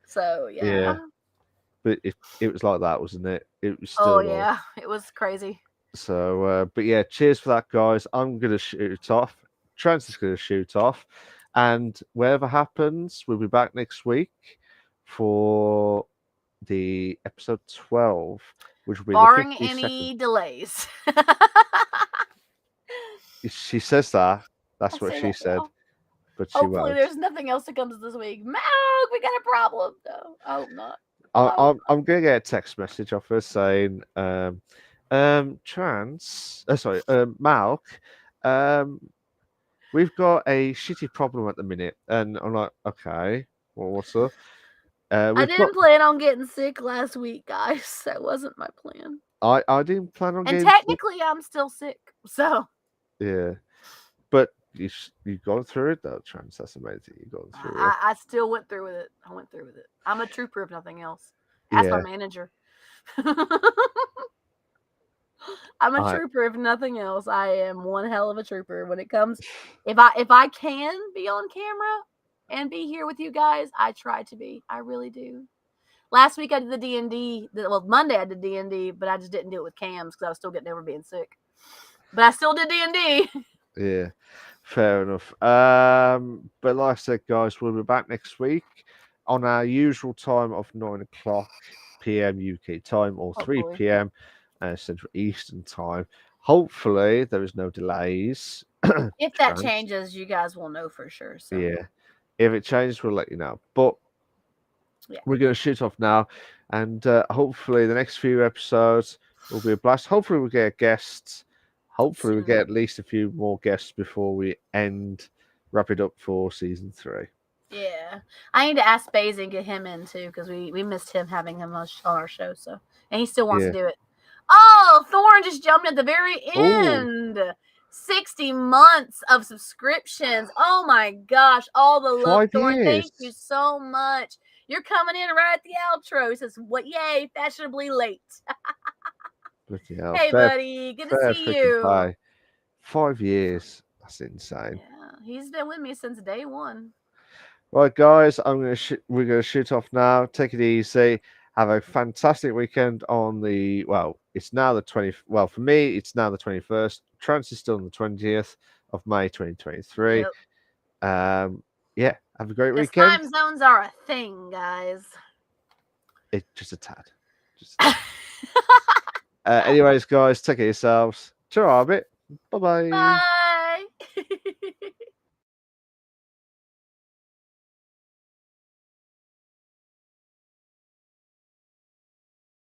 So yeah. yeah. But it was like that, wasn't it? It was Oh still like yeah, it was crazy. So, but yeah, cheers for that, guys. I'm gonna shoot off. Trans is gonna shoot off, and whatever happens, we'll be back next week for the episode 12, which will be the Barring 52nd. any delays. She says that. I That's what say she that said, now. but she Hopefully, won't. there's nothing else that comes this week. Milk, we got a problem. No, I hope not. I'm gonna get a text message off her saying, trans, sorry, Malk, um, we've got a shitty problem at the minute, and I'm like, okay, well, what's up? I We've got. didn't plan on getting sick last week, guys. That wasn't my plan. I didn't plan on And getting sick. technically, I'm still sick. So Yeah, but you've gone through it though, trans. That's amazing. You've gone through it. I still went through with it. I went through with it. I'm a trooper, if nothing else. Ask my Yeah, manager. I'm a trooper, if nothing else. I am one hell of a trooper when it comes. If I can be on camera and be here with you guys, I try to be. I really do. Last week I did the D&D. Well, Monday I did D&D, but I just didn't do it with cams because I was still getting over being sick. But I still did D&D. yeah, fair enough. But like I said, guys, we'll be back next week on our usual time of 9 o'clock p.m. UK time or 3 Hopefully. p.m. Central Eastern time. Hopefully, there is no delays. If that Trans. changes, you guys will know for sure. So Yeah, if it changes, we'll let you know. But yeah, we're going to shoot off now, and hopefully, the next few episodes will be a blast. Hopefully, we'll get guests. Hopefully, we soon. get at least a few more guests before we wrap it up for season 3. Yeah, I need to ask Baze and get him in too because we missed him having him on our show. So and he still wants Yeah. to do it. Oh, Thorn just jumped at the very Oh, end. 60 months of subscriptions. Oh my gosh. All the love, 5 Thorn. Thank you years. so much. You're coming in right at the outro. He says, "What? Yay, fashionably late." Bloody hell. Hey, Fair, buddy. Good to fair see freaking you. play. 5 years. That's insane. Yeah, he's been with me since day one. Right, guys, we're gonna shoot off now. Take it easy. Have a fantastic weekend on the it's now the 20th. Well, for me, it's now the 21st. Trans is still on the 20th of May 2023. Yep. Yeah, have a great Because weekend. time zones are a thing, guys. It's just a tad. Anyways, guys, take care of yourselves. Ciao, bit. Bye bye. Bye.